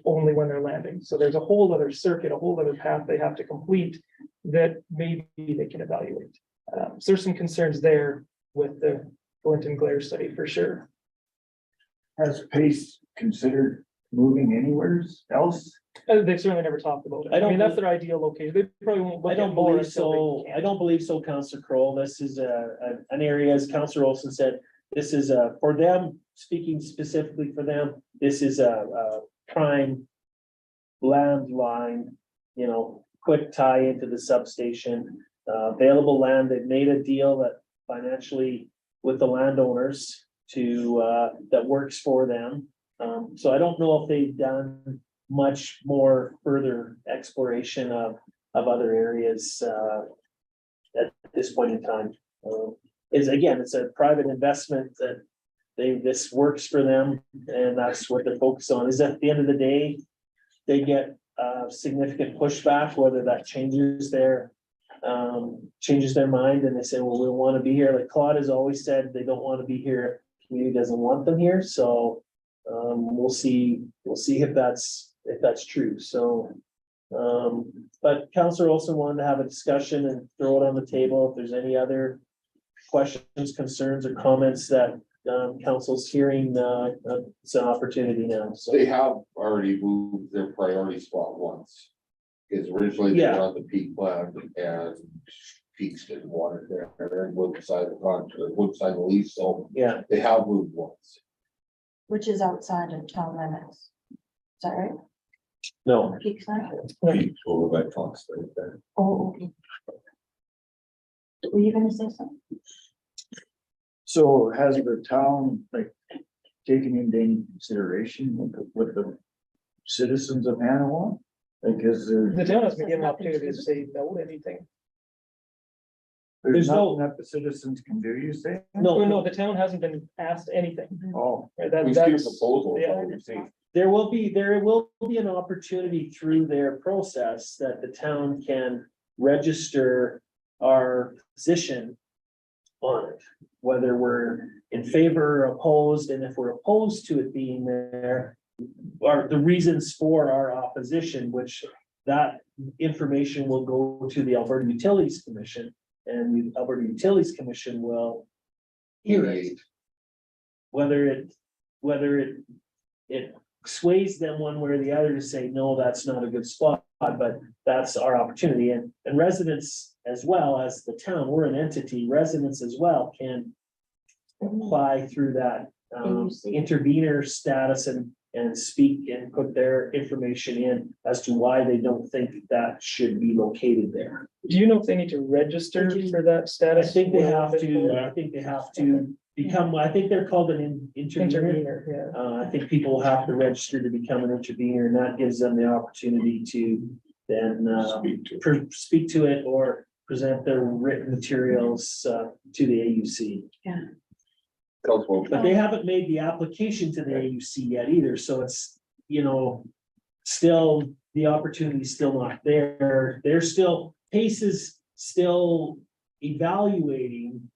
only when they're landing. So there's a whole other circuit, a whole other path they have to complete that maybe they can evaluate. So there's some concerns there with the glint and glare study for sure. Has Pace considered moving anywhere else? They've certainly never talked about it. I I don't mean, that's believe- their ideal location. They probably won't. I look don't at more believe until so. they I can. don't believe so, Councillor Kroll. This is an area, as Councillor Olson said, this is for them, speaking specifically for them, this is a prime landline, quick tie into the substation, available land. They've made a deal that financially with the landowners to, that works for them. So I don't know if they've done much more further exploration of other areas at this point in time. It's a private investment that this works for them, and that's what they're focused on. Is at the end of the day, they get significant pushback, whether that changes their mind, and they say, well, we want to be here. Like Claude has always said, they don't want to be here. The community doesn't want them here. So we'll see if that's true. So, but Councillor Olson wanted to have a discussion and throw it on the table. If there's any other questions, concerns, or comments that council's hearing, it's an opportunity now. So They have already moved their priority spot once. Because originally they were on the Peak plan and Peaks didn't want it there. They're in Woodside the contract, Woodside the lease, so yeah, they have moved once. Which is outside of town limits. Is that right? no, Peak side? Over by Fox right there. Oh, okay. Were you gonna say something? So has the town taken into any consideration what the citizens of Hanna want? Because The town has been given an opportunity to say no to anything. There's There's no- nothing that the citizens can do, you say? Oh, no, the town hasn't been asked anything. Oh, Right, that- We see a that's- proposal. yeah. we see. there will be an opportunity through their process that the town can register our position on it, whether we're in favor or opposed, and if we're opposed to it being there, are the reasons for our opposition, which that information will go to the Alberta Utilities Commission, and the Alberta Utilities Commission will hear it. Whether it sways them one way or the other to say, no, that's not a good spot, but that's our opportunity, and residents as well as the town, we're an entity, residents as well can apply through that intervener status and speak and put their information in as to why they don't think that should be located there. Do you know if they need to register for that I status? think they have to become, I think they're called an intervener. Intervener, yeah. I think people have to register to become an intervener, and that gives them the opportunity to then speak to it or present their written materials to the AUC. But they haven't made the application to the AUC yet either, so it's, still, the opportunity is still not there. They're still, Pace is still evaluating,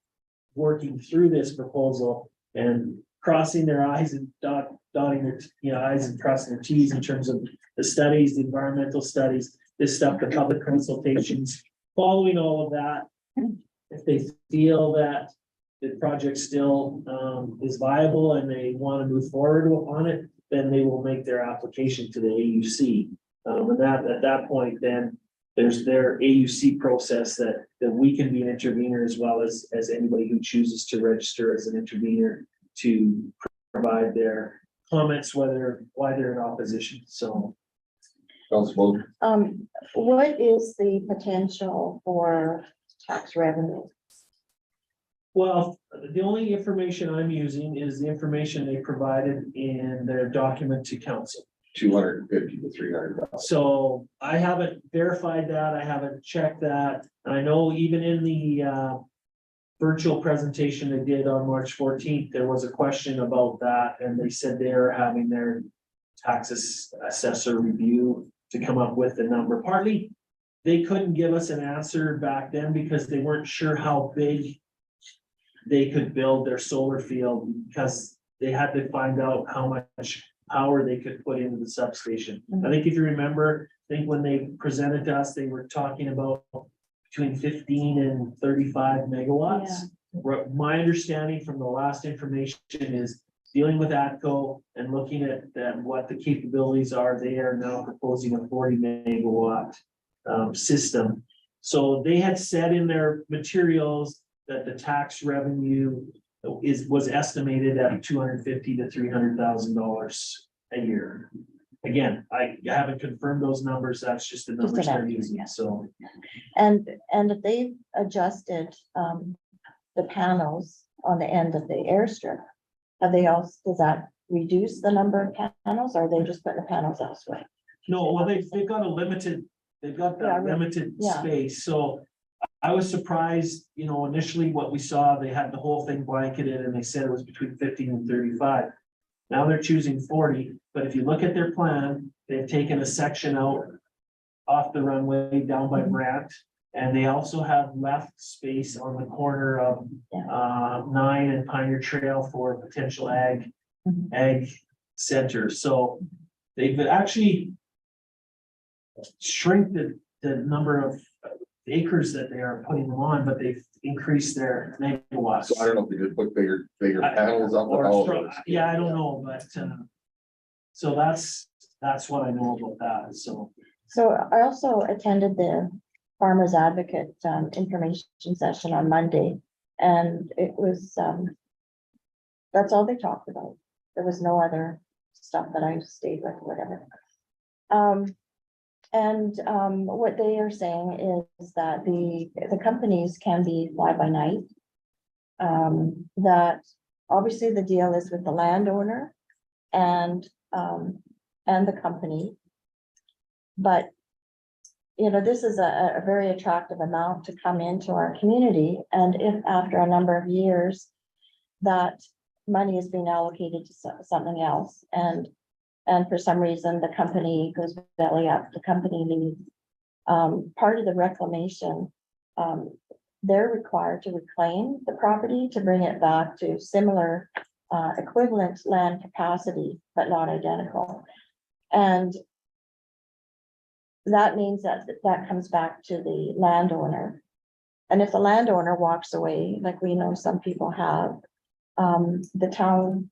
working through this proposal and crossing their i's and dotting their, i's and crossing their t's in terms of the studies, the environmental studies, this stuff, the public consultations, following all of that. If they feel that the project still is viable and they want to move forward on it, then they will make their application to the AUC. And that, at that point, then there's their AUC process that we can be an intervener as well as anybody who chooses to register as an intervener to provide their comments, why they're in opposition. So. What is the potential for tax revenue? Well, the only information I'm using is the information they provided in their document to council. 250 to 300,000. So I haven't verified that, I haven't checked that, and I know even in the virtual presentation they did on March 14th, there was a question about that, and they said they're having their taxes assessor review to come up with the number. Partly, they couldn't give us an answer back then because they weren't sure how big they could build their solar field, because they had to find out how much power they could put into the substation. I think if you remember, I think when they presented to us, they were talking about between 15 and 35 megawatts. My understanding from the last information is dealing with ATCO and looking at what the capabilities are, they are now proposing a 40 megawatt system. So they had said in their materials that the tax revenue was estimated at $250,000 to $300,000 a year. Again, I haven't confirmed those numbers, that's just the numbers they're using, so. And if they've adjusted the panels on the end of the airstrip, have they also, does that reduce the number of panels, or are they just putting the panels elsewhere? No, well, they've got that limited space, so I was surprised, initially what we saw, they had the whole thing blanketed and they said it was between 15 and 35. Now they're choosing 40, but if you look at their plan, they've taken a section out off the runway down by Brant. And they also have left space on the corner of 9 and Pioneer Trail for potential ag center. So they've actually shrink the number of acres that they are putting them on, but they've increased their megawatts. So I don't know if they just put bigger panels up. Yeah, I don't know, but so that's what I know about that, so. So I also attended the Farmers Advocate information session on Monday, and it was, that's all they talked about. There was no other stuff that I stayed with, whatever. What they are saying is that the companies can be fly by night. That obviously the deal is with the landowner and the company. But you know, this is a very attractive amount to come into our community. And if after a number of years that money is being allocated to something else and for some reason the company goes belly up, the company leaves, part of the reclamation, they're required to reclaim the property to bring it back to similar equivalent land capacity, but not identical. And that means that comes back to the landowner. And if the landowner walks away, like we know some people have, the town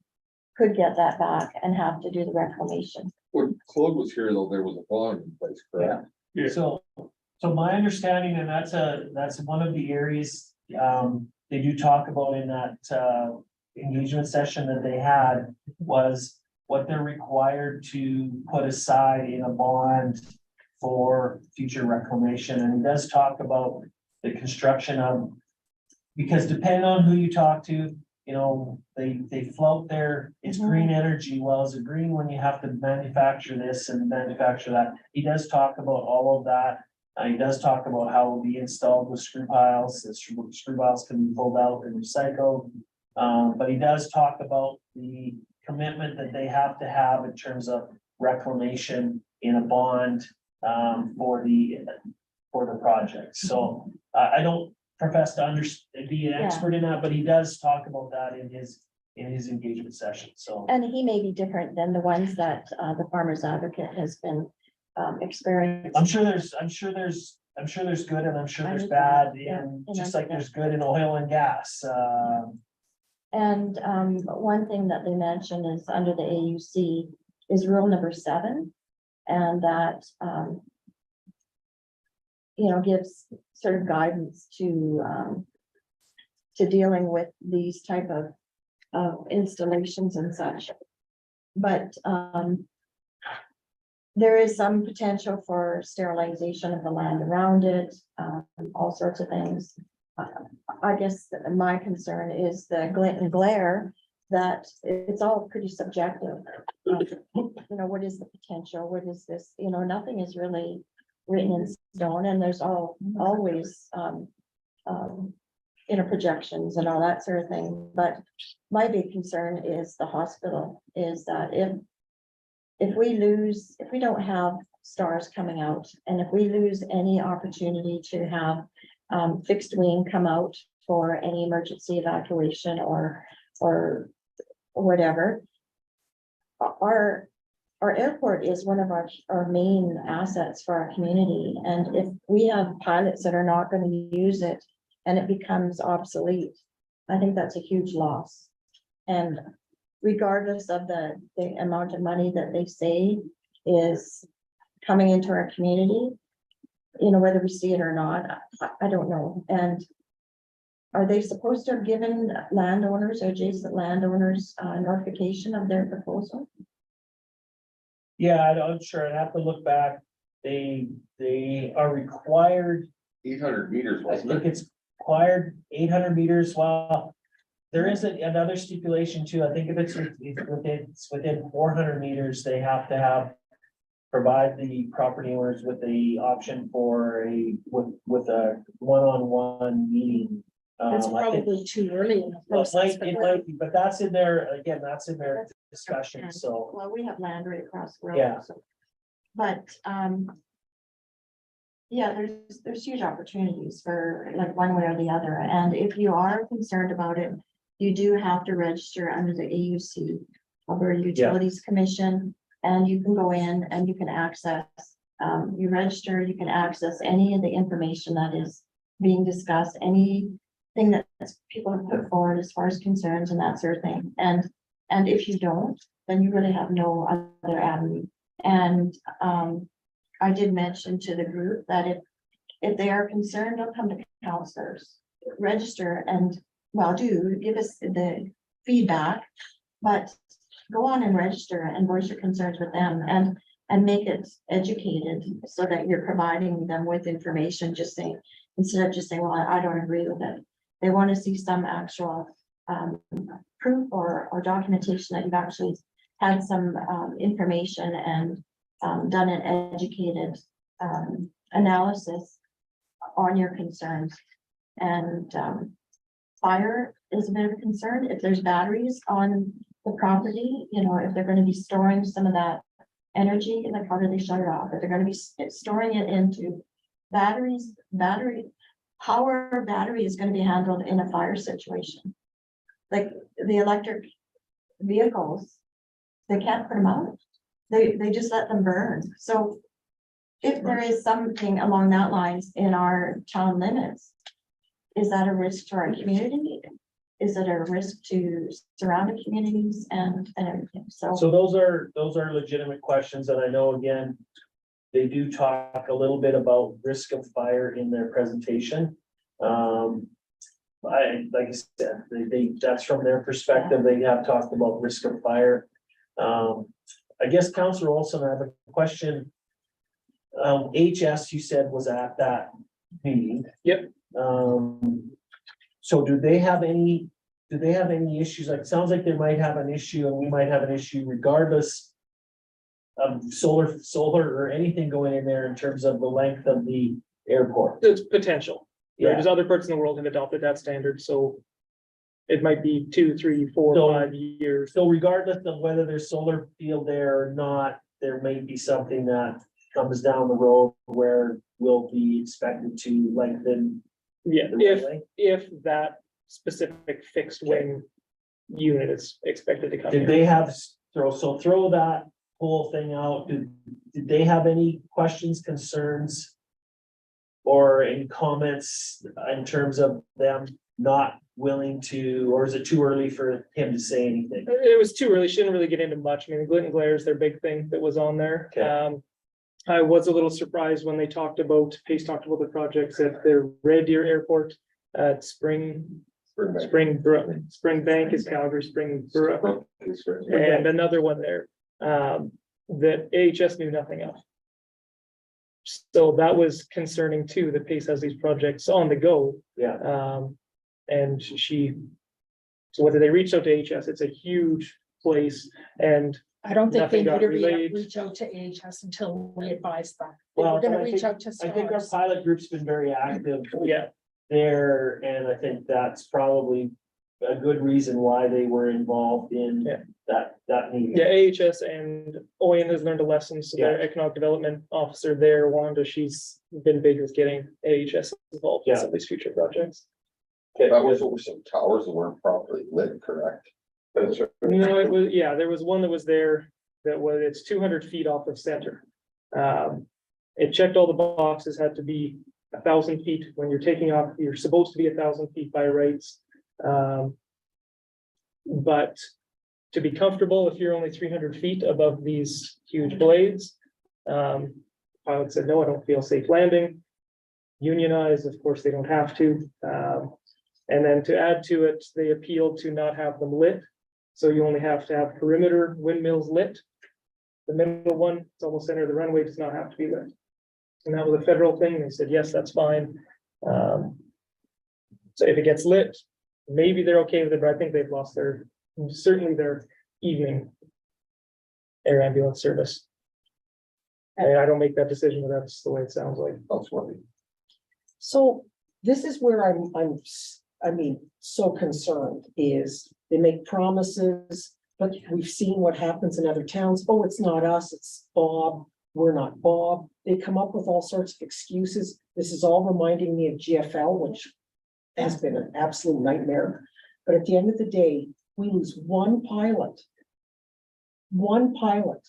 could get that back and have to do the reclamation. When Claude was here, though, there was a bond in place, correct? Yeah. So my understanding, and that's one of the areas, they do talk about in that, engagement session that they had, was what they're required to put aside in a bond for future reclamation. And it does talk about the construction of, because depending on who you talk to, you know, they float their, it's green energy. Well, is it green when you have to manufacture this and manufacture that? He does talk about all of that. He does talk about how it will be installed with screw piles. The screw piles can be pulled out and recycled. But he does talk about the commitment that they have to have in terms of reclamation in a bond for the project. So I don't profess to be an expert in that, but he does talk about that in his engagement session. So, And he may be different than the ones that the Farmers Advocate has been experiencing. I'm sure there's good and I'm sure there's bad, and just like there's good in oil and gas. And one thing that they mentioned is under the AUC is rule number 7. And that, you know, gives sort of guidance to dealing with these type of installations and such. But there is some potential for sterilization of the land around it, all sorts of things. I guess my concern is the glint and glare, that it's all pretty subjective. You know, what is the potential? What is this? You know, nothing is really written in stone, and there's always you know, projections and all that sort of thing. But my big concern is the hospital, is that if we don't have stars coming out, and if we lose any opportunity to have fixed wing come out for any emergency evacuation or whatever, our airport is one of our main assets for our community. And if we have pilots that are not going to use it and it becomes obsolete, I think that's a huge loss. And regardless of the amount of money that they say is coming into our community, you know, whether we see it or not, I don't know. And are they supposed to have given landowners or adjacent landowners notification of their proposal? Yeah, I'm sure. I'd have to look back. They are required, 800 meters, I wasn't think it? it's required 800 meters. Well, there is another stipulation too. I think if it's within 400 meters, they have to provide the property owners with the option for with a one-on-one meeting. It's I think- probably too early in the Well, process. it might be, but that's in there, again, that's in their discussion, so, Well, we have land right across the road. Yeah. So. But, yeah, there's huge opportunities for like one way or the other. And if you are concerned about it, you do have to register under the AUC, Alberta Utilities Commission, and you can go in and you can access, you register, you can access any of the information that is being discussed, anything that people have put forward as far as concerns and that sort of thing. And if you don't, then you really have no other avenue. And I did mention to the group that if they are concerned, they'll come to counselors, register, and give us the feedback, but go on and register and voice your concerns with them and make it educated so that you're providing them with information, instead of just saying, well, I don't agree with it. They want to see some actual proof or documentation that you've actually had some information and done an educated analysis on your concerns. And, fire is a bit of a concern. If there's batteries on the property, you know, if they're gonna be storing some of that energy, like how do they shut it off? If they're gonna be storing it into batteries, power battery is gonna be handled in a fire situation. Like the electric vehicles, they can't put them out. They just let them burn. So if there is something along that lines in our town limits, is that a risk to our community? Is it a risk to surrounding communities and everything? So So those are legitimate questions, and I know, again, they do talk a little bit about risk of fire in their presentation. Like I said, that's from their perspective, they have talked about risk of fire. I guess Councilor Olson, I have a question. HS, you said, was at that meeting. Yep. So do they have any issues? Like, it sounds like they might have an issue, and we might have an issue regardless of solar or anything going in there in terms of the length of the airport. It's potential. Yeah, There's other parts in the world have adopted that standard, so it might be 2, 3, 4, So- 5 years. so regardless of whether there's solar field there or not, there may be something that comes down the road where we'll be expected to lengthen. Yeah, the runway. if that specific fixed wing unit is expected to come Did in. they have, throw that whole thing out, did they have any questions, concerns? Or any comments in terms of them not willing to, or is it too early for him to say anything? It was too early, shouldn't really get into much. I mean, the glint and glare is their big thing that was on there. Okay. I was a little surprised when they talked about, Pace talked about the projects at their Red Deer Airport, at Spring Bank is Calgary, Spring Brook, and another one there, that AHS knew nothing of. So that was concerning too, that Pace has these projects on the go. Yeah. And so whether they reached out to AHS, it's a huge place, and I don't think they Nothing got need to relayed. reach out to AHS until we advise them. Well, We're gonna I reach think- out to I think our stars. pilot group's been very active yeah, there, and I think that's probably a good reason why they were involved in Yeah. that meeting. yeah, AHS and Oyen has learned a lesson, so their economic development officer there, Wanda, she's been big with getting AHS involved in Yeah. some of these future projects. That was over some towers that weren't properly lit, correct? That's right. No, it was, yeah, there was one that was there that was, it's 200 feet off of center. It checked all the boxes, had to be 1,000 feet. When you're taking off, you're supposed to be 1,000 feet by rights. But to be comfortable, if you're only 300 feet above these huge blades, pilot said, no, I don't feel safe landing. Unionized, of course, they don't have to. And then to add to it, they appealed to not have them lit. So you only have to have perimeter windmills lit. The middle one, it's almost center of the runway, does not have to be lit. And that was a federal thing. They said, yes, that's fine. So if it gets lit, maybe they're okay with it, but I think they've lost certainly their evening air ambulance service. And I don't make that decision, but that's the way it sounds like. That's what So this is where I mean, so concerned is they make promises, but we've seen what happens in other towns. Oh, it's not us, it's Bob. We're not Bob. They come up with all sorts of excuses. This is all reminding me of GFL, which has been an absolute nightmare. But at the end of the day, we lose one pilot. One pilot.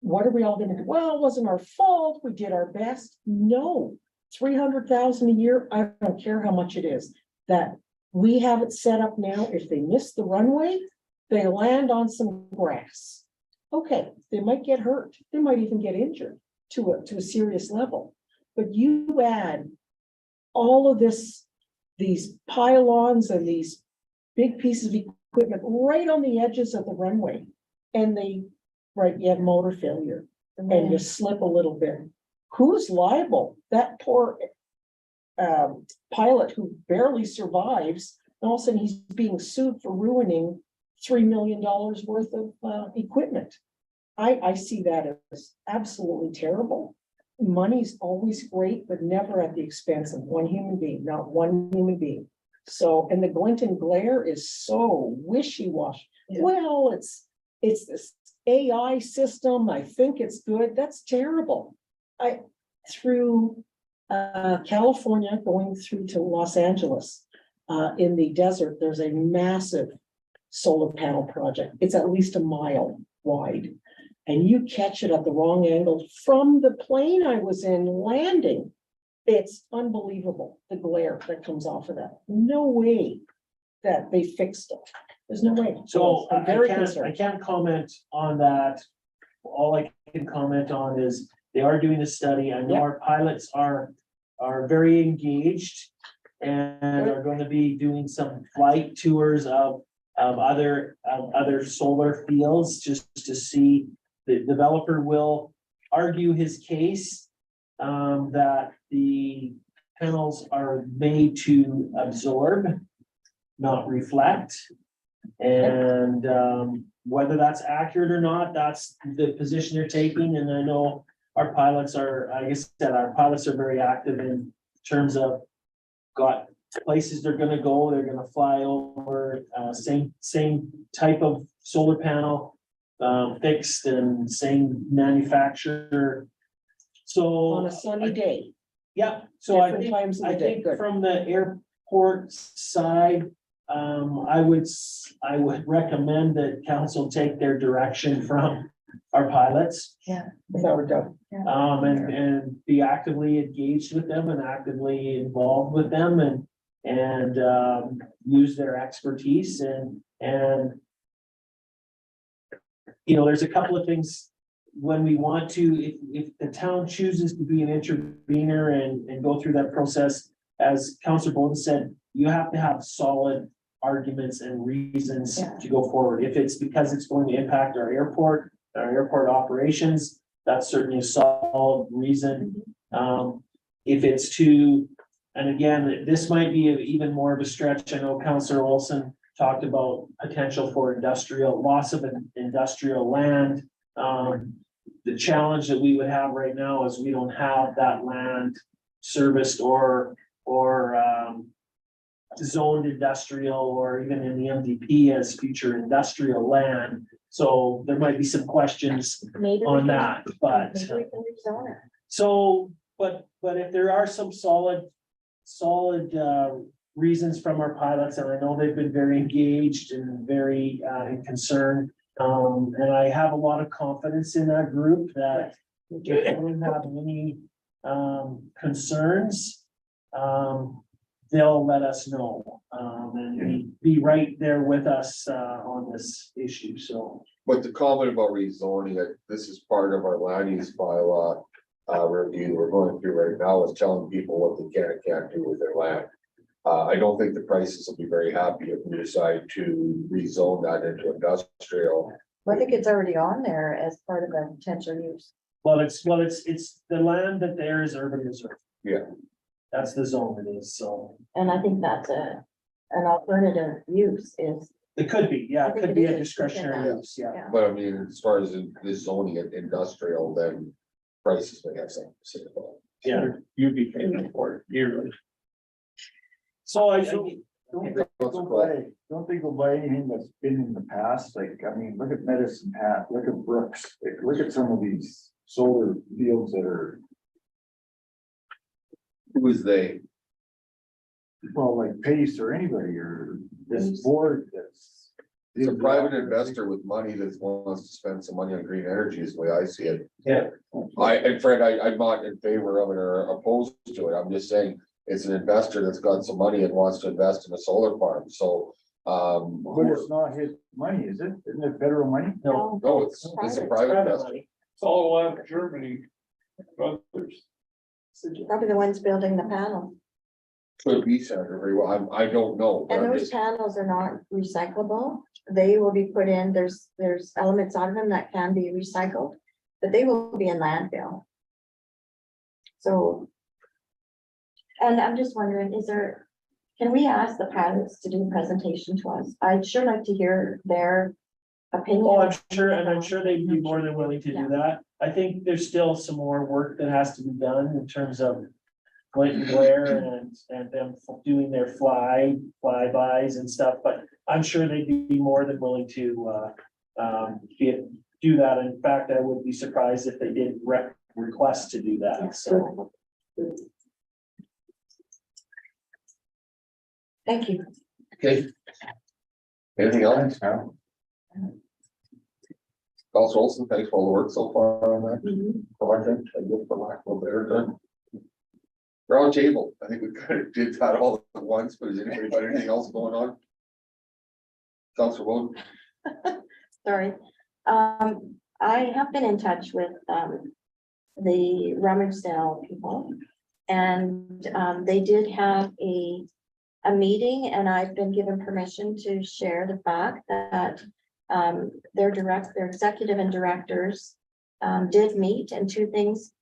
What are we all gonna do? Well, it wasn't our fault. We did our best. No, 300,000 a year. I don't care how much it is. That we have it set up now. If they miss the runway, they land on some grass. Okay, they might get hurt. They might even get injured to a serious level. But you add all of these pylons and these big pieces of equipment right on the edges of the runway. And you have motor failure and you slip a little bit. Who's liable? That poor pilot who barely survives, and all of a sudden he's being sued for ruining $3 million worth of equipment. I see that as absolutely terrible. money's always great, but never at the expense of one human being, not one human being. So, and the glint and glare is so wishy-washy. Yeah. Well, it's this AI system. I think it's good. That's terrible. Through California, going through to Los Angeles, in the desert, there's a massive solar panel project. It's at least a mile wide. And you catch it at the wrong angle from the plane I was in landing. It's unbelievable, the glare that comes off of that. No way that they fixed it. There's no way. So I'm I very can't, I concerned. can't comment on that. All I can comment on is they are doing a study. I know Yep. our pilots are very engaged and are going to be doing some flight tours of other solar fields just to see. The developer will argue his case that the panels are made to absorb, not reflect. And whether that's accurate or not, that's the position they're taking. And I know our pilots are, I guess that our pilots are very active in terms of got places they're gonna go, they're gonna fly over, same type of solar panel, fixed and same manufacturer. So. On a sunny day, Yeah, so I different think, times of I the day. think Good. from the airport side, I would recommend that council take their direction from our pilots. Without a doubt. And be actively engaged with them and actively involved with them and use their expertise and you know, there's a couple of things when we want to, if the town chooses to be an intervener and go through that process, as Councilor Bolden said, you have to have solid arguments and reasons to go forward. If it's because it's going to impact our airport operations, that's certainly a solid reason. If it's to, and again, this might be even more of a stretch. I know Councilor Olson talked about potential for loss of industrial land. The challenge that we would have right now is we don't have that land serviced or zoned industrial or even in the MDP as future industrial land. So there might be some questions on that, but Maybe we can rezone it. so, but if there are some solid reasons from our pilots, and I know they've been very engaged and very concerned. And I have a lot of confidence in that group that if they don't have any concerns, they'll let us know and be right there with us on this issue, so. But the comment about rezoning it, this is part of our land use bylaw review we're going through right now, is telling people what they can and can't do with their land. I don't think the prices will be very happy if we decide to rezone that into industrial. I think it's already on there as part of a potential use. Well, it's the land that there is urban reserve. Yeah. That's the zone it is, so. And I think that's an alternative use is. It could be, yeah, I it think could it be is a discretionary within that. use, yeah. But I mean, as far as this zoning it industrial, then prices may have something to say about it. Yeah. You'd be paying for it yearly. So Don't they go by anything that's been in the past? Like, I mean, look at Medicine Hat, look at Brooks, like, look at some of these solar fields that are, Who is they? well, like Pace or anybody, or this board that's. It's a private investor with money that wants to spend some money on green energy is the way I see it. Yeah. And Fred, I'm not in favor of it or opposed to it. I'm just saying it's an investor that's got some money and wants to invest in a solar farm, so. But it's not his money, is it? Isn't it federal money? No, No, it's a private investor. It's all out of Germany. Brothers. Probably the ones building the panel. Could be, Senator, very well. I don't know. but And I'm those just- panels are not recyclable. They will be put in, there's elements out of them that can be recycled, but they will be in landfill. So. And I'm just wondering, can we ask the pilots to do a presentation to us? I'd sure like to hear their opinion. well, I'm sure they'd be more than willing to do that. I think there's still some more work that has to be done in terms of when and where and them doing their flybys and stuff, but I'm sure they'd be more than willing to, do that. In fact, I would be surprised if they did request to do that, so. Thank you. Okay. Anything else? Councilor Olson, thanks for all the work so far on that project, I guess for lack of a better term. Round table, I think we kind of did that all at once, but is anybody got anything else going on? Councilor Wood? Sorry. I have been in touch with, the rummage sale people. And, they did have a meeting, and I've been given permission to share the fact that, their executive and directors, did meet, and two things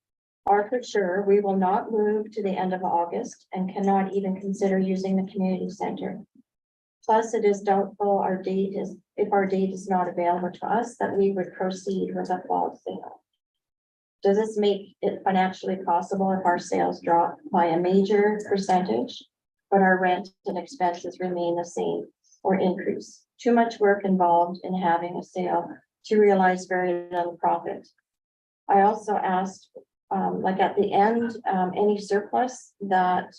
are for sure. We will not move to the end of August and cannot even consider using the community center. Plus, it is doubtful if our date is not available to us, that we would proceed with a fall sale. Does this make it financially possible if our sales drop by a major percentage, but our rent and expenses remain the same or increase? Too much work involved in having a sale to realize very little profit. I also asked, like at the end, any surplus that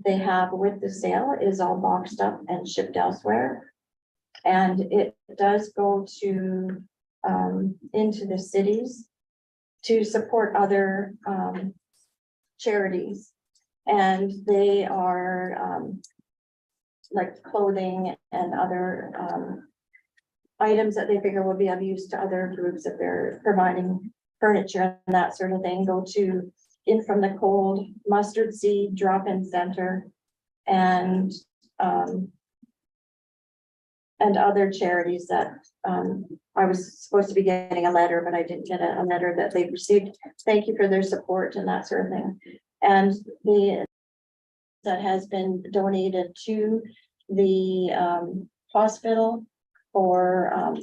they have with the sale is all boxed up and shipped elsewhere. And it does go to into the cities to support other charities. And they are like clothing and other items that they figure will be of use to other groups if they're providing furniture and that sort of thing, go to In From the Cold, Mustard Seed Drop-In Center, and other charities that I was supposed to be getting a letter, but I didn't get a letter that they received. Thank you for their support and that sort of thing. And that has been donated to the hospital for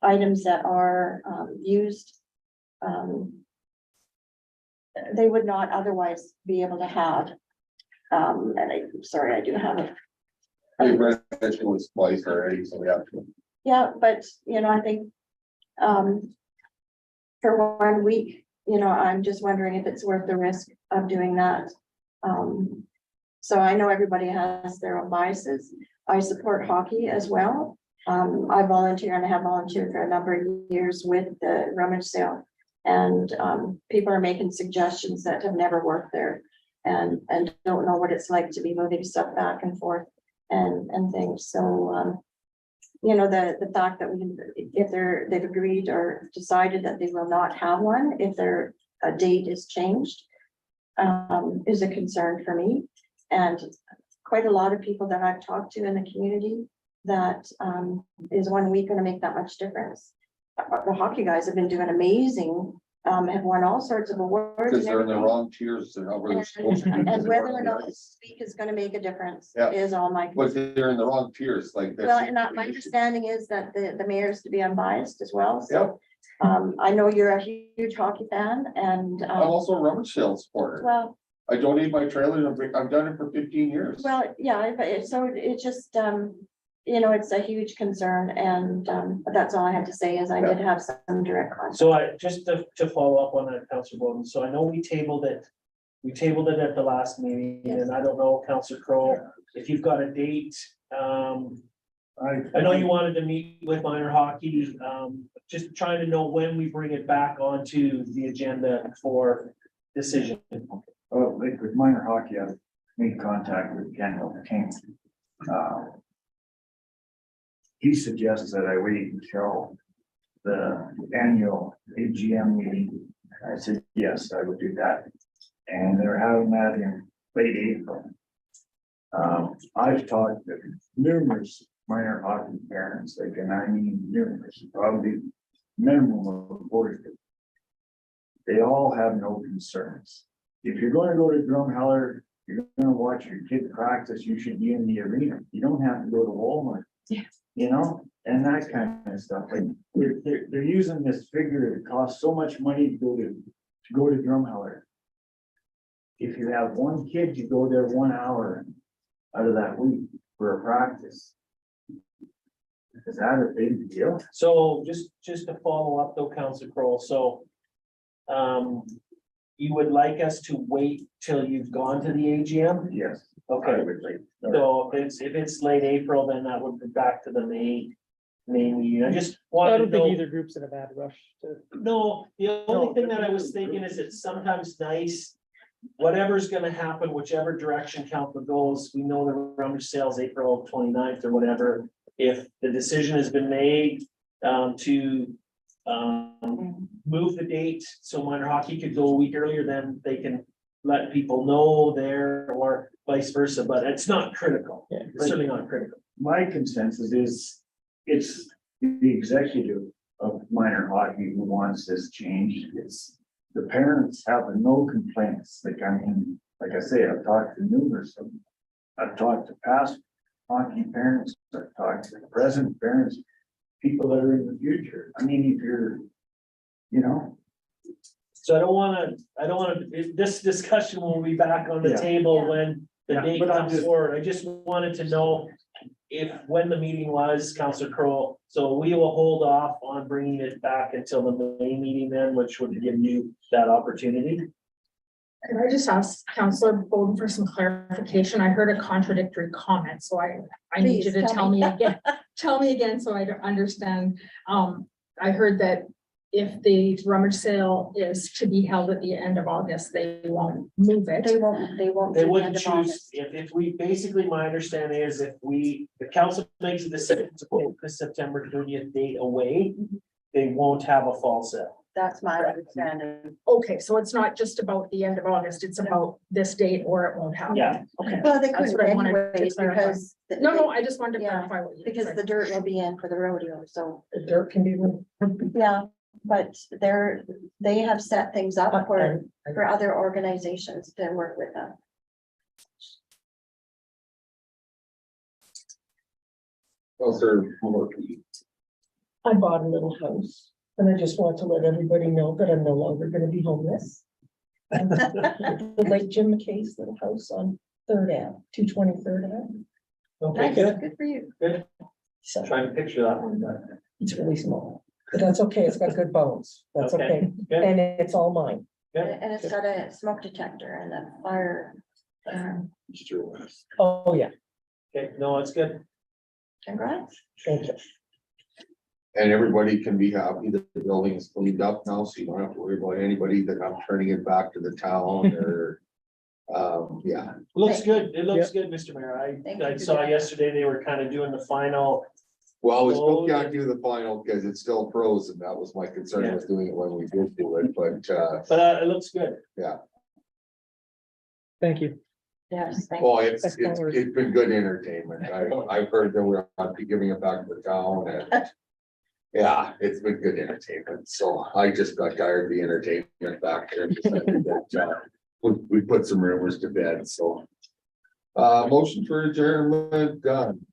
items that are used. They would not otherwise be able to have. And I do have it. We've read it was twice already, so we have to. Yeah, but I think for 1 week, I'm just wondering if it's worth the risk of doing that. So I know everybody has their own biases. I support hockey as well. I volunteer and I have volunteered for a number of years with the rummage sale. And people are making suggestions that have never worked there and don't know what it's like to be moving stuff back and forth and things. So, the fact that if they've agreed or decided that they will not have one, if their date is changed, is a concern for me. And quite a lot of people that I've talked to in the community, that is 1 week going to make that much difference. The hockey guys have been doing amazing, have won all sorts of awards. Because they're in the wrong tiers, they're not where they're supposed to be. And whether or not this week is going to make a difference Yeah. is all my. But they're in the wrong tiers, like. that's- Well, and my understanding is that the mayor is to be unbiased as well, so. I know you're a huge hockey fan and. I'm also a rummage sale supporter. Well, I donate my trailer, I've done it for 15 years. well, yeah, but so it just, it's a huge concern and that's all I had to say is I did have some direct contact. So just to follow up on that, Councilor Bowden, so I know we tabled it at the last meeting, and I don't know, Councilor Crowe, if you've got a date. I know you wanted to meet with minor hockey, just trying to know when we bring it back onto the agenda for decision. Well, like with minor hockey, I've made contact with Ken King. He suggests that I wait until the annual AGM meeting. I said, yes, I would do that. And they're having that in late April. I've talked to numerous minor hockey parents, like, and I mean numerous, probably minimum of 40. They all have no concerns. If you're going to go to Drumheller, you're gonna watch your kid practice, you should be in the arena. You don't have to go to Walmart You know, and that kind of stuff, like, they're using this figure, it costs so much money to go to Drumheller. If you have one kid, you go there 1 hour out of that week for a practice. Is that a big deal? So just to follow up though, Council Crowell, so. You would like us to wait till you've gone to the AGM? Yes. Okay, I would like. so if it's late April, then that would be back to the May meeting. I just I wanted to don't think know. either group's in a bad rush to. No, the only thing that I was thinking is it's sometimes nice. Whatever's gonna happen, whichever direction council goes, we know the rummage sales April 29th or whatever. If the decision has been made to move the date, so minor hockey could go a week earlier, then they can let people know there or vice versa, but it's not critical. Yeah. It's certainly not critical. My consensus is, it's the executive of minor hockey who wants this changed. It's the parents have no complaints. Like, I mean, like I say, I've talked to numerous of them. I've talked to past hockey parents, I've talked to present parents, people that are in the future. I mean, if you're, you know, So I don't wanna, this discussion will be back on the Yeah. table when the Yeah, date but I'm comes just- forward. I just wanted to know when the meeting was, Councilor Crowell. So we will hold off on bringing it back until the May meeting then, which would give you that opportunity. Can I just ask Counselor Bowden for some clarification? I heard a contradictory comment, so I need you Please to tell tell me. me again. Tell me again so I don't understand. I heard that if the rummage sale is to be held at the end of August, they won't move They it. won't, they won't. They do the wouldn't end of choose, August. if we, basically, my understanding is if the council makes a decision to take the September 30th date away, they won't have a fall sale. That's my understanding. Okay, so it's not just about the end of August, it's about this date or it won't happen. Yeah. Okay. Well, they That's couldn't what I wanted to anyways, clarify. because. No, I just wanted to Yeah, clarify what you Because said. the dirt will be in for the rodeo, so, The dirt can be moved. yeah, but they have set things up for other organizations to work with them. Counselor, I bought a little house and I just want to let everybody know that I'm no longer gonna be homeless. The late Jim McKay's little house on 3rd Ave, 223rd Ave. Okay, Nice, good, good for you. good. So Trying to picture that one. it's really small, but that's okay. It's got good bones. That's Okay, okay. good. And it's all mine. And it's got a smoke detector and a fire. Oh, yeah. Okay, no, it's good. Congrats. Thank you. and everybody can be happy that the building is cleaned up now, so you don't have to worry about anybody that I'm turning it back to the town or. Yeah, Looks good. It looks good, Mr. Mayor. Thank I you. saw yesterday they were kind of doing the final. well, we still Oh, can't do the final because it's still frozen. That was my concern Yeah. with doing it when we did do it, but But it looks good. Thank you. Yes, thank well, you. it's been good entertainment. I've heard that we're not be giving it back to the town and. Yeah, it's been good entertainment. So I just got tired of the entertainment back there. and decided that, we put some rumors to bed, so. Motion for adjournment done.